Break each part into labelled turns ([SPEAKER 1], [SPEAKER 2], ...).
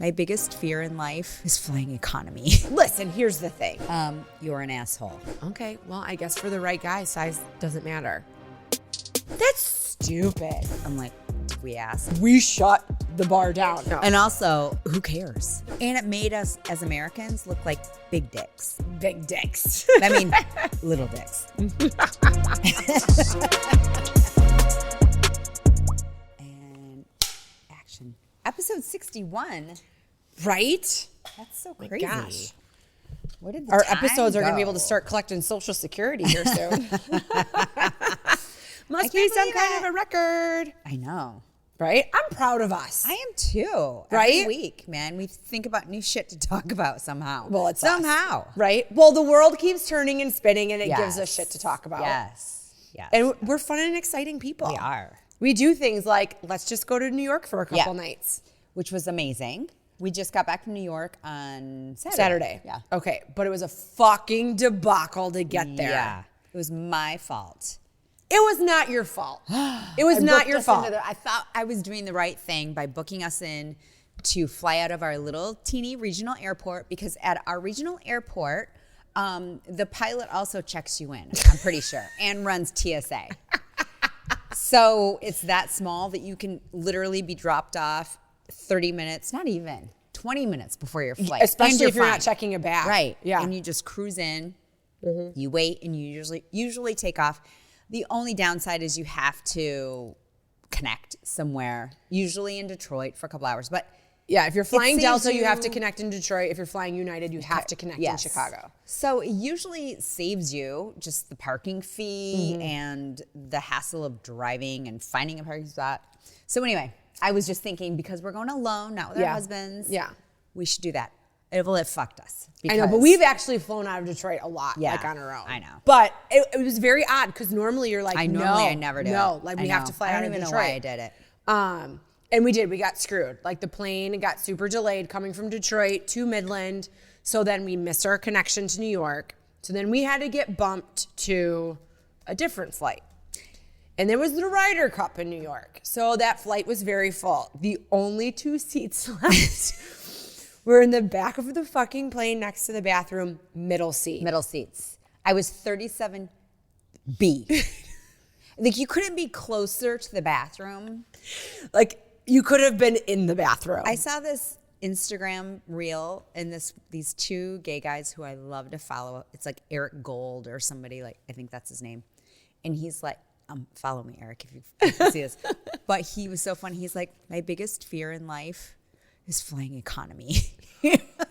[SPEAKER 1] My biggest fear in life is flying economy.
[SPEAKER 2] Listen, here's the thing.
[SPEAKER 1] You're an asshole.
[SPEAKER 2] Okay, well, I guess for the right guy, size doesn't matter. That's stupid.
[SPEAKER 1] I'm like, did we ask?
[SPEAKER 2] We shut the bar down. No.
[SPEAKER 1] And also, who cares? And it made us, as Americans, look like big dicks.
[SPEAKER 2] Big dicks.
[SPEAKER 1] I mean, little dicks. And action. Episode 61.
[SPEAKER 2] Right?
[SPEAKER 1] That's so crazy.
[SPEAKER 2] Gosh.
[SPEAKER 1] Where did the
[SPEAKER 2] Our
[SPEAKER 1] time
[SPEAKER 2] episodes are going to be
[SPEAKER 1] go?
[SPEAKER 2] able to start collecting Social Security here soon. Must be
[SPEAKER 1] can't
[SPEAKER 2] some
[SPEAKER 1] believe
[SPEAKER 2] kind
[SPEAKER 1] it.
[SPEAKER 2] of a record.
[SPEAKER 1] I know.
[SPEAKER 2] Right? I'm proud of us.
[SPEAKER 1] I am too.
[SPEAKER 2] Right?
[SPEAKER 1] Every week, man. We think about new shit to talk about somehow.
[SPEAKER 2] Well, it's
[SPEAKER 1] somehow.
[SPEAKER 2] us, right? Well, the world keeps turning and spinning, and it
[SPEAKER 1] Yes.
[SPEAKER 2] gives us shit to talk about.
[SPEAKER 1] Yes. Yes.
[SPEAKER 2] And we're fun and exciting people.
[SPEAKER 1] we are.
[SPEAKER 2] We do things like, let's just go to New York for a couple
[SPEAKER 1] Yeah.
[SPEAKER 2] nights.
[SPEAKER 1] Which was amazing. We just got back from New York on
[SPEAKER 2] Saturday.
[SPEAKER 1] Yeah.
[SPEAKER 2] Okay. But it was a fucking debacle to get there.
[SPEAKER 1] Yeah. It was my fault.
[SPEAKER 2] It was not your fault. It was not
[SPEAKER 1] booked
[SPEAKER 2] your
[SPEAKER 1] us
[SPEAKER 2] fault.
[SPEAKER 1] I thought I was doing the right thing by booking us in to fly out of our little teeny regional airport, because at our regional airport, the pilot also checks you in, I'm pretty sure, and runs TSA. So it's that small that you can literally be dropped off 30 minutes, not even 20 minutes before your flight.
[SPEAKER 2] Especially
[SPEAKER 1] And
[SPEAKER 2] if you're
[SPEAKER 1] fine.
[SPEAKER 2] not checking a bag.
[SPEAKER 1] Right.
[SPEAKER 2] Yeah.
[SPEAKER 1] And you just cruise in, you wait, and you usually take off. The only downside is you have to connect somewhere, usually in Detroit for a couple hours. But
[SPEAKER 2] Yeah, if you're flying
[SPEAKER 1] saves
[SPEAKER 2] Delta, you have to
[SPEAKER 1] you-
[SPEAKER 2] connect in Detroit. If you're flying United, you have to connect in
[SPEAKER 1] yes.
[SPEAKER 2] Chicago.
[SPEAKER 1] So it usually saves you just the parking fee and the hassle of driving and finding a parking spot. So anyway, I was just thinking, because we're going alone, not with our
[SPEAKER 2] Yeah.
[SPEAKER 1] husbands,
[SPEAKER 2] Yeah.
[SPEAKER 1] we should do that. It will have fucked us.
[SPEAKER 2] I know, but
[SPEAKER 1] because-
[SPEAKER 2] we've actually flown out of Detroit a lot,
[SPEAKER 1] Yeah,
[SPEAKER 2] like on our own.
[SPEAKER 1] I know.
[SPEAKER 2] But it was very odd because normally you're like,
[SPEAKER 1] I never do
[SPEAKER 2] no,
[SPEAKER 1] it.
[SPEAKER 2] like
[SPEAKER 1] I
[SPEAKER 2] we have
[SPEAKER 1] know.
[SPEAKER 2] to fly
[SPEAKER 1] I
[SPEAKER 2] out
[SPEAKER 1] don't
[SPEAKER 2] of
[SPEAKER 1] even know
[SPEAKER 2] Detroit.
[SPEAKER 1] why I did it.
[SPEAKER 2] And we did. We got screwed. Like the plane got super delayed coming from Detroit to Midland. So then we missed our connection to New York. So then we had to get bumped to a different flight. And there was the Ryder Cup in New York. So that flight was very full. The only two seats left were in the back of the fucking plane next to the bathroom, middle seat.
[SPEAKER 1] Middle seats. I was 37B. Like, you couldn't be closer to the bathroom.
[SPEAKER 2] Like you could have been in the bathroom.
[SPEAKER 1] I saw this Instagram reel, and these two gay guys who I love to follow. It's like Eric Gold or somebody, like, I think that's his name. And he's like, follow me, Eric, if you can see this. But he was so funny. He's like, my biggest fear in life is flying economy.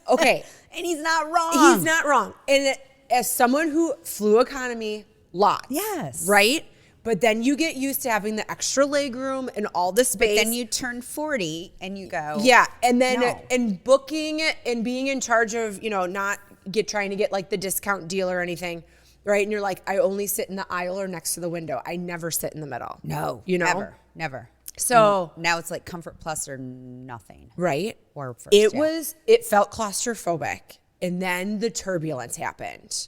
[SPEAKER 2] Okay.
[SPEAKER 1] And he's not wrong.
[SPEAKER 2] He's not wrong. And as someone who flew economy lots.
[SPEAKER 1] Yes.
[SPEAKER 2] Right? But then you get used to having the extra leg room and all the space.
[SPEAKER 1] But then you turn 40 and you go,
[SPEAKER 2] Yeah. And then
[SPEAKER 1] no.
[SPEAKER 2] and booking and being in charge of, not trying to get like the discount deal or anything. Right? And you're like, I only sit in the aisle or next to the window. I never sit in the middle.
[SPEAKER 1] No.
[SPEAKER 2] You know?
[SPEAKER 1] Never.
[SPEAKER 2] So
[SPEAKER 1] And now it's like Comfort Plus or nothing.
[SPEAKER 2] right.
[SPEAKER 1] Or first,
[SPEAKER 2] It felt claustrophobic. And then the turbulence happened.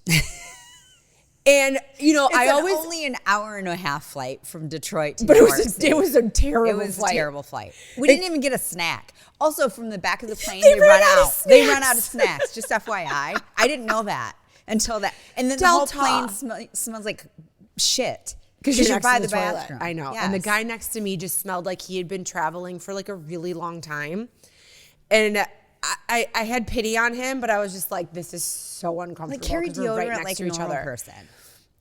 [SPEAKER 2] And I always
[SPEAKER 1] only an hour and a half flight from Detroit to
[SPEAKER 2] but
[SPEAKER 1] New
[SPEAKER 2] it
[SPEAKER 1] York
[SPEAKER 2] was
[SPEAKER 1] City.
[SPEAKER 2] it was a terrible
[SPEAKER 1] It was
[SPEAKER 2] flight.
[SPEAKER 1] a terrible flight. We didn't even get a snack. Also, from the back of the plane,
[SPEAKER 2] They
[SPEAKER 1] they
[SPEAKER 2] ran
[SPEAKER 1] run
[SPEAKER 2] out of
[SPEAKER 1] out. They run
[SPEAKER 2] snacks.
[SPEAKER 1] out of snacks. Just FYI, I didn't know that until that. And then
[SPEAKER 2] Delta.
[SPEAKER 1] the whole plane smells like shit
[SPEAKER 2] Because
[SPEAKER 1] you're
[SPEAKER 2] next
[SPEAKER 1] by
[SPEAKER 2] to
[SPEAKER 1] the
[SPEAKER 2] toilet.
[SPEAKER 1] bathroom.
[SPEAKER 2] I know. And the
[SPEAKER 1] Yes.
[SPEAKER 2] guy next to me just smelled like he had been traveling for like a really long time. And I had pity on him, but I was just like, this is so uncomfortable.
[SPEAKER 1] Like, carry
[SPEAKER 2] 'cause we're
[SPEAKER 1] deodorant
[SPEAKER 2] right next
[SPEAKER 1] like
[SPEAKER 2] to
[SPEAKER 1] a
[SPEAKER 2] each
[SPEAKER 1] normal
[SPEAKER 2] other.
[SPEAKER 1] person.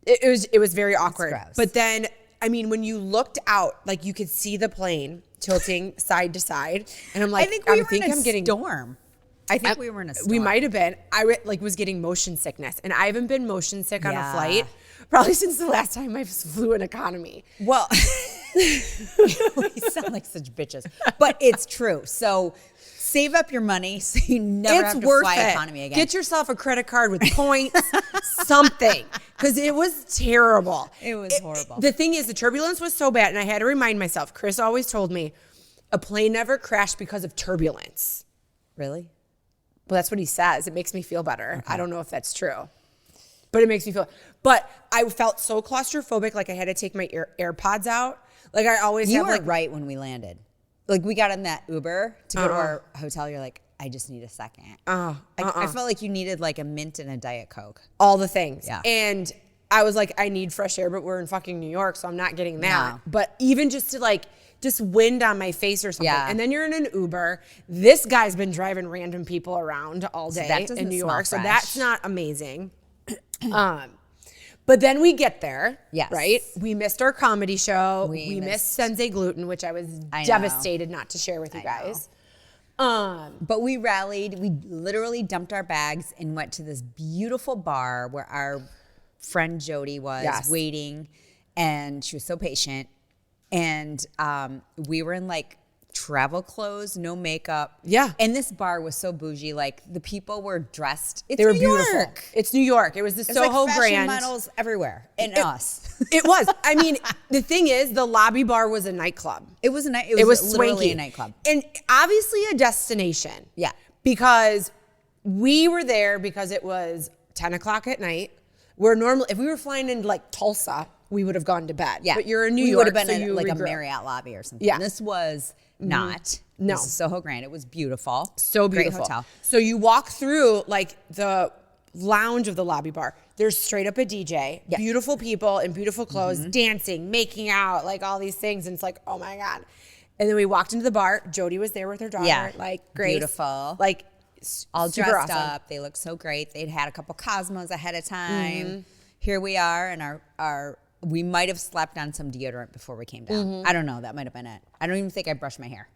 [SPEAKER 2] It was very awkward.
[SPEAKER 1] gross.
[SPEAKER 2] But then, I mean, when you looked out, like you could see the plane tilting side to side. And I'm like,
[SPEAKER 1] I think we were in a
[SPEAKER 2] I'm getting
[SPEAKER 1] storm. I think we were in a storm.
[SPEAKER 2] We might have been. I was getting motion sickness, and I haven't been motion sick on a
[SPEAKER 1] Yeah.
[SPEAKER 2] flight probably since the last time I flew in economy.
[SPEAKER 1] Well, we sound like such bitches, but it's true. So save up your money so you never have to fly economy again.
[SPEAKER 2] Get yourself a credit card with points, something, because it was terrible.
[SPEAKER 1] It was horrible.
[SPEAKER 2] The thing is, the turbulence was so bad, and I had to remind myself. Chris always told me, a plane never crashed because of turbulence.
[SPEAKER 1] Really?
[SPEAKER 2] Well, that's what he says. It makes me feel better. I don't know if that's true, but it makes me feel. But I felt so claustrophobic, like I had to take my AirPods out. Like I always
[SPEAKER 1] You
[SPEAKER 2] have
[SPEAKER 1] were
[SPEAKER 2] like
[SPEAKER 1] right when we landed. Like, we got in that Uber to go to our hotel. You're like, I just need a second.
[SPEAKER 2] I
[SPEAKER 1] felt like you needed like a mint and a Diet Coke.
[SPEAKER 2] all the things.
[SPEAKER 1] Yeah.
[SPEAKER 2] And I was like, I need fresh air, but we're in fucking New York, so I'm not getting that.
[SPEAKER 1] No.
[SPEAKER 2] But even just to like, just wind on my face or something.
[SPEAKER 1] Yeah.
[SPEAKER 2] And then you're in an Uber. This guy's been driving random people around all day
[SPEAKER 1] that doesn't
[SPEAKER 2] in New
[SPEAKER 1] smell
[SPEAKER 2] York. So
[SPEAKER 1] fresh.
[SPEAKER 2] that's not amazing. But then we get there.
[SPEAKER 1] Yes.
[SPEAKER 2] Right? We missed our comedy show.
[SPEAKER 1] We
[SPEAKER 2] missed Sensei Gluten, which I was
[SPEAKER 1] know.
[SPEAKER 2] devastated not to share with you guys.
[SPEAKER 1] But we rallied. We literally dumped our bags and went to this beautiful bar where our friend Jody was waiting, and she was so patient. And we were in like travel clothes, no makeup.
[SPEAKER 2] Yeah.
[SPEAKER 1] And this bar was so bougie. Like the people were dressed.
[SPEAKER 2] They were
[SPEAKER 1] New
[SPEAKER 2] beautiful.
[SPEAKER 1] York.
[SPEAKER 2] It's New York. It was the
[SPEAKER 1] It's
[SPEAKER 2] Soho
[SPEAKER 1] like fashion
[SPEAKER 2] Grand.
[SPEAKER 1] models everywhere, and us.
[SPEAKER 2] It was. I mean, the thing is, the lobby bar was a nightclub.
[SPEAKER 1] It was a night.
[SPEAKER 2] It was
[SPEAKER 1] literally
[SPEAKER 2] swanky.
[SPEAKER 1] a nightclub.
[SPEAKER 2] And obviously a destination.
[SPEAKER 1] Yeah.
[SPEAKER 2] Because we were there because it was 10 o'clock at night. Where normally, if we were flying into like Tulsa, we would have gone to bed.
[SPEAKER 1] Yeah,
[SPEAKER 2] But you're in New
[SPEAKER 1] we
[SPEAKER 2] York,
[SPEAKER 1] would have been
[SPEAKER 2] so
[SPEAKER 1] in
[SPEAKER 2] you
[SPEAKER 1] like a
[SPEAKER 2] regroup.
[SPEAKER 1] Marriott lobby or something.
[SPEAKER 2] Yeah.
[SPEAKER 1] And this was not.
[SPEAKER 2] No.
[SPEAKER 1] This is Soho Grand. It was beautiful.
[SPEAKER 2] So beautiful.
[SPEAKER 1] Great hotel.
[SPEAKER 2] So you walk through like the lounge of the lobby bar. There's straight up a DJ, beautiful people in beautiful clothes, dancing, making out, like all these things. And it's like, oh my God. And then we walked into the bar. Jody was there with her daughter. Like, Grace.
[SPEAKER 1] Beautiful.
[SPEAKER 2] Like,
[SPEAKER 1] All
[SPEAKER 2] super
[SPEAKER 1] dressed
[SPEAKER 2] awesome.
[SPEAKER 1] up. They looked so great. They'd had a couple Cosmos ahead of time. Here we are, and we might have slapped on some deodorant before we came down. I don't know. That might have been it. I don't even think I brushed my hair.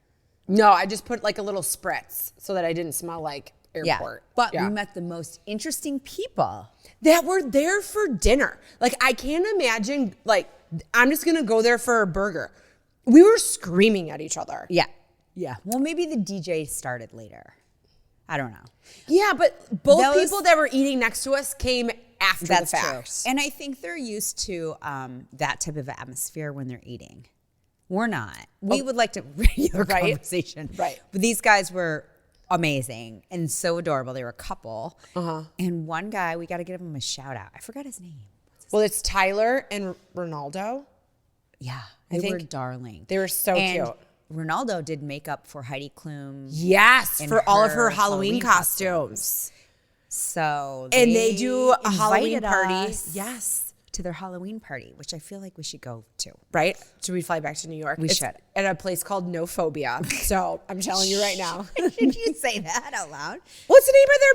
[SPEAKER 2] No, I just put like a little spritz so that I didn't smell like airport.
[SPEAKER 1] But we met the most interesting people.
[SPEAKER 2] That were there for dinner. Like, I can't imagine, like, I'm just going to go there for a burger. We were screaming at each other.
[SPEAKER 1] Yeah. Well, maybe the DJ started later. I don't know.
[SPEAKER 2] Yeah, but both
[SPEAKER 1] Those-
[SPEAKER 2] people that were eating next to us came after
[SPEAKER 1] That's
[SPEAKER 2] the
[SPEAKER 1] true.
[SPEAKER 2] fact.
[SPEAKER 1] And I think they're used to that type of atmosphere when they're eating. We're not. We would like to regular conversation.
[SPEAKER 2] Right.
[SPEAKER 1] But these guys were amazing and so adorable. They were a couple. And one guy, we got to give him a shout out. I forgot his name.
[SPEAKER 2] Well, it's Tyler and Ronaldo.
[SPEAKER 1] Yeah.
[SPEAKER 2] I
[SPEAKER 1] They were
[SPEAKER 2] think
[SPEAKER 1] darling.
[SPEAKER 2] They were so
[SPEAKER 1] And
[SPEAKER 2] cute.
[SPEAKER 1] Ronaldo did makeup for Heidi Klum.
[SPEAKER 2] Yes,
[SPEAKER 1] And
[SPEAKER 2] for all of her
[SPEAKER 1] her
[SPEAKER 2] Halloween
[SPEAKER 1] Halloween
[SPEAKER 2] costumes.
[SPEAKER 1] So
[SPEAKER 2] And they do a Halloween
[SPEAKER 1] invited
[SPEAKER 2] party.
[SPEAKER 1] us
[SPEAKER 2] Yes.
[SPEAKER 1] to their Halloween party, which I feel like we should go to.
[SPEAKER 2] Right? Should we fly back to New York?
[SPEAKER 1] We
[SPEAKER 2] It's
[SPEAKER 1] should.
[SPEAKER 2] At a place called No Phobia. So I'm telling you right now.
[SPEAKER 1] Did you say that out loud?
[SPEAKER 2] What's the name of their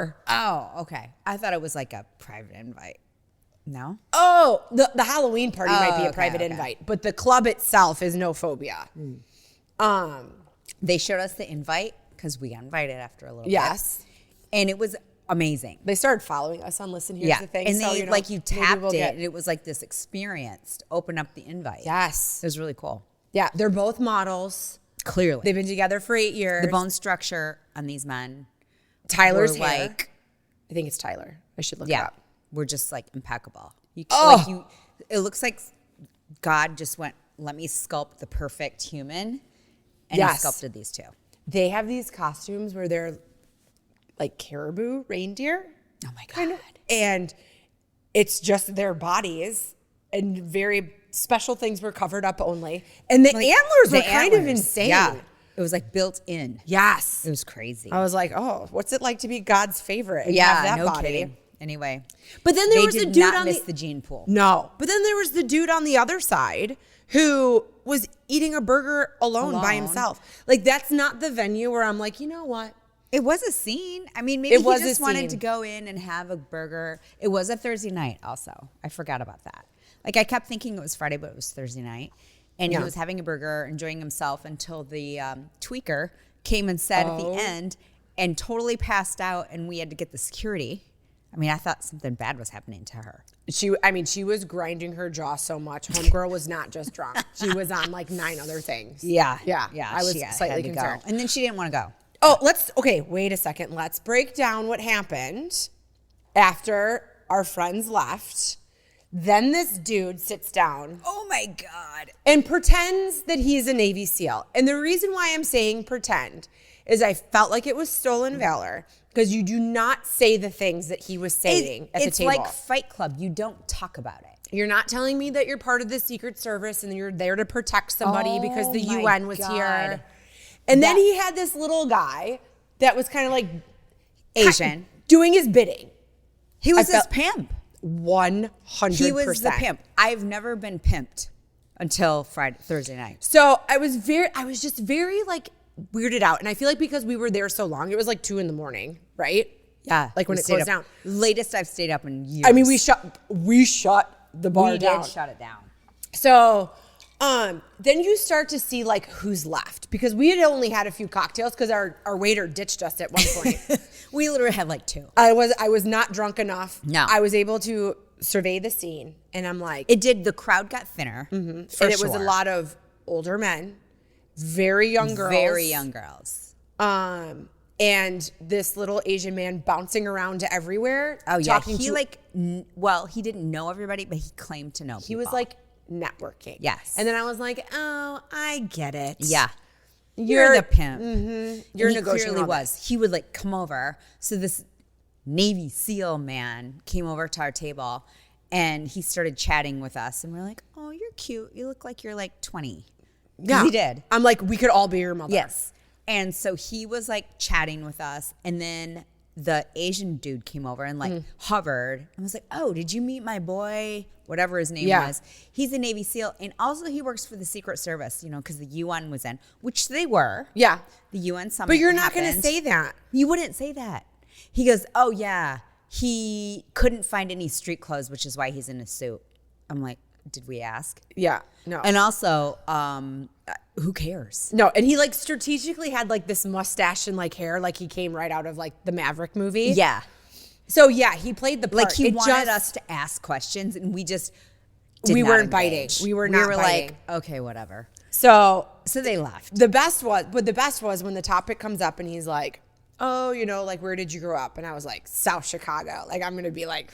[SPEAKER 2] bar?
[SPEAKER 1] Oh, okay. I thought it was like a private invite. No?
[SPEAKER 2] Oh, the Halloween party might be a
[SPEAKER 1] okay,
[SPEAKER 2] private
[SPEAKER 1] okay.
[SPEAKER 2] invite, but the club itself is No Phobia.
[SPEAKER 1] They showed us the invite because we got invited after a little
[SPEAKER 2] Yes.
[SPEAKER 1] bit. And it was amazing.
[SPEAKER 2] They started following us on Listen Here's the Thing.
[SPEAKER 1] And
[SPEAKER 2] so,
[SPEAKER 1] they,
[SPEAKER 2] you know,
[SPEAKER 1] like, you
[SPEAKER 2] maybe
[SPEAKER 1] tapped
[SPEAKER 2] we'll
[SPEAKER 1] it,
[SPEAKER 2] get-
[SPEAKER 1] and it was like this experience to open up the invite.
[SPEAKER 2] Yes.
[SPEAKER 1] It was really cool.
[SPEAKER 2] Yeah, they're both models.
[SPEAKER 1] Clearly.
[SPEAKER 2] They've been together for 8 years.
[SPEAKER 1] The bone structure on these men.
[SPEAKER 2] Tyler's
[SPEAKER 1] were
[SPEAKER 2] hair.
[SPEAKER 1] like,
[SPEAKER 2] I think it's Tyler. I should look it
[SPEAKER 1] yeah,
[SPEAKER 2] up.
[SPEAKER 1] we're just like impeccable.
[SPEAKER 2] Oh.
[SPEAKER 1] It looks like God just went, let me sculpt the perfect human. And
[SPEAKER 2] Yes.
[SPEAKER 1] he sculpted these two.
[SPEAKER 2] They have these costumes where they're like caribou reindeer.
[SPEAKER 1] Oh my God.
[SPEAKER 2] kind of, and it's just their bodies and very special things were covered up only. And the antlers were kind of insane.
[SPEAKER 1] Yeah. It was like built in.
[SPEAKER 2] Yes.
[SPEAKER 1] It was crazy.
[SPEAKER 2] I was like, oh, what's it like to be God's favorite and have that
[SPEAKER 1] no
[SPEAKER 2] body?
[SPEAKER 1] kidding. Anyway.
[SPEAKER 2] But then there
[SPEAKER 1] they
[SPEAKER 2] was the
[SPEAKER 1] did
[SPEAKER 2] dude
[SPEAKER 1] not
[SPEAKER 2] on
[SPEAKER 1] miss
[SPEAKER 2] the
[SPEAKER 1] the gene pool.
[SPEAKER 2] No. But then there was the dude on the other side who was eating a burger alone by himself. Like, that's not the venue where I'm like, you know what?
[SPEAKER 1] It was a scene. I mean, maybe
[SPEAKER 2] It was
[SPEAKER 1] he
[SPEAKER 2] a
[SPEAKER 1] just wanted
[SPEAKER 2] scene.
[SPEAKER 1] to go in and have a burger. It was a Thursday night also. I forgot about that. Like, I kept thinking it was Friday, but it was Thursday night. And
[SPEAKER 2] Yeah.
[SPEAKER 1] he was having a burger, enjoying himself until the tweaker came and said at the end and totally passed out, and we had to get the security. I mean, I thought something bad was happening to her.
[SPEAKER 2] She was grinding her jaw so much. Homegirl was not just drunk. She was on like 9 other things.
[SPEAKER 1] Yeah.
[SPEAKER 2] I was
[SPEAKER 1] she
[SPEAKER 2] slightly
[SPEAKER 1] had to
[SPEAKER 2] concerned.
[SPEAKER 1] go. And then she didn't want to go.
[SPEAKER 2] Oh, wait a second. Let's break down what happened after our friends left. Then this dude sits down
[SPEAKER 1] Oh, my God.
[SPEAKER 2] and pretends that he's a Navy SEAL. And the reason why I'm saying pretend is I felt like it was stolen valor because you do not say the things that he was saying at the table.
[SPEAKER 1] It's like Fight Club. You don't talk about it.
[SPEAKER 2] You're not telling me that you're part of the Secret Service and you're there to protect somebody because the
[SPEAKER 1] Oh my
[SPEAKER 2] UN was
[SPEAKER 1] God.
[SPEAKER 2] here. And then he had this little guy that was kind of like
[SPEAKER 1] Asian.
[SPEAKER 2] doing his bidding.
[SPEAKER 1] He was his pimp.
[SPEAKER 2] 100%.
[SPEAKER 1] He was the pimp. I've never been pimped until Thursday night.
[SPEAKER 2] So I was just very like weirded out. And I feel like because we were there so long, it was like 2 a.m, right?
[SPEAKER 1] Yeah.
[SPEAKER 2] Like when it closed down.
[SPEAKER 1] Latest I've stayed up in years.
[SPEAKER 2] I mean, we shut the bar down.
[SPEAKER 1] We did shut it down.
[SPEAKER 2] So then you start to see like who's left, because we had only had a few cocktails because our waiter ditched us at one point.
[SPEAKER 1] We literally had like 2.
[SPEAKER 2] I was not drunk enough.
[SPEAKER 1] No.
[SPEAKER 2] I was able to survey the scene, and I'm like,
[SPEAKER 1] the crowd got thinner.
[SPEAKER 2] and it was a lot of older men, very young girls.
[SPEAKER 1] Very young girls.
[SPEAKER 2] And this little Asian man bouncing around to everywhere.
[SPEAKER 1] Oh yeah.
[SPEAKER 2] He
[SPEAKER 1] He didn't know everybody, but he claimed to know people.
[SPEAKER 2] He was like networking.
[SPEAKER 1] Yes.
[SPEAKER 2] And then I was like, oh, I get it.
[SPEAKER 1] Yeah. You're the pimp.
[SPEAKER 2] You're
[SPEAKER 1] he
[SPEAKER 2] negotiating.
[SPEAKER 1] Clearly was. He would like come over. So this Navy SEAL man came over to our table, and he started chatting with us, and we're like, "Oh, you're cute. You look like you're like 20."
[SPEAKER 2] Yeah,
[SPEAKER 1] he did.
[SPEAKER 2] I'm like, we could all be your mother.
[SPEAKER 1] Yes. And so he was like chatting with us, and then the Asian dude came over and like hovered and was like, "Oh, did you meet my boy? Whatever his name was. He's a Navy SEAL, and also he works for the Secret Service, because the UN was in, which they were.
[SPEAKER 2] Yeah.
[SPEAKER 1] The UN summit.
[SPEAKER 2] But you're not going to
[SPEAKER 1] happened.
[SPEAKER 2] say that.
[SPEAKER 1] You wouldn't say that. He goes, "Oh yeah, he couldn't find any street clothes, which is why he's in a suit." I'm like, did we ask?
[SPEAKER 2] Yeah. No.
[SPEAKER 1] And also, who cares?
[SPEAKER 2] No, and he like strategically had like this mustache and like hair, like he came right out of like the Maverick movie.
[SPEAKER 1] Yeah.
[SPEAKER 2] So yeah, he played the part.
[SPEAKER 1] Like he wanted us to ask questions, and we just
[SPEAKER 2] weren't biting. We were not biting.
[SPEAKER 1] Like, okay, whatever.
[SPEAKER 2] So
[SPEAKER 1] they left.
[SPEAKER 2] The best was when the topic comes up and he's like, "Oh, like where did you grow up?" And I was like, "South Chicago." Like I'm gonna be like,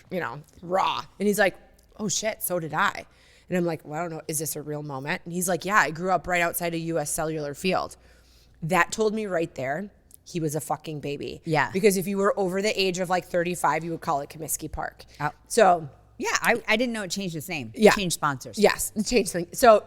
[SPEAKER 2] raw. And he's like, "Oh shit, so did I." And I'm like, "Well, I don't know. Is this a real moment?" And he's like, "Yeah, I grew up right outside a U.S. Cellular Field." That told me right there, he was a fucking baby.
[SPEAKER 1] Yeah.
[SPEAKER 2] Because if you were over the age of like 35, you would call it Comiskey Park.
[SPEAKER 1] Oh.
[SPEAKER 2] So
[SPEAKER 1] yeah, I didn't know it changed its name.
[SPEAKER 2] Yeah.
[SPEAKER 1] It changed sponsors.
[SPEAKER 2] Yes, it changed things. So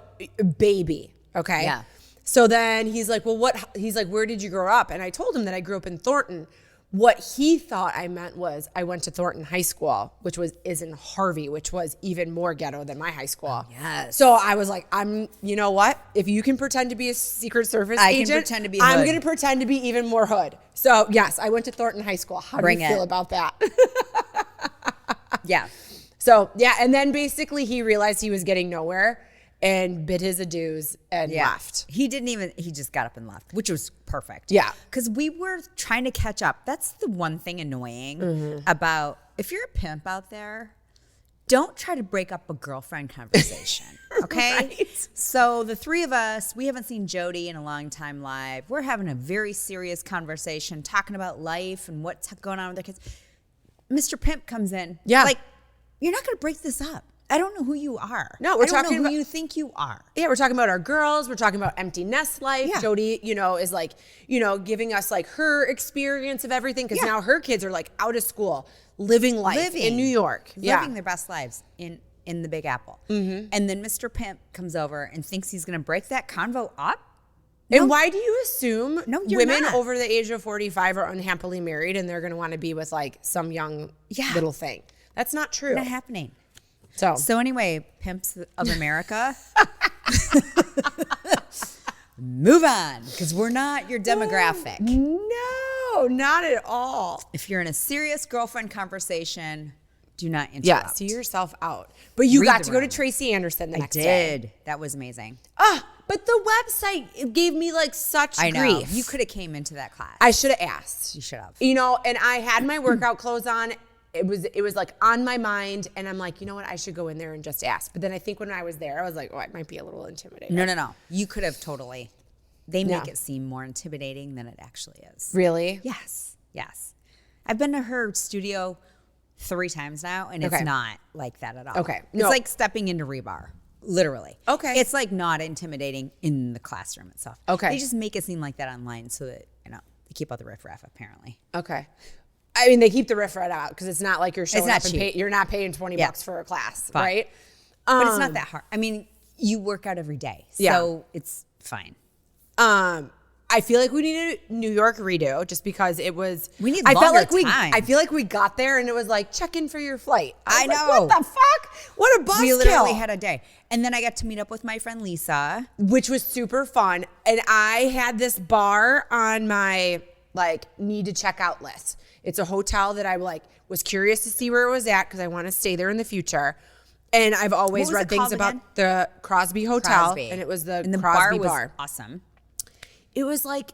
[SPEAKER 2] baby, okay?
[SPEAKER 1] Yeah.
[SPEAKER 2] So then he's like, "Well, what?" He's like, "Where did you grow up?" And I told him that I grew up in Thornton. What he thought I meant was I went to Thornton High School, which is in Harvey, which was even more ghetto than my high school.
[SPEAKER 1] Yes.
[SPEAKER 2] So I was like, you know what? If you can pretend to be a Secret Service agent,
[SPEAKER 1] can pretend to be
[SPEAKER 2] I'm
[SPEAKER 1] hood.
[SPEAKER 2] going to pretend to be even more hood. So yes, I went to Thornton High School. How do you feel about that?
[SPEAKER 1] Yeah.
[SPEAKER 2] So yeah, and then basically he realized he was getting nowhere and bid his adieus and left.
[SPEAKER 1] He just got up and left, which was perfect.
[SPEAKER 2] Yeah.
[SPEAKER 1] Because we were trying to catch up. That's the one thing annoying about, if you're a pimp out there, don't try to break up a girlfriend conversation, okay?
[SPEAKER 2] Right.
[SPEAKER 1] So the 3 of us, we haven't seen Jody in a long time live. We're having a very serious conversation, talking about life and what's going on with their kids. Mr. Pimp comes in.
[SPEAKER 2] Yeah.
[SPEAKER 1] Like, you're not going to break this up. I don't know who you are.
[SPEAKER 2] No, we're
[SPEAKER 1] I don't
[SPEAKER 2] talking
[SPEAKER 1] know
[SPEAKER 2] about
[SPEAKER 1] who you think you are.
[SPEAKER 2] Yeah, we're talking about our girls. We're talking about empty nest life.
[SPEAKER 1] Yeah.
[SPEAKER 2] Jody, is like, giving us like her experience of everything, because now her kids are like out of school, living life in New York.
[SPEAKER 1] Living their best lives in the Big Apple. And then Mr. Pimp comes over and thinks he's going to break that convo up.
[SPEAKER 2] And why do you assume
[SPEAKER 1] you're
[SPEAKER 2] women
[SPEAKER 1] not.
[SPEAKER 2] over the age of 45 are unhappily married and they're going to want to be with like some young little thing? That's not true.
[SPEAKER 1] Not happening.
[SPEAKER 2] So
[SPEAKER 1] anyway, pimps of America, move on, because we're not your demographic.
[SPEAKER 2] No, not at all.
[SPEAKER 1] If you're in a serious girlfriend conversation, do not interrupt.
[SPEAKER 2] Yeah, see yourself out. But you
[SPEAKER 1] Read
[SPEAKER 2] got
[SPEAKER 1] the
[SPEAKER 2] to go to
[SPEAKER 1] room.
[SPEAKER 2] Tracy Anderson the
[SPEAKER 1] I
[SPEAKER 2] next day.
[SPEAKER 1] did. That was amazing.
[SPEAKER 2] But the website gave me like such
[SPEAKER 1] I know.
[SPEAKER 2] grief.
[SPEAKER 1] You could have came into that class.
[SPEAKER 2] I should have asked.
[SPEAKER 1] You should have.
[SPEAKER 2] And I had my workout clothes on. It was like on my mind, and I'm like, you know what? I should go in there and just ask. But then I think when I was there, I was like, oh, it might be a little intimidating.
[SPEAKER 1] No. You could have totally. They make it seem more intimidating than it actually is.
[SPEAKER 2] Really?
[SPEAKER 1] Yes. I've been to her studio 3 times now, and it's not like that at all.
[SPEAKER 2] Okay.
[SPEAKER 1] It's
[SPEAKER 2] No.
[SPEAKER 1] like stepping into rebar, literally.
[SPEAKER 2] Okay.
[SPEAKER 1] It's like not intimidating in the classroom itself.
[SPEAKER 2] Okay.
[SPEAKER 1] They just make it seem like that online so that, they keep all the riffraff, apparently.
[SPEAKER 2] Okay. I mean, they keep the riff right out because it's not like you're showing
[SPEAKER 1] not
[SPEAKER 2] up and
[SPEAKER 1] cheap.
[SPEAKER 2] you're not paying $20 for a class,
[SPEAKER 1] Fine.
[SPEAKER 2] right?
[SPEAKER 1] But it's not that hard. I mean, you work out every day, so it's fine.
[SPEAKER 2] I feel like we need a New York redo just because it was.
[SPEAKER 1] We need
[SPEAKER 2] I felt
[SPEAKER 1] longer
[SPEAKER 2] like
[SPEAKER 1] time.
[SPEAKER 2] I feel like we got there and it was like check in for your flight.
[SPEAKER 1] I
[SPEAKER 2] was like,
[SPEAKER 1] know.
[SPEAKER 2] what the fuck? What a buzzkill.
[SPEAKER 1] We literally had a day. And then I got to meet up with my friend Lisa.
[SPEAKER 2] Which was super fun. And I had this bar on my like need to check out list. It's a hotel that I like was curious to see where it was at because I want to stay there in the future. And I've always read things about the Crosby Hotel. And it was the Crosby bar.
[SPEAKER 1] Was awesome.
[SPEAKER 2] It was like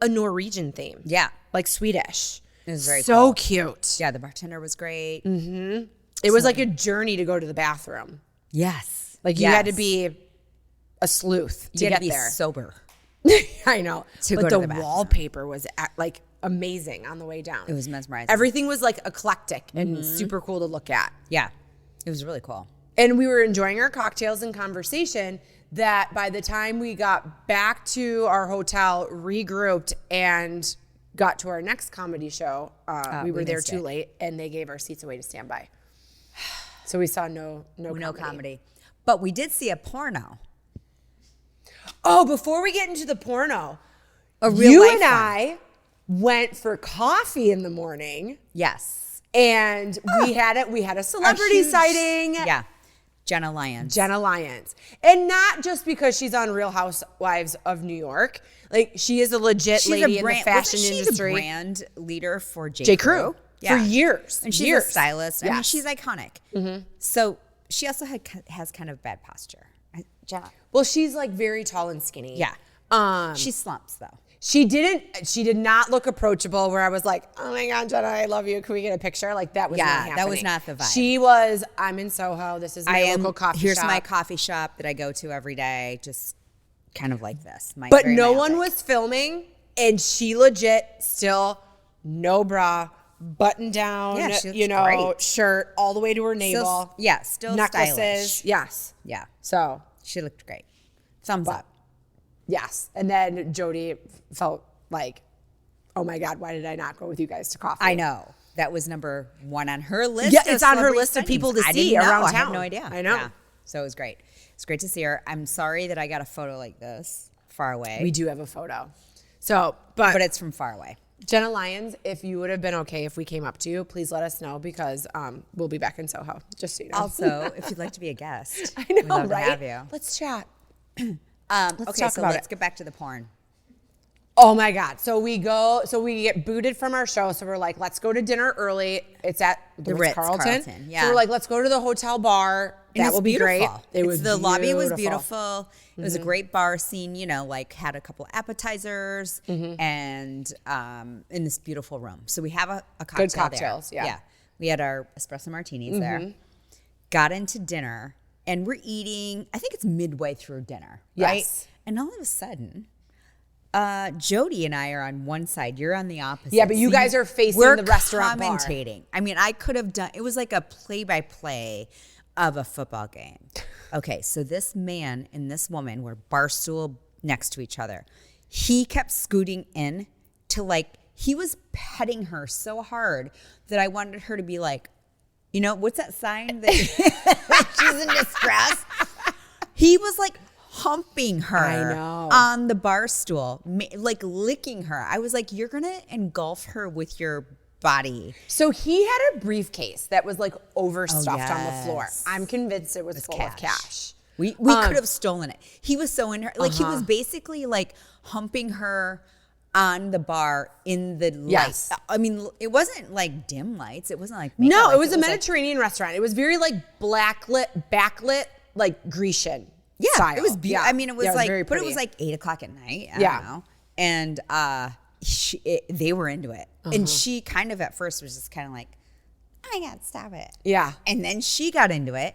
[SPEAKER 2] a Norwegian theme.
[SPEAKER 1] Yeah.
[SPEAKER 2] Like Swedish.
[SPEAKER 1] It was very
[SPEAKER 2] so
[SPEAKER 1] cool.
[SPEAKER 2] cute.
[SPEAKER 1] Yeah, the bartender was great.
[SPEAKER 2] It was like a journey to go to the bathroom.
[SPEAKER 1] Yes.
[SPEAKER 2] Like you had to be a sleuth to get there.
[SPEAKER 1] Sober.
[SPEAKER 2] I know.
[SPEAKER 1] To
[SPEAKER 2] but
[SPEAKER 1] go to
[SPEAKER 2] the
[SPEAKER 1] the bathroom.
[SPEAKER 2] wallpaper was like amazing on the way down.
[SPEAKER 1] It was mesmerizing.
[SPEAKER 2] Everything was like eclectic and super cool to look at.
[SPEAKER 1] Yeah. It was really cool.
[SPEAKER 2] And we were enjoying our cocktails and conversation that by the time we got back to our hotel, regrouped, and got to our next comedy show, we were there too late, and they gave our seats away to stand by. So we saw no comedy.
[SPEAKER 1] But we did see a porno.
[SPEAKER 2] Oh, before we get into the porno,
[SPEAKER 1] real life
[SPEAKER 2] and
[SPEAKER 1] one.
[SPEAKER 2] I went for coffee in the morning,
[SPEAKER 1] Yes.
[SPEAKER 2] and we had a celebrity sighting.
[SPEAKER 1] Yeah. Jenna Lyons.
[SPEAKER 2] And not just because she's on Real Housewives of New York. Like, she is a legit lady in the fashion industry.
[SPEAKER 1] She's a brand leader for
[SPEAKER 2] J. Crew. For years.
[SPEAKER 1] And she's a stylist. I mean, she's iconic. So she also has kind of bad posture. Jenna.
[SPEAKER 2] Well, she's like very tall and skinny.
[SPEAKER 1] Yeah. She slumps though.
[SPEAKER 2] She did not look approachable where I was like, oh my God, Jenna, I love you. Can we get a picture? Like that was not happening.
[SPEAKER 1] That was not the vibe.
[SPEAKER 2] She was, I'm in Soho. This is my local coffee
[SPEAKER 1] Here's
[SPEAKER 2] shop.
[SPEAKER 1] my coffee shop that I go to every day. Just kind of like this.
[SPEAKER 2] But no one was filming, and she legit still no bra, button down,
[SPEAKER 1] great.
[SPEAKER 2] shirt all the way to her navel.
[SPEAKER 1] Still
[SPEAKER 2] necklaces.
[SPEAKER 1] stylish.
[SPEAKER 2] Yes.
[SPEAKER 1] Yeah.
[SPEAKER 2] So
[SPEAKER 1] she looked great. Thumbs up.
[SPEAKER 2] Yes. And then Jody felt like, oh my God, why did I not go with you guys to coffee?
[SPEAKER 1] I know. That was number one on her list.
[SPEAKER 2] Yeah, it's on her list of people to see around town.
[SPEAKER 1] I had no idea.
[SPEAKER 2] I know.
[SPEAKER 1] Yeah. So it was great. It's great to see her. I'm sorry that I got a photo like this far away.
[SPEAKER 2] We do have a photo. So, but
[SPEAKER 1] it's from far away.
[SPEAKER 2] Jenna Lyons, if you would have been okay if we came up to you, please let us know because we'll be back in Soho, just so you know.
[SPEAKER 1] Also, if you'd like to be a guest,
[SPEAKER 2] I know,
[SPEAKER 1] we'd love
[SPEAKER 2] right?
[SPEAKER 1] to have you.
[SPEAKER 2] Let's chat.
[SPEAKER 1] Let's get back to the porn.
[SPEAKER 2] Oh my God. So we get booted from our show. So we're like, let's go to dinner early. It's at the Ritz-Carlton.
[SPEAKER 1] Yeah.
[SPEAKER 2] So we're like, let's go to the hotel bar. That will be great.
[SPEAKER 1] The lobby was beautiful. It was a great bar scene, had a couple appetizers and in this beautiful room. So we have a cocktail
[SPEAKER 2] Good cocktails,
[SPEAKER 1] there.
[SPEAKER 2] yeah.
[SPEAKER 1] We had our espresso martinis there. Got into dinner and we're eating, I think it's midway through dinner, right?
[SPEAKER 2] Yes.
[SPEAKER 1] And all of a sudden, Jody and I are on one side. You're on the opposite.
[SPEAKER 2] Yeah, but you guys are facing the restaurant bar.
[SPEAKER 1] We're commentating. I mean, I could have done, it was like a play-by-play of a football game. Okay, so this man and this woman were barstool next to each other. He kept scooting in to he was petting her so hard that I wanted her to be like, what's that sign that she's in distress? He was like humping her on the bar stool, licking her. I was like, you're going to engulf her with your body.
[SPEAKER 2] So he had a briefcase that was overstuffed on the floor. I'm convinced it was full of cash.
[SPEAKER 1] We could have stolen it. He was so in her, he was basically humping her on the bar in the lights. I mean, it wasn't dim lights. It wasn't makeup
[SPEAKER 2] No,
[SPEAKER 1] lights.
[SPEAKER 2] it was a Mediterranean restaurant. It was very backlit, Grecian.
[SPEAKER 1] Yeah,
[SPEAKER 2] style.
[SPEAKER 1] It was beautiful.
[SPEAKER 2] Yeah.
[SPEAKER 1] I mean, it was
[SPEAKER 2] very
[SPEAKER 1] but it
[SPEAKER 2] pretty.
[SPEAKER 1] was 8:00 at night. I don't know. And they were into it. And she kind of at first was just kind of like, oh my God, stop it.
[SPEAKER 2] Yeah.
[SPEAKER 1] And then she got into it.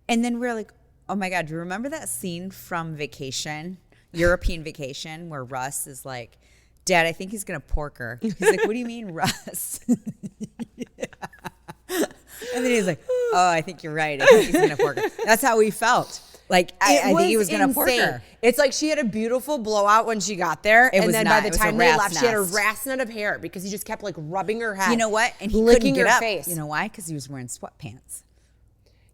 [SPEAKER 1] And then we're like, oh my God, do you remember that scene from Vacation, European Vacation, where Russ is like, Dad, I think he's going to pork her. He's like, what do you mean, Russ? And then he's like, oh, I think you're right. I think he's going to pork her. That's how we felt. I think he was going to pork her.
[SPEAKER 2] It's like she had a beautiful blowout when she got there. And then by the time they left, she had a rat's nest of hair because he just kept rubbing her head.
[SPEAKER 1] You know what? And he
[SPEAKER 2] licking
[SPEAKER 1] couldn't get
[SPEAKER 2] her
[SPEAKER 1] up.
[SPEAKER 2] face.
[SPEAKER 1] You know why? Because he was wearing sweatpants.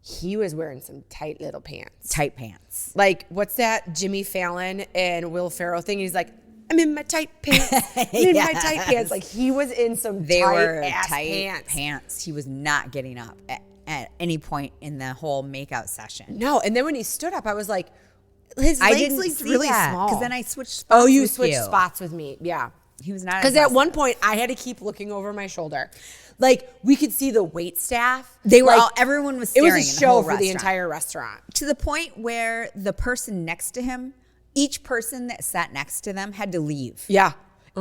[SPEAKER 2] He was wearing some tight little pants.
[SPEAKER 1] Tight pants.
[SPEAKER 2] What's that Jimmy Fallon and Will Ferrell thing? He's like, I'm in my tight pants. I'm in my tight pants. Like he was in some tight
[SPEAKER 1] pants. He was not getting up at any point in the whole makeout session.
[SPEAKER 2] No, and then when he stood up, I was like, his legs looked really small.
[SPEAKER 1] Because then I switched spots.
[SPEAKER 2] Oh, you switched spots with me. Yeah.
[SPEAKER 1] He was not.
[SPEAKER 2] Because at one point, I had to keep looking over my shoulder. Like, we could see the wait staff.
[SPEAKER 1] They were everyone was staring.
[SPEAKER 2] It was a show for the entire restaurant.
[SPEAKER 1] To the point where the person next to him, each person that sat next to them had to leave.
[SPEAKER 2] Yeah.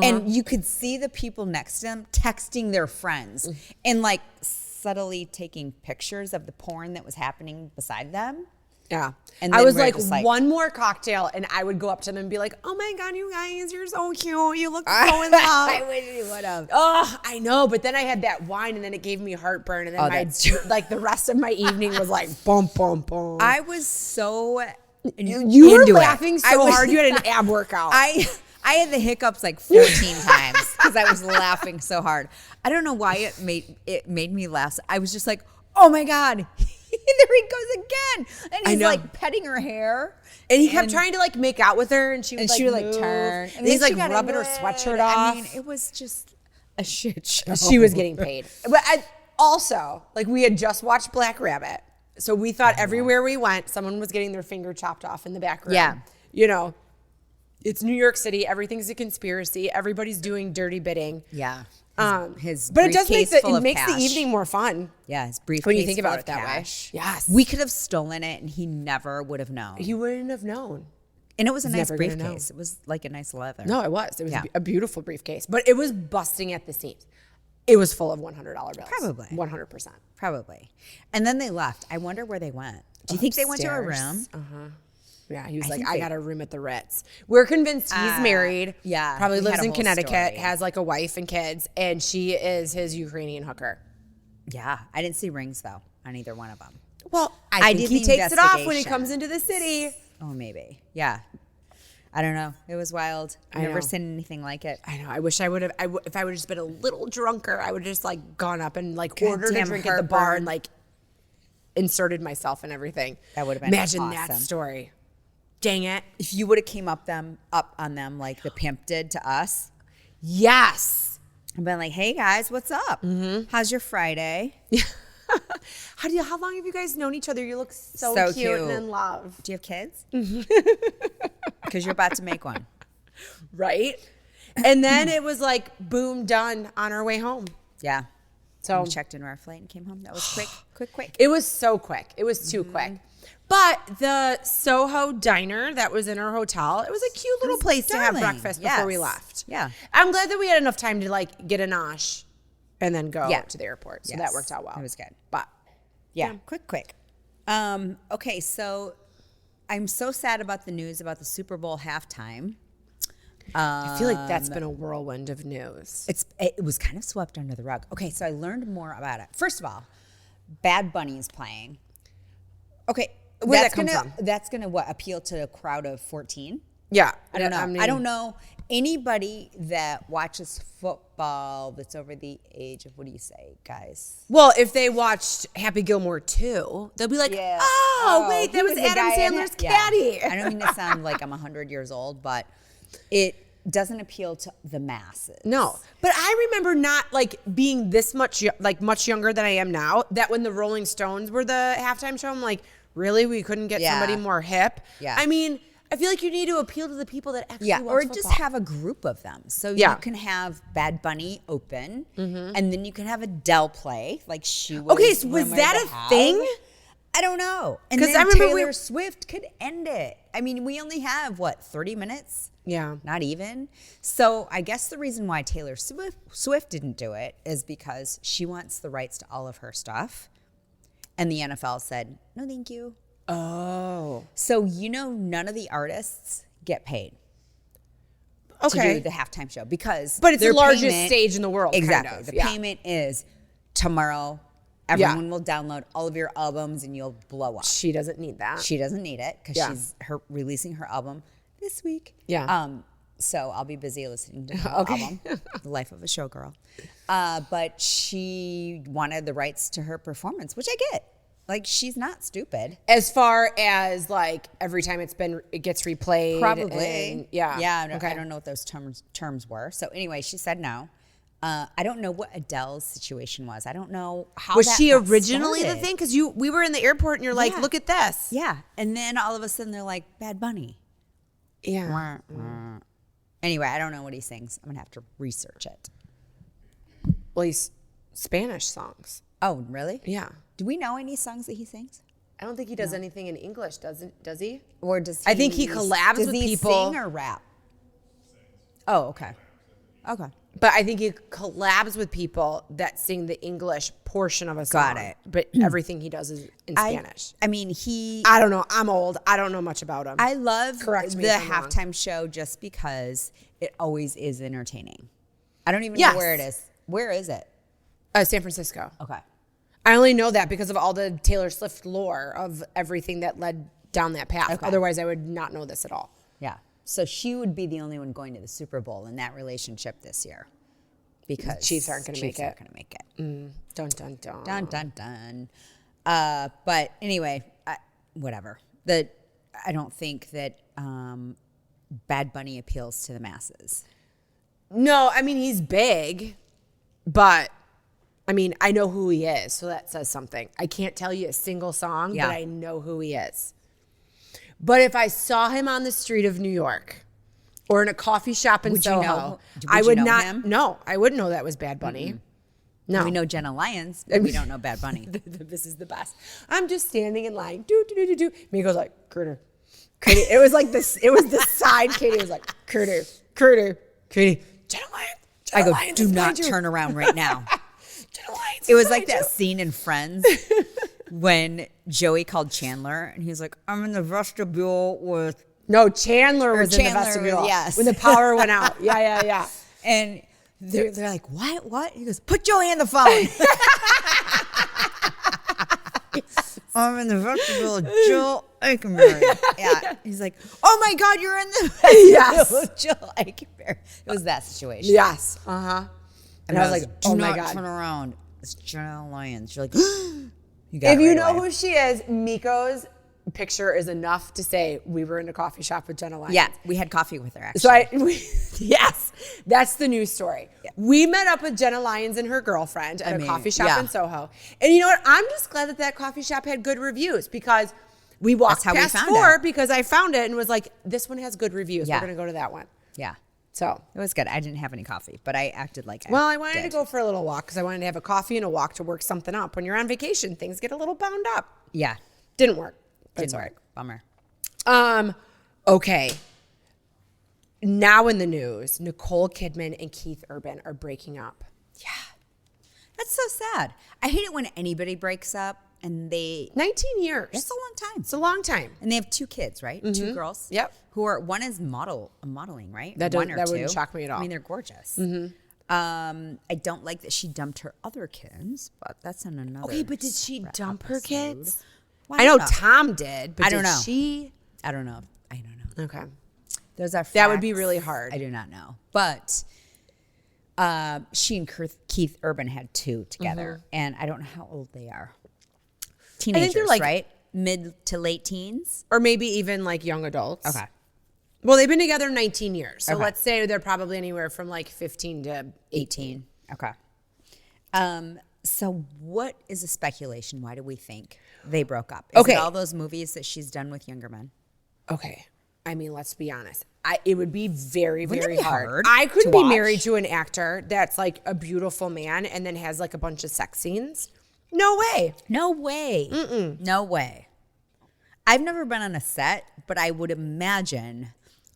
[SPEAKER 1] And you could see the people next to them texting their friends and like subtly taking pictures of the porn that was happening beside them.
[SPEAKER 2] Yeah.
[SPEAKER 1] And
[SPEAKER 2] I was like, one more cocktail, and I would go up to them and be like, oh my God, you guys, you're so cute. You look so in love.
[SPEAKER 1] I wish you would have.
[SPEAKER 2] Oh, I know. But then I had that wine, and then it gave me heartburn. And then like the rest of my evening was like, boom, boom, boom.
[SPEAKER 1] I was so
[SPEAKER 2] You were laughing so hard. You had an ab workout.
[SPEAKER 1] I had the hiccups like 14 times because I was laughing so hard. I don't know why it made me laugh. I was just like, oh my God. There he goes again. And he's like petting her hair.
[SPEAKER 2] And he kept trying to like make out with her, and she would
[SPEAKER 1] like turn.
[SPEAKER 2] And he's like rubbing her sweatshirt off.
[SPEAKER 1] I mean, it was just a shit show.
[SPEAKER 2] She was getting paid. But also, like, we had just watched Black Rabbit. So we thought everywhere we went, someone was getting their finger chopped off in the back room.
[SPEAKER 1] Yeah.
[SPEAKER 2] You know, it's New York City. Everything's a conspiracy. Everybody's doing dirty bidding.
[SPEAKER 1] Yeah. His
[SPEAKER 2] but it does make
[SPEAKER 1] it
[SPEAKER 2] makes the evening more fun.
[SPEAKER 1] Yeah, his briefcase
[SPEAKER 2] when you think about it that
[SPEAKER 1] cash.
[SPEAKER 2] way. Yes.
[SPEAKER 1] We could have stolen it and he never would have known.
[SPEAKER 2] He wouldn't have known.
[SPEAKER 1] And it was a nice briefcase. It was like a nice leather.
[SPEAKER 2] No, it was. It was a beautiful briefcase. But it was busting at the seams. It was full of $100 bills.
[SPEAKER 1] Probably.
[SPEAKER 2] 100%.
[SPEAKER 1] Probably. And then they left. I wonder where they went. Do you think they went to a room?
[SPEAKER 2] Uh-huh. Yeah, he was I got a room at the Ritz. We're convinced he's married.
[SPEAKER 1] Yeah.
[SPEAKER 2] Probably lives in Connecticut, has like a wife and kids, and she is his Ukrainian hooker.
[SPEAKER 1] Yeah. I didn't see rings, though, on either one of them.
[SPEAKER 2] Well, I think he takes it off when he comes into the city.
[SPEAKER 1] Oh, maybe. Yeah. I don't know. It was wild. I've never seen anything like it.
[SPEAKER 2] I know. I wish I would have. If I would have just been a little drunker, I would have just like gone up and like ordered a drink at the bar and like inserted myself and everything.
[SPEAKER 1] That would have been
[SPEAKER 2] Imagine
[SPEAKER 1] awesome.
[SPEAKER 2] that story. Dang it.
[SPEAKER 1] If you would have came up on them like the pimp did to us.
[SPEAKER 2] Yes.
[SPEAKER 1] And been like, hey guys, what's up? How's your Friday?
[SPEAKER 2] How long have you guys known each other? You look so cute and in love.
[SPEAKER 1] Do you have kids? Because you're about to make one.
[SPEAKER 2] Right? And then it was like, boom, done on our way home.
[SPEAKER 1] Yeah.
[SPEAKER 2] So
[SPEAKER 1] we checked into our flight and came home. That was quick.
[SPEAKER 2] It was so quick. It was too quick. But the Soho diner that was in our hotel, it was a cute little place to have breakfast before we left.
[SPEAKER 1] Yeah.
[SPEAKER 2] I'm glad that we had enough time to like get a nosh and then go to the airport. So that worked out well.
[SPEAKER 1] It was good.
[SPEAKER 2] But
[SPEAKER 1] yeah. Quick. Okay, so I'm so sad about the news about the Super Bowl halftime.
[SPEAKER 2] I feel like that's been a whirlwind of news.
[SPEAKER 1] It was kind of swept under the rug. Okay, so I learned more about it. First of all, Bad Bunny's playing. Okay,
[SPEAKER 2] where'd that come from?
[SPEAKER 1] That's gonna appeal to a crowd of 14?
[SPEAKER 2] Yeah,
[SPEAKER 1] I don't know. I don't know anybody that watches football that's over the age of, what do you say, guys?
[SPEAKER 2] Well, if they watched Happy Gilmore 2, they'll be like, oh wait, that was Adam Sandler's caddy.
[SPEAKER 1] I don't mean to sound like I'm 100 years old, but it doesn't appeal to the masses.
[SPEAKER 2] No, but I remember not like being this much younger than I am now, that when the Rolling Stones were the halftime show, I'm like, really? We couldn't get somebody more hip?
[SPEAKER 1] Yeah.
[SPEAKER 2] I mean, I feel like you need to appeal to the people that actually watch
[SPEAKER 1] or
[SPEAKER 2] football.
[SPEAKER 1] just have a group of them. So you can have Bad Bunny open, and then you can have Adele play, like she was.
[SPEAKER 2] Okay, so was that a thing?
[SPEAKER 1] I don't know. And
[SPEAKER 2] 'Cause
[SPEAKER 1] then
[SPEAKER 2] I remember
[SPEAKER 1] Taylor Swift could end it. I mean, we only have, 30 minutes?
[SPEAKER 2] Yeah.
[SPEAKER 1] Not even. So I guess the reason why Taylor Swift didn't do it is because she wants the rights to all of her stuff. And the NFL said, no, thank you.
[SPEAKER 2] Oh.
[SPEAKER 1] So, none of the artists get paid to do the halftime show because
[SPEAKER 2] But it's the largest stage in the world.
[SPEAKER 1] Exactly.
[SPEAKER 2] Kind of.
[SPEAKER 1] The payment is tomorrow. Everyone will download all of your albums and you'll blow up.
[SPEAKER 2] She doesn't need that.
[SPEAKER 1] She doesn't need it because she's releasing her album this week.
[SPEAKER 2] Yeah.
[SPEAKER 1] So I'll be busy listening to her album, The Life of a Showgirl. But she wanted the rights to her performance, which I get. Like, she's not stupid.
[SPEAKER 2] As far as like every time it gets replayed.
[SPEAKER 1] Probably.
[SPEAKER 2] And, yeah.
[SPEAKER 1] Yeah.
[SPEAKER 2] Okay.
[SPEAKER 1] I don't know what those terms were. So anyway, she said no. I don't know what Adele's situation was. I don't know how
[SPEAKER 2] Was
[SPEAKER 1] that
[SPEAKER 2] she
[SPEAKER 1] got
[SPEAKER 2] originally the
[SPEAKER 1] started.
[SPEAKER 2] thing? Because we were in the airport and you're like,
[SPEAKER 1] Yeah.
[SPEAKER 2] look at this.
[SPEAKER 1] Yeah. And then all of a sudden they're like, Bad Bunny.
[SPEAKER 2] Yeah.
[SPEAKER 1] Anyway, I don't know what he sings. I'm going to have to research it.
[SPEAKER 2] Well, he's Spanish songs.
[SPEAKER 1] Oh, really?
[SPEAKER 2] Yeah.
[SPEAKER 1] Do we know any songs that he sings?
[SPEAKER 2] I don't think he does anything in English, does he?
[SPEAKER 1] Or does he?
[SPEAKER 2] I think he collabs
[SPEAKER 1] does
[SPEAKER 2] with
[SPEAKER 1] he
[SPEAKER 2] people.
[SPEAKER 1] sing or rap? Oh, okay. Okay.
[SPEAKER 2] But I think he collabs with people that sing the English portion of a song.
[SPEAKER 1] Got it.
[SPEAKER 2] But everything he does is in Spanish.
[SPEAKER 1] I mean,
[SPEAKER 2] I don't know. I'm old. I don't know much about him.
[SPEAKER 1] I love
[SPEAKER 2] Correct me
[SPEAKER 1] the
[SPEAKER 2] if I'm wrong.
[SPEAKER 1] halftime show just because it always is entertaining. I don't even
[SPEAKER 2] Yes.
[SPEAKER 1] know where it is. Where is it?
[SPEAKER 2] San Francisco.
[SPEAKER 1] Okay.
[SPEAKER 2] I only know that because of all the Taylor Swift lore of everything that led down that path.
[SPEAKER 1] Okay.
[SPEAKER 2] Otherwise, I would not know this at all.
[SPEAKER 1] Yeah. So she would be the only one going to the Super Bowl in that relationship this year. Because
[SPEAKER 2] Chiefs aren't going to make it.
[SPEAKER 1] Aren't going to make it.
[SPEAKER 2] Dun, dun, dun.
[SPEAKER 1] Dun, dun, dun. But anyway, whatever. I don't think that Bad Bunny appeals to the masses.
[SPEAKER 2] No, I mean, he's big, but I mean, I know who he is, so that says something. I can't tell you a single song,
[SPEAKER 1] Yeah.
[SPEAKER 2] but I know who he is. But if I saw him on the street of New York or in a coffee shop in
[SPEAKER 1] Would you
[SPEAKER 2] Soho,
[SPEAKER 1] know-
[SPEAKER 2] I
[SPEAKER 1] would
[SPEAKER 2] would
[SPEAKER 1] you know
[SPEAKER 2] not.
[SPEAKER 1] him?
[SPEAKER 2] No, I wouldn't know that was Bad Bunny. No.
[SPEAKER 1] We know Jenna Lyons, but we don't know Bad Bunny.
[SPEAKER 2] This is the best. I'm just standing in line. Do, do, do, do, do. Meko's like, Critter. Katie. It was like this. It was the side. Katie was like, Critter. Katie. Jenna Lyons.
[SPEAKER 1] I go,
[SPEAKER 2] Lyons
[SPEAKER 1] do
[SPEAKER 2] is
[SPEAKER 1] not
[SPEAKER 2] behind you."
[SPEAKER 1] turn around right now.
[SPEAKER 2] Jenna Lyons
[SPEAKER 1] It
[SPEAKER 2] is
[SPEAKER 1] was like
[SPEAKER 2] behind
[SPEAKER 1] that scene in Friends when Joey called Chandler and he was like, I'm in the vestibule with,
[SPEAKER 2] No, Chandler was in the
[SPEAKER 1] Chandler,
[SPEAKER 2] vestibule.
[SPEAKER 1] yes.
[SPEAKER 2] When the power went out. Yeah.
[SPEAKER 1] and they're like, what? He goes, put Joey on the phone. I'm in the vestibule with Jill Eikenberry. Yeah. He's like, oh my God, you're in the vestibule
[SPEAKER 2] Yes.
[SPEAKER 1] with Jill Eikenberry. It was that situation.
[SPEAKER 2] Yes. Uh-huh. And I was like,
[SPEAKER 1] do
[SPEAKER 2] oh
[SPEAKER 1] not
[SPEAKER 2] my God.
[SPEAKER 1] turn around. It's Jenna Lyons. You're like, you got
[SPEAKER 2] If
[SPEAKER 1] it
[SPEAKER 2] you
[SPEAKER 1] right
[SPEAKER 2] know
[SPEAKER 1] away.
[SPEAKER 2] who she is, Miko's picture is enough to say we were in a coffee shop with Jenna Lyons.
[SPEAKER 1] Yeah, we had coffee with her actually.
[SPEAKER 2] So yes, that's the news story. We met up with Jenna Lyons and her girlfriend at a coffee shop
[SPEAKER 1] yeah.
[SPEAKER 2] in Soho. And you know what? I'm just glad that coffee shop had good reviews because we walked
[SPEAKER 1] That's how we
[SPEAKER 2] past
[SPEAKER 1] found
[SPEAKER 2] four
[SPEAKER 1] it.
[SPEAKER 2] because I found it and was like, this one has good reviews.
[SPEAKER 1] Yeah.
[SPEAKER 2] We're going to go to that one.
[SPEAKER 1] Yeah,
[SPEAKER 2] So,
[SPEAKER 1] it was good. I didn't have any coffee, but I acted like
[SPEAKER 2] I wanted to
[SPEAKER 1] did.
[SPEAKER 2] go for a little walk because I wanted to have a coffee and a walk to work something up. When you're on vacation, things get a little bound up.
[SPEAKER 1] Yeah,
[SPEAKER 2] Didn't work. But it's
[SPEAKER 1] didn't
[SPEAKER 2] all right.
[SPEAKER 1] work. Bummer.
[SPEAKER 2] Okay. Now in the news, Nicole Kidman and Keith Urban are breaking up.
[SPEAKER 1] That's so sad. I hate it when anybody breaks up and they.
[SPEAKER 2] 19 years.
[SPEAKER 1] It's a long time.
[SPEAKER 2] It's a long time.
[SPEAKER 1] And they have 2 kids, right? 2 girls.
[SPEAKER 2] Yep.
[SPEAKER 1] Who are one is modeling, right?
[SPEAKER 2] That
[SPEAKER 1] one
[SPEAKER 2] don't-
[SPEAKER 1] or
[SPEAKER 2] that
[SPEAKER 1] two.
[SPEAKER 2] wouldn't shock me at all.
[SPEAKER 1] I mean, they're gorgeous. I don't like that she dumped her other kids, but that's in another.
[SPEAKER 2] Okay, but did she dump her
[SPEAKER 1] episode.
[SPEAKER 2] kids?
[SPEAKER 1] Why
[SPEAKER 2] I know
[SPEAKER 1] not?
[SPEAKER 2] Tom did, but
[SPEAKER 1] I don't
[SPEAKER 2] did
[SPEAKER 1] know.
[SPEAKER 2] she?
[SPEAKER 1] I don't know.
[SPEAKER 2] Okay.
[SPEAKER 1] Those are facts.
[SPEAKER 2] That would be really hard.
[SPEAKER 1] I do not know. But she and Keith Urban had 2 together, and I don't know how old they are. Teenagers,
[SPEAKER 2] they're like-
[SPEAKER 1] right? Mid to late teens?
[SPEAKER 2] Or maybe even like young adults.
[SPEAKER 1] Okay.
[SPEAKER 2] Well, they've been together 19 years. So
[SPEAKER 1] Okay.
[SPEAKER 2] let's say they're probably anywhere from like 15 to 18.
[SPEAKER 1] Okay. So what is the speculation? Why do we think they broke up? Is
[SPEAKER 2] Okay.
[SPEAKER 1] it all those movies that she's done with younger men?
[SPEAKER 2] Okay. I mean, let's be honest. It would be very,
[SPEAKER 1] Wouldn't it
[SPEAKER 2] very
[SPEAKER 1] be
[SPEAKER 2] hard.
[SPEAKER 1] hard
[SPEAKER 2] I couldn't
[SPEAKER 1] to
[SPEAKER 2] be
[SPEAKER 1] watch?
[SPEAKER 2] married to an actor that's like a beautiful man and then has like a bunch of sex scenes. No way.
[SPEAKER 1] No way. No way. I've never been on a set, but I would imagine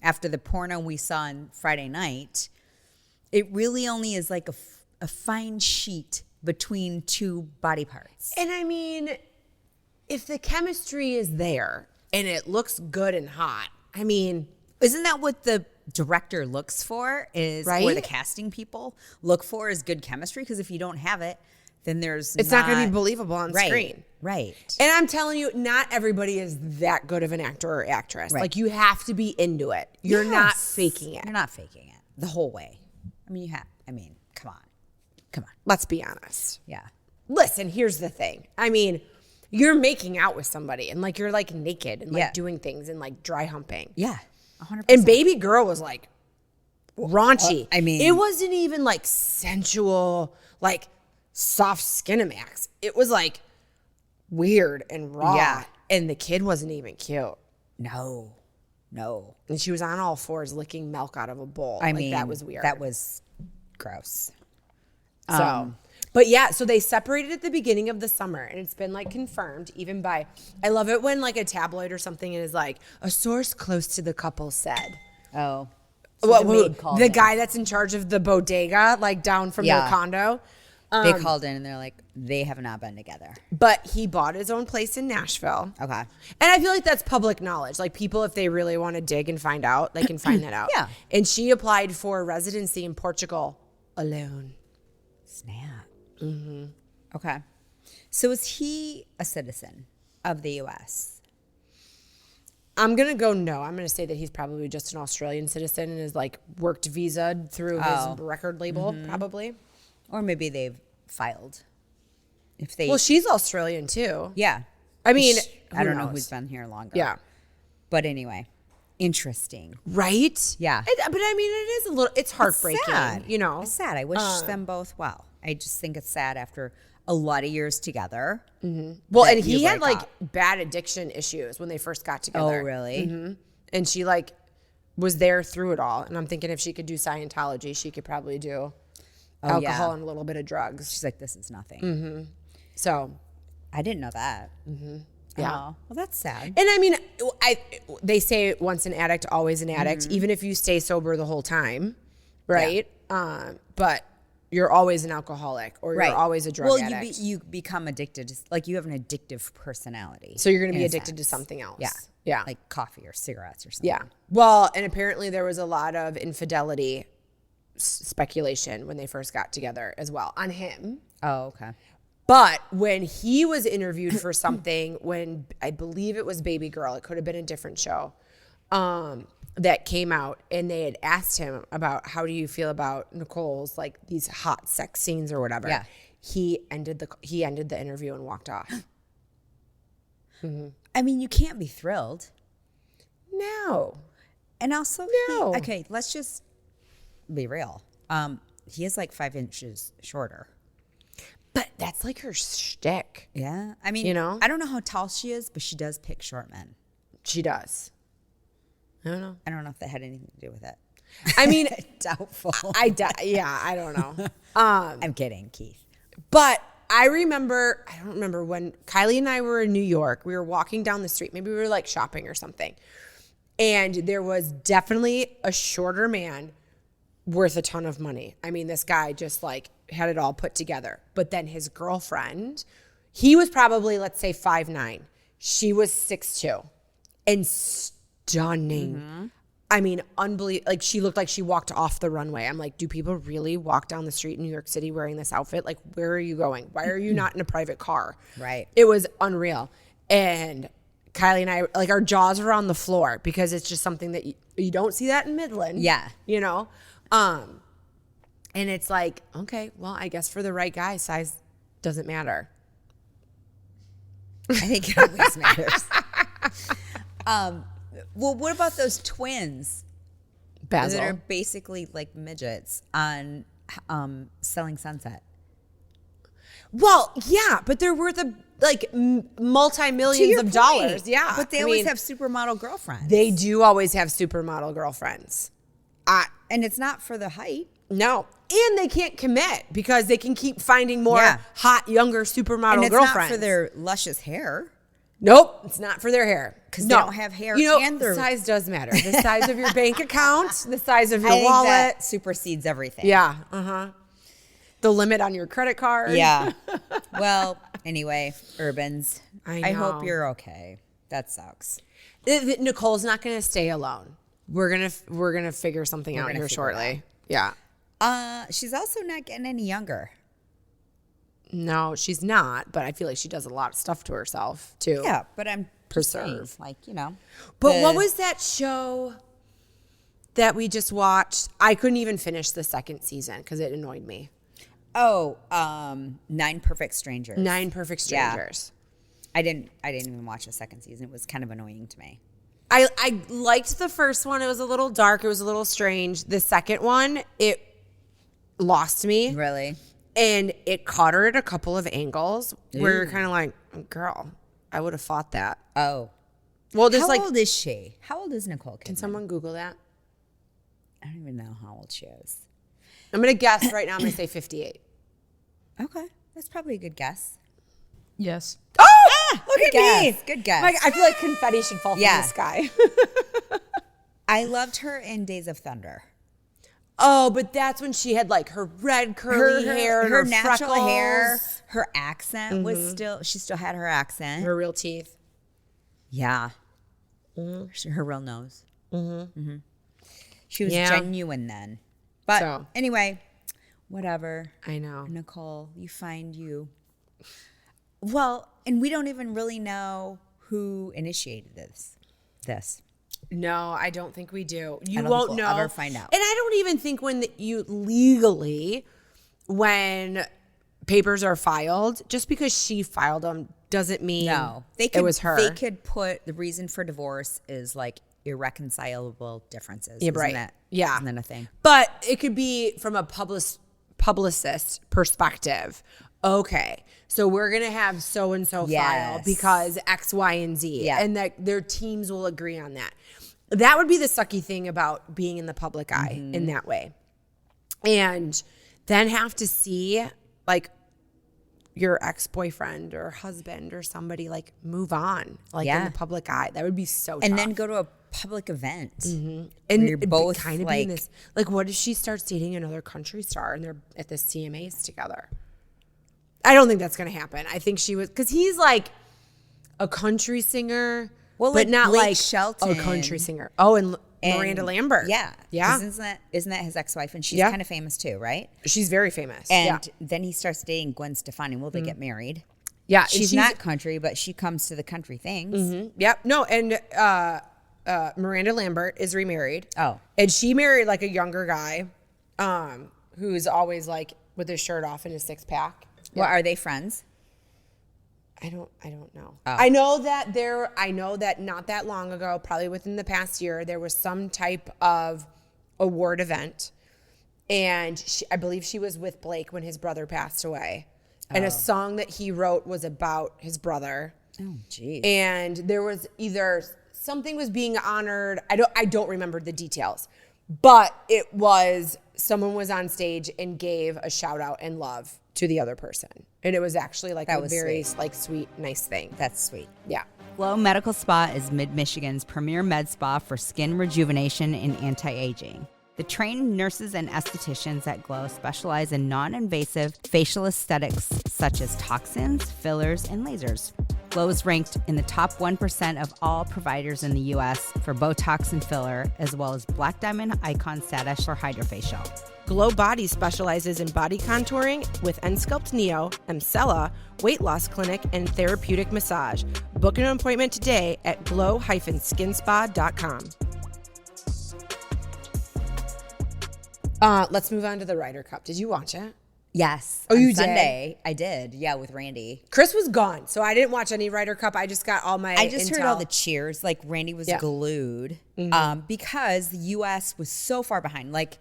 [SPEAKER 1] after the porno we saw on Friday night, it really only is like a fine sheet between 2 body parts.
[SPEAKER 2] And I mean, if the chemistry is there and it looks good and hot, I mean,
[SPEAKER 1] Isn't that what the director looks for? Or
[SPEAKER 2] Right?
[SPEAKER 1] the casting people look for is good chemistry? Because if you don't have it, then there's
[SPEAKER 2] it's not going to be believable on screen.
[SPEAKER 1] Right.
[SPEAKER 2] And I'm telling you, not everybody is that good of an actor or actress.
[SPEAKER 1] Right.
[SPEAKER 2] Like, you have to be into it. You're not
[SPEAKER 1] Yes.
[SPEAKER 2] faking it.
[SPEAKER 1] You're not faking it the whole way. I mean, come on.
[SPEAKER 2] Let's be honest.
[SPEAKER 1] Yeah.
[SPEAKER 2] Listen, here's the thing. I mean, you're making out with somebody and like you're like naked and like
[SPEAKER 1] Yeah.
[SPEAKER 2] doing things and like dry humping.
[SPEAKER 1] Yeah, 100%.
[SPEAKER 2] And baby girl was like raunchy.
[SPEAKER 1] I mean-
[SPEAKER 2] it wasn't even like sensual, like soft skinamax. It was like weird and raw.
[SPEAKER 1] Yeah.
[SPEAKER 2] And the kid wasn't even cute.
[SPEAKER 1] No.
[SPEAKER 2] And she was on all fours licking milk out of a bowl.
[SPEAKER 1] I
[SPEAKER 2] Like,
[SPEAKER 1] mean,
[SPEAKER 2] that was weird.
[SPEAKER 1] That was gross.
[SPEAKER 2] So, but yeah, so they separated at the beginning of the summer, and it's been like confirmed even by, I love it when like a tabloid or something is like, a source close to the couple said.
[SPEAKER 1] Oh.
[SPEAKER 2] Well,
[SPEAKER 1] the maid called
[SPEAKER 2] the
[SPEAKER 1] in.
[SPEAKER 2] guy that's in charge of the bodega, like down from their
[SPEAKER 1] Yeah.
[SPEAKER 2] condo.
[SPEAKER 1] They called in and they're like, they have not been together.
[SPEAKER 2] But he bought his own place in Nashville.
[SPEAKER 1] Okay.
[SPEAKER 2] And I feel like that's public knowledge. Like people, if they really want to dig and find out, they can find that out.
[SPEAKER 1] Yeah.
[SPEAKER 2] And she applied for residency in Portugal alone.
[SPEAKER 1] Snap. Mm-hmm. Okay. So is he a citizen of the U.S.?
[SPEAKER 2] I'm going to go no. I'm going to say that he's probably just an Australian citizen and is like worked visa through his record label, probably.
[SPEAKER 1] Or maybe they've filed. If they,
[SPEAKER 2] Well, she's Australian too.
[SPEAKER 1] yeah.
[SPEAKER 2] I mean,
[SPEAKER 1] I don't know
[SPEAKER 2] knows?
[SPEAKER 1] who's been here longer.
[SPEAKER 2] Yeah.
[SPEAKER 1] But anyway, interesting.
[SPEAKER 2] Right?
[SPEAKER 1] Yeah.
[SPEAKER 2] But I mean, it is a little, it's heartbreaking,
[SPEAKER 1] Sad.
[SPEAKER 2] you know?
[SPEAKER 1] It's sad. I wish them both well. I just think it's sad after a lot of years together.
[SPEAKER 2] Well,
[SPEAKER 1] that
[SPEAKER 2] and he
[SPEAKER 1] you
[SPEAKER 2] had
[SPEAKER 1] break
[SPEAKER 2] like
[SPEAKER 1] up.
[SPEAKER 2] bad addiction issues when they first got together.
[SPEAKER 1] Oh, really?
[SPEAKER 2] And she like was there through it all. And I'm thinking if she could do Scientology, she could probably do alcohol
[SPEAKER 1] yeah.
[SPEAKER 2] and a little bit of drugs.
[SPEAKER 1] She's like, this is nothing.
[SPEAKER 2] So,
[SPEAKER 1] I didn't know that.
[SPEAKER 2] Yeah.
[SPEAKER 1] Oh, well, that's sad.
[SPEAKER 2] and I mean, they say once an addict, always an addict, even if you stay sober the whole time, right? But you're always an alcoholic or you're always a drug addict.
[SPEAKER 1] You become addicted. Like you have an addictive personality.
[SPEAKER 2] So you're going to be
[SPEAKER 1] in a
[SPEAKER 2] addicted to
[SPEAKER 1] sense.
[SPEAKER 2] something else.
[SPEAKER 1] Yeah.
[SPEAKER 2] Yeah.
[SPEAKER 1] Like coffee or cigarettes or something.
[SPEAKER 2] Yeah. Well, and apparently there was a lot of infidelity speculation when they first got together as well on him.
[SPEAKER 1] Oh, okay.
[SPEAKER 2] But when he was interviewed for something, when I believe it was Baby Girl, it could have been a different show, that came out, and they had asked him about how do you feel about Nicole's like these hot sex scenes or whatever.
[SPEAKER 1] Yeah.
[SPEAKER 2] He ended the interview and walked off.
[SPEAKER 1] I mean, you can't be thrilled.
[SPEAKER 2] No.
[SPEAKER 1] And also,
[SPEAKER 2] No.
[SPEAKER 1] okay, let's just be real. He is like 5 inches shorter.
[SPEAKER 2] But that's like her shtick.
[SPEAKER 1] Yeah. I mean,
[SPEAKER 2] You know?
[SPEAKER 1] I don't know how tall she is, but she does pick short men.
[SPEAKER 2] She does. I don't know.
[SPEAKER 1] I don't know if that had anything to do with it.
[SPEAKER 2] I mean,
[SPEAKER 1] Doubtful.
[SPEAKER 2] I don't know.
[SPEAKER 1] I'm kidding, Keith.
[SPEAKER 2] But I don't remember when Kylie and I were in New York. We were walking down the street. Maybe we were like shopping or something. And there was definitely a shorter man worth a ton of money. I mean, this guy just like had it all put together. But then his girlfriend, he was probably, let's say 5'9". She was 6'2". And stunning. I mean, unbelievable. Like she looked like she walked off the runway. I'm like, do people really walk down the street in New York City wearing this outfit? Like, where are you going? Why are you not in a private car?
[SPEAKER 1] Right.
[SPEAKER 2] It was unreal. And Kylie and I, like our jaws were on the floor because it's just something that you don't see that in Midland.
[SPEAKER 1] Yeah.
[SPEAKER 2] You know? And it's like, okay, well, I guess for the right guy, size doesn't matter.
[SPEAKER 1] I think it always matters. Well, what about those twins that are
[SPEAKER 2] Basil.
[SPEAKER 1] basically like midgets on Selling Sunset?
[SPEAKER 2] Well, yeah, but they're worth multi-millions of dollars. Yeah.
[SPEAKER 1] But they always have supermodel girlfriends.
[SPEAKER 2] They do always have supermodel girlfriends.
[SPEAKER 1] And it's not for the height.
[SPEAKER 2] No. And they can't commit because they can keep finding more
[SPEAKER 1] Yeah.
[SPEAKER 2] hot, younger supermodel
[SPEAKER 1] And it's
[SPEAKER 2] girlfriends.
[SPEAKER 1] not for their luscious hair.
[SPEAKER 2] Nope, it's not for their hair.
[SPEAKER 1] 'Cause they don't have hair
[SPEAKER 2] You know,
[SPEAKER 1] and their-
[SPEAKER 2] size does matter. The size of your bank account, the size of your
[SPEAKER 1] I think
[SPEAKER 2] wallet.
[SPEAKER 1] that supersedes everything.
[SPEAKER 2] Yeah, the limit on your credit card.
[SPEAKER 1] Yeah. Well, anyway, Urbans,
[SPEAKER 2] I
[SPEAKER 1] I hope
[SPEAKER 2] know.
[SPEAKER 1] you're okay. That sucks.
[SPEAKER 2] Nicole's not going to stay alone. We're gonna figure something out
[SPEAKER 1] gonna
[SPEAKER 2] here
[SPEAKER 1] figure it
[SPEAKER 2] shortly. Yeah.
[SPEAKER 1] She's also not getting any younger.
[SPEAKER 2] No, she's not. But I feel like she does a lot of stuff to herself too.
[SPEAKER 1] Yeah, but I'm just
[SPEAKER 2] Preserve.
[SPEAKER 1] saying, like, you know.
[SPEAKER 2] But what was that show that we just watched? I couldn't even finish the second season because it annoyed me.
[SPEAKER 1] Oh, 9 Perfect Strangers.
[SPEAKER 2] 9 Perfect
[SPEAKER 1] Yeah.
[SPEAKER 2] Strangers.
[SPEAKER 1] I didn't even watch the second season. It was kind of annoying to me.
[SPEAKER 2] I liked the first one. It was a little dark. It was a little strange. The second one, it lost me.
[SPEAKER 1] Really?
[SPEAKER 2] And it caught her at a couple of angles where you're kind of like, girl, I would have fought that.
[SPEAKER 1] Oh.
[SPEAKER 2] Well, just
[SPEAKER 1] How old is she? How old is Nicole Kidman?
[SPEAKER 2] Can someone Google that?
[SPEAKER 1] I don't even know how old she is.
[SPEAKER 2] I'm going to guess right now. I'm going to say 58.
[SPEAKER 1] Okay. That's probably a good guess.
[SPEAKER 3] Yes.
[SPEAKER 2] Oh, look at
[SPEAKER 1] guess.
[SPEAKER 2] me.
[SPEAKER 1] Good guess.
[SPEAKER 2] Like, I feel like confetti should fall from the sky.
[SPEAKER 1] I loved her in Days of Thunder.
[SPEAKER 2] Oh, but that's when she had like her red curly hair, and
[SPEAKER 1] her
[SPEAKER 2] her
[SPEAKER 1] natural
[SPEAKER 2] freckles.
[SPEAKER 1] hair, her accent was she still had her accent.
[SPEAKER 2] Her real teeth.
[SPEAKER 1] Yeah. Her real nose. She was genuine then. But anyway, whatever.
[SPEAKER 2] I know.
[SPEAKER 1] Nicole, you find you. Well, and we don't even really know who initiated this.
[SPEAKER 2] No, I don't think we do. You
[SPEAKER 1] I don't
[SPEAKER 2] won't
[SPEAKER 1] think we'll
[SPEAKER 2] know.
[SPEAKER 1] ever find out.
[SPEAKER 2] And I don't even think when you legally, when papers are filed, just because she filed them doesn't mean it was her.
[SPEAKER 1] They could put the reason for divorce is like irreconcilable differences.
[SPEAKER 2] Yeah, right.
[SPEAKER 1] Isn't that a thing?
[SPEAKER 2] But it could be from a publicist perspective. Okay, so we're going to have so-and-so file because X, Y, and Z.
[SPEAKER 1] Yeah.
[SPEAKER 2] And that their teams will agree on that. That would be the sucky thing about being in the public eye in that way. And then have to see like your ex-boyfriend or husband or somebody like move on like in the public eye. That would be so tough.
[SPEAKER 1] And then go to a public event.
[SPEAKER 2] And
[SPEAKER 1] you're both
[SPEAKER 2] kind of
[SPEAKER 1] like,
[SPEAKER 2] being this, like, what if she starts dating another country star and they're at the CMAs together? I don't think that's going to happen. I think she was, because he's like a country singer, but
[SPEAKER 1] like
[SPEAKER 2] not
[SPEAKER 1] Blake
[SPEAKER 2] like
[SPEAKER 1] Shelton.
[SPEAKER 2] a country singer. Oh, and Miranda Lambert.
[SPEAKER 1] Yeah.
[SPEAKER 2] Yeah.
[SPEAKER 1] Isn't that his ex-wife? And she's kind of famous too, right?
[SPEAKER 2] She's very famous.
[SPEAKER 1] And then he starts dating Gwen Stefani. Well, they get married.
[SPEAKER 2] Yeah.
[SPEAKER 1] She's not country, but she comes to the country things.
[SPEAKER 2] Yep. No, and Miranda Lambert is remarried.
[SPEAKER 1] Oh.
[SPEAKER 2] And she married like a younger guy who's always like with his shirt off and his six-pack.
[SPEAKER 1] Well, are they friends?
[SPEAKER 2] I don't know.
[SPEAKER 1] Oh.
[SPEAKER 2] I know that not that long ago, probably within the past year, there was some type of award event. And I believe she was with Blake when his brother passed away. And a song that he wrote was about his brother.
[SPEAKER 1] Oh, geez.
[SPEAKER 2] And there was either something was being honored. I don't remember the details. But it was someone was on stage and gave a shout out and love to the other person. And it was actually like a very like sweet, nice thing.
[SPEAKER 1] That's sweet.
[SPEAKER 2] Yeah.
[SPEAKER 1] Glow Medical Spa is Mid-Michigan's premier med spa for skin rejuvenation and anti-aging. The trained nurses and estheticians at Glow specialize in non-invasive facial aesthetics such as toxins, fillers, and lasers. Glow is ranked in the top 1% of all providers in the U.S. for Botox and filler, as well as Black Diamond Icon status for Hydrofacial.
[SPEAKER 2] Glow Body specializes in body contouring with Ensculpt Neo, Emcella, weight loss clinic, and therapeutic massage. Book an appointment today at glow-skinspa.com. Let's move on to the Ryder Cup. Did you watch it?
[SPEAKER 1] Yes.
[SPEAKER 2] Oh,
[SPEAKER 1] on
[SPEAKER 2] you did?
[SPEAKER 1] Sunday, I did. Yeah, with Randy.
[SPEAKER 2] Chris was gone, so I didn't watch any Ryder Cup. I just got all my
[SPEAKER 1] I just heard
[SPEAKER 2] intel.
[SPEAKER 1] all the cheers. Like, Randy was glued because the U.S. was so far behind. Like,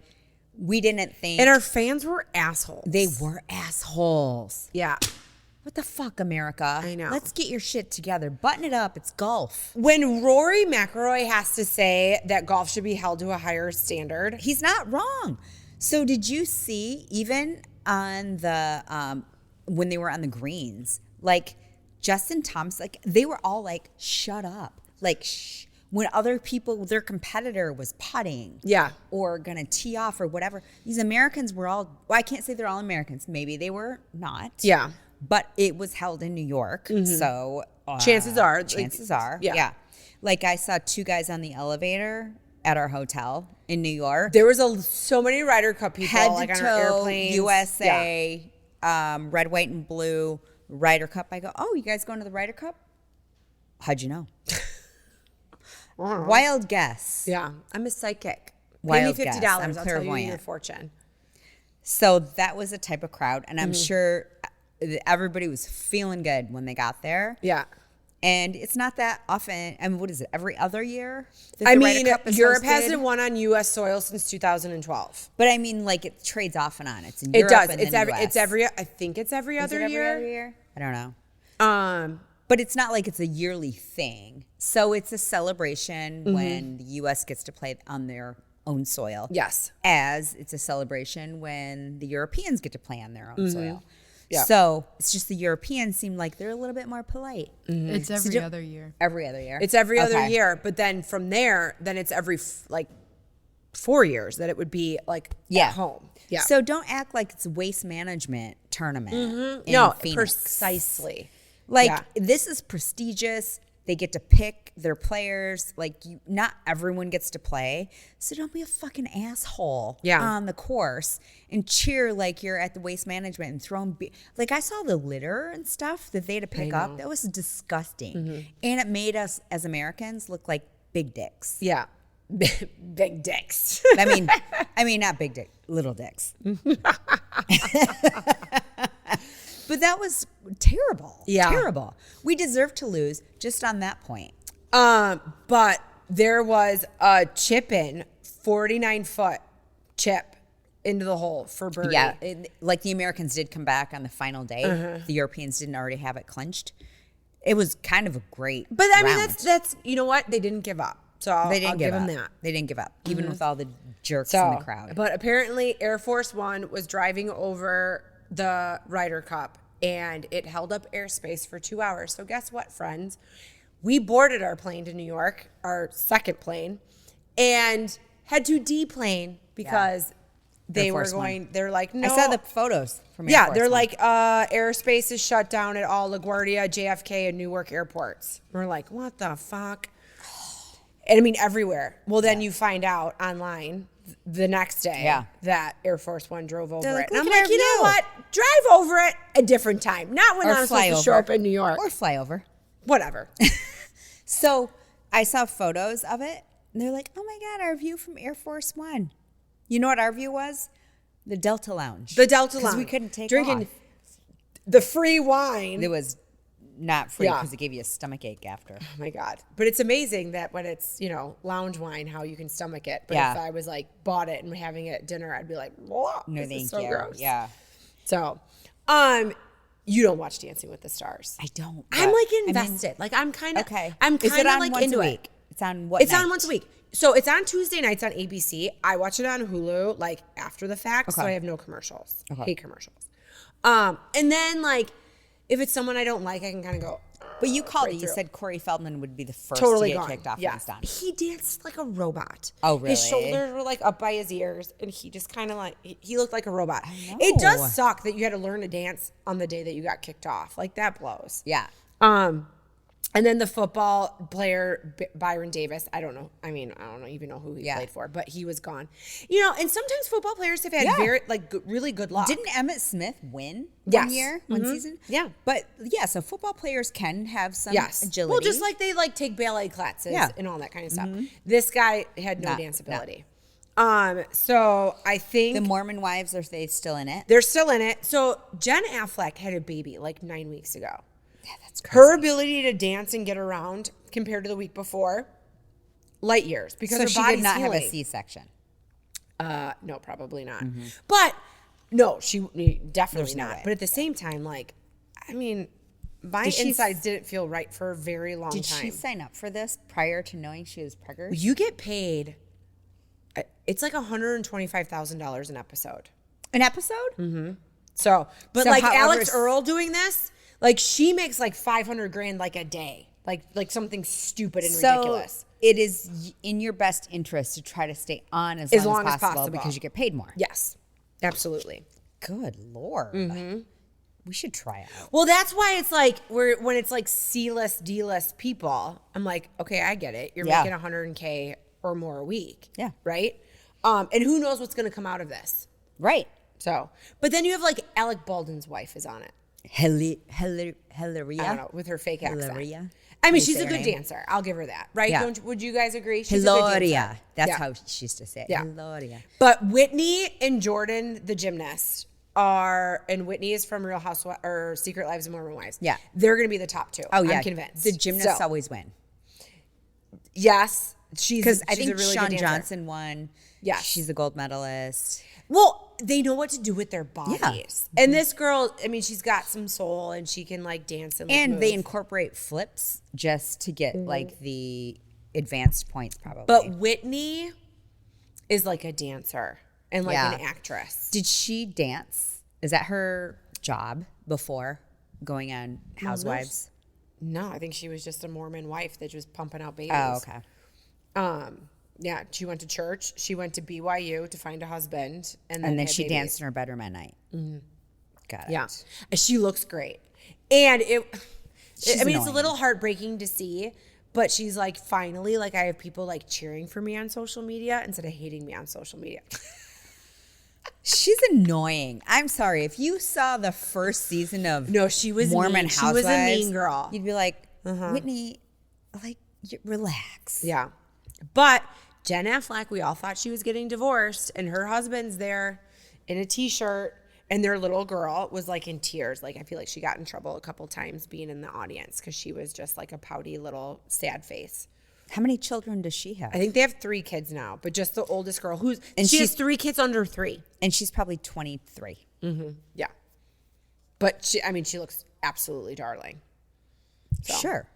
[SPEAKER 1] we didn't think.
[SPEAKER 2] And our fans were assholes.
[SPEAKER 1] They were assholes.
[SPEAKER 2] Yeah.
[SPEAKER 1] What the fuck, America?
[SPEAKER 2] I know.
[SPEAKER 1] Let's get your shit together. Button it up. It's golf.
[SPEAKER 2] When Rory McIlroy has to say that golf should be held to a higher standard.
[SPEAKER 1] He's not wrong. So did you see, even on the, when they were on the greens, like Justin Thomas, like they were all like, shut up. Like, shh. When other people, their competitor was putting.
[SPEAKER 2] Yeah.
[SPEAKER 1] Or going to tee off or whatever. These Americans were all, well, I can't say they're all Americans. Maybe they were not.
[SPEAKER 2] Yeah.
[SPEAKER 1] But it was held in New York. So
[SPEAKER 2] Chances are.
[SPEAKER 1] Yeah. Like I saw two guys on the elevator at our hotel in New York.
[SPEAKER 2] There was so many Ryder Cup people
[SPEAKER 1] Head
[SPEAKER 2] like
[SPEAKER 1] to
[SPEAKER 2] on our
[SPEAKER 1] toe,
[SPEAKER 2] airplanes.
[SPEAKER 1] USA, red, white, and blue, Ryder Cup. I go, oh, you guys going to the Ryder Cup? How'd you know? Wild guess.
[SPEAKER 2] Yeah. I'm a psychic.
[SPEAKER 1] Wild
[SPEAKER 2] Pay me $50.
[SPEAKER 1] guess. I'm
[SPEAKER 2] I'll tell you
[SPEAKER 1] clairvoyant.
[SPEAKER 2] your fortune.
[SPEAKER 1] So that was a type of crowd. And I'm sure everybody was feeling good when they got there.
[SPEAKER 2] Yeah.
[SPEAKER 1] And it's not that often. I mean, what is it? Every other year?
[SPEAKER 2] I mean, Europe hasn't won on U.S. soil since 2012.
[SPEAKER 1] But I mean, like, it trades off and on. It's in
[SPEAKER 2] It
[SPEAKER 1] Europe
[SPEAKER 2] does.
[SPEAKER 1] and
[SPEAKER 2] It's
[SPEAKER 1] then
[SPEAKER 2] every.
[SPEAKER 1] US.
[SPEAKER 2] It's every. I think it's every
[SPEAKER 1] Is
[SPEAKER 2] other
[SPEAKER 1] it every
[SPEAKER 2] year.
[SPEAKER 1] other year? I don't know. But it's not like it's a yearly thing. So it's a celebration when the U.S. gets to play on their own soil.
[SPEAKER 2] Yes.
[SPEAKER 1] As it's a celebration when the Europeans get to play on their own soil.
[SPEAKER 2] Yeah.
[SPEAKER 1] So it's just the Europeans seem like they're a little bit more polite.
[SPEAKER 3] It's every other year.
[SPEAKER 1] Every other year.
[SPEAKER 2] It's every other
[SPEAKER 1] Okay.
[SPEAKER 2] year, but then from there, then it's every 4 years that it would be like at home. Yeah.
[SPEAKER 1] So don't act like it's a waste management tournament. In
[SPEAKER 2] No,
[SPEAKER 1] Phoenix.
[SPEAKER 2] precisely.
[SPEAKER 1] Like,
[SPEAKER 2] Yeah.
[SPEAKER 1] this is prestigious. They get to pick their players. Like, not everyone gets to play. So don't be a fucking asshole on the course and cheer like you're at the waste management and throw them. Like, I saw the litter and stuff that they had to pick up. That was disgusting. And it made us, as Americans, look like big dicks.
[SPEAKER 2] Yeah. Big dicks.
[SPEAKER 1] I mean, not big dick, little dicks. But that was terrible.
[SPEAKER 2] Yeah.
[SPEAKER 1] Terrible. We deserve to lose just on that point.
[SPEAKER 2] But there was a chip in 49-foot chip into the hole for birdie.
[SPEAKER 1] Yeah. Like the Americans did come back on the final day. The Europeans didn't already have it clinched. It was kind of a great
[SPEAKER 2] But I mean,
[SPEAKER 1] round.
[SPEAKER 2] that's you know what? They didn't give up. So I'll give them that.
[SPEAKER 1] They didn't give up, even with all the jerks in the crowd.
[SPEAKER 2] But apparently Air Force One was driving over the Ryder Cup and it held up airspace for 2 hours. So guess what, friends? We boarded our plane to New York, our second plane, and had to deplane because they were going, they're like, no.
[SPEAKER 1] I saw the photos from Air
[SPEAKER 2] Yeah,
[SPEAKER 1] Force
[SPEAKER 2] they're
[SPEAKER 1] One.
[SPEAKER 2] like, airspace is shut down at all LaGuardia, JFK, and Newark airports. We're like, what the fuck? And I mean, everywhere. Well, then you find out online the next day that Air Force One drove over
[SPEAKER 1] like,
[SPEAKER 2] it. And I'm
[SPEAKER 1] "Look at
[SPEAKER 2] like,
[SPEAKER 1] our
[SPEAKER 2] you know
[SPEAKER 1] view."
[SPEAKER 2] what? Drive over it a different time. Not when
[SPEAKER 1] Or
[SPEAKER 2] I'm
[SPEAKER 1] fly
[SPEAKER 2] supposed to show
[SPEAKER 1] over.
[SPEAKER 2] up in New York.
[SPEAKER 1] Or flyover.
[SPEAKER 2] Whatever.
[SPEAKER 1] So I saw photos of it, and they're like, oh my God, our view from Air Force One. You know what our view was? The Delta Lounge.
[SPEAKER 2] The Delta Lounge.
[SPEAKER 1] Because we couldn't take
[SPEAKER 2] Drinking
[SPEAKER 1] off.
[SPEAKER 2] the free wine.
[SPEAKER 1] It was not free
[SPEAKER 2] Yeah.
[SPEAKER 1] because it gave you a stomach ache after.
[SPEAKER 2] Oh my God. But it's amazing that when it's, lounge wine, how you can stomach it. But if I was like bought it and having it at dinner, I'd be like, whoa,
[SPEAKER 1] No,
[SPEAKER 2] this
[SPEAKER 1] thank
[SPEAKER 2] is so
[SPEAKER 1] you.
[SPEAKER 2] gross.
[SPEAKER 1] Yeah.
[SPEAKER 2] So, you don't watch Dancing with the Stars.
[SPEAKER 1] I don't.
[SPEAKER 2] I'm
[SPEAKER 1] but-
[SPEAKER 2] like
[SPEAKER 1] I mean,
[SPEAKER 2] invested. Like I'm kind of
[SPEAKER 1] okay.
[SPEAKER 2] I'm
[SPEAKER 1] Is
[SPEAKER 2] kind
[SPEAKER 1] it
[SPEAKER 2] of
[SPEAKER 1] on
[SPEAKER 2] like
[SPEAKER 1] once
[SPEAKER 2] into
[SPEAKER 1] a
[SPEAKER 2] it.
[SPEAKER 1] week? It's on what
[SPEAKER 2] It's
[SPEAKER 1] night?
[SPEAKER 2] on once a week. So it's on Tuesday nights on ABC. I watch it on Hulu like after the fact, so
[SPEAKER 1] Okay.
[SPEAKER 2] I have no commercials.
[SPEAKER 1] Okay.
[SPEAKER 2] Hate commercials. And then like if it's someone I don't like, I can kind of go.
[SPEAKER 1] But you called
[SPEAKER 2] right
[SPEAKER 1] it. You
[SPEAKER 2] through.
[SPEAKER 1] said Corey Feldman would be the first
[SPEAKER 2] Totally
[SPEAKER 1] to get
[SPEAKER 2] gone.
[SPEAKER 1] kicked off
[SPEAKER 2] Yeah.
[SPEAKER 1] when he's done.
[SPEAKER 2] He danced like a robot.
[SPEAKER 1] Oh,
[SPEAKER 2] His
[SPEAKER 1] really?
[SPEAKER 2] shoulders were like up by his ears, and he just kind of like he looked like a robot.
[SPEAKER 1] know.
[SPEAKER 2] It does suck that you had to learn to dance on the day that you got kicked off. Like that blows.
[SPEAKER 1] Yeah.
[SPEAKER 2] And then the football player Byron Davis, I don't know. I mean, I don't even know who he played for, but he was gone. And sometimes football players have had very really good luck.
[SPEAKER 1] Didn't Emmitt Smith win
[SPEAKER 2] Yes.
[SPEAKER 1] one year, one season?
[SPEAKER 2] Yeah.
[SPEAKER 1] But yeah, so football players can have some agility.
[SPEAKER 2] Well, just like they take ballet classes and all that kind of stuff. This guy had no dance ability. So I think
[SPEAKER 1] the Mormon wives, are they still in it?
[SPEAKER 2] they're still in it. So Jen Affleck had a baby like 9 weeks ago.
[SPEAKER 1] Yeah, that's crazy.
[SPEAKER 2] Her ability to dance and get around compared to the week before, light years because
[SPEAKER 1] So
[SPEAKER 2] her
[SPEAKER 1] she
[SPEAKER 2] body's
[SPEAKER 1] did not have a
[SPEAKER 2] healing.
[SPEAKER 1] C-section.
[SPEAKER 2] No, probably not. But no, she definitely
[SPEAKER 1] There's no
[SPEAKER 2] not.
[SPEAKER 1] way.
[SPEAKER 2] But at the same time, like, I mean, my
[SPEAKER 1] Did she-
[SPEAKER 2] insides didn't feel right for a very long
[SPEAKER 1] Did
[SPEAKER 2] time.
[SPEAKER 1] she sign up for this prior to knowing she was pregnant?
[SPEAKER 2] You get paid. It's like $125,000 an episode.
[SPEAKER 1] An episode?
[SPEAKER 2] So, but
[SPEAKER 1] So
[SPEAKER 2] like
[SPEAKER 1] however-
[SPEAKER 2] Alex Earl doing this, like she makes like $500,000 like a day, like something stupid and ridiculous.
[SPEAKER 1] It is in your best interest to try to stay on as long as possible because you get paid more.
[SPEAKER 2] Yes, absolutely.
[SPEAKER 1] Good Lord. We should try out.
[SPEAKER 2] Well, that's why it's like when it's like C-list, D-list people, I'm like, okay, I get it. You're making $100K or more a week.
[SPEAKER 1] Yeah.
[SPEAKER 2] Right. And who knows what's going to come out of this?
[SPEAKER 1] Right.
[SPEAKER 2] So, but then you have like Alec Baldwin's wife is on it.
[SPEAKER 1] Hilaria.
[SPEAKER 2] I don't know, with her fake accent.
[SPEAKER 1] Hilaria?
[SPEAKER 2] I
[SPEAKER 1] How
[SPEAKER 2] mean,
[SPEAKER 1] do you
[SPEAKER 2] she's
[SPEAKER 1] say
[SPEAKER 2] a
[SPEAKER 1] her
[SPEAKER 2] good
[SPEAKER 1] name?
[SPEAKER 2] dancer. I'll give her that, right?
[SPEAKER 1] Yeah.
[SPEAKER 2] Would you guys agree? She's a good dancer.
[SPEAKER 1] Hilaria. That's
[SPEAKER 2] Yeah.
[SPEAKER 1] how she used to say it.
[SPEAKER 2] Yeah.
[SPEAKER 1] Hilaria.
[SPEAKER 2] But Whitney and Jordan, the gymnast, and Whitney is from Real Housewives or Secret Lives of Mormon Wives.
[SPEAKER 1] Yeah.
[SPEAKER 2] They're going to be the top 2.
[SPEAKER 1] Oh, yeah.
[SPEAKER 2] I'm convinced.
[SPEAKER 1] The gymnasts always win.
[SPEAKER 2] Yes.
[SPEAKER 1] Because I think
[SPEAKER 2] a really
[SPEAKER 1] Shawn
[SPEAKER 2] good dancer.
[SPEAKER 1] Johnson won.
[SPEAKER 2] Yeah.
[SPEAKER 1] She's a gold medalist.
[SPEAKER 2] Well, they know what to do with their bodies. And this girl, I mean, she's got some soul and she can like dance and like
[SPEAKER 1] And
[SPEAKER 2] move.
[SPEAKER 1] they incorporate flips just to get like the advanced points probably.
[SPEAKER 2] But Whitney is like a dancer and like an actress.
[SPEAKER 1] Did she dance? Is that her job before going on Housewives?
[SPEAKER 2] No, I think she was just a Mormon wife that was pumping out babies.
[SPEAKER 1] Oh, okay.
[SPEAKER 2] Yeah, she went to church. She went to BYU to find a husband, and
[SPEAKER 1] And then
[SPEAKER 2] had
[SPEAKER 1] she
[SPEAKER 2] babies.
[SPEAKER 1] danced in her bedroom at night. Got it.
[SPEAKER 2] Yeah, and she looks great. And
[SPEAKER 1] She's
[SPEAKER 2] I mean, it's a
[SPEAKER 1] annoying.
[SPEAKER 2] little heartbreaking to see, but she's like, finally, like I have people like cheering for me on social media instead of hating me on social media.
[SPEAKER 1] She's annoying. I'm sorry. If you saw the first season of
[SPEAKER 2] No, she was
[SPEAKER 1] Mormon
[SPEAKER 2] mean.
[SPEAKER 1] Housewives,
[SPEAKER 2] She was a mean girl.
[SPEAKER 1] you'd be like, Whitney, like, relax.
[SPEAKER 2] Yeah. But Jen Affleck, we all thought she was getting divorced, and her husband's there in a t-shirt, and their little girl was like in tears. Like, I feel like she got in trouble a couple times being in the audience because she was just like a pouty little sad face.
[SPEAKER 1] How many children does she have?
[SPEAKER 2] I think they have 3 kids now, but just the oldest girl she has
[SPEAKER 1] she's
[SPEAKER 2] 3 kids under 3.
[SPEAKER 1] And she's probably 23.
[SPEAKER 2] Yeah. But she looks absolutely darling. So.
[SPEAKER 1] Sure.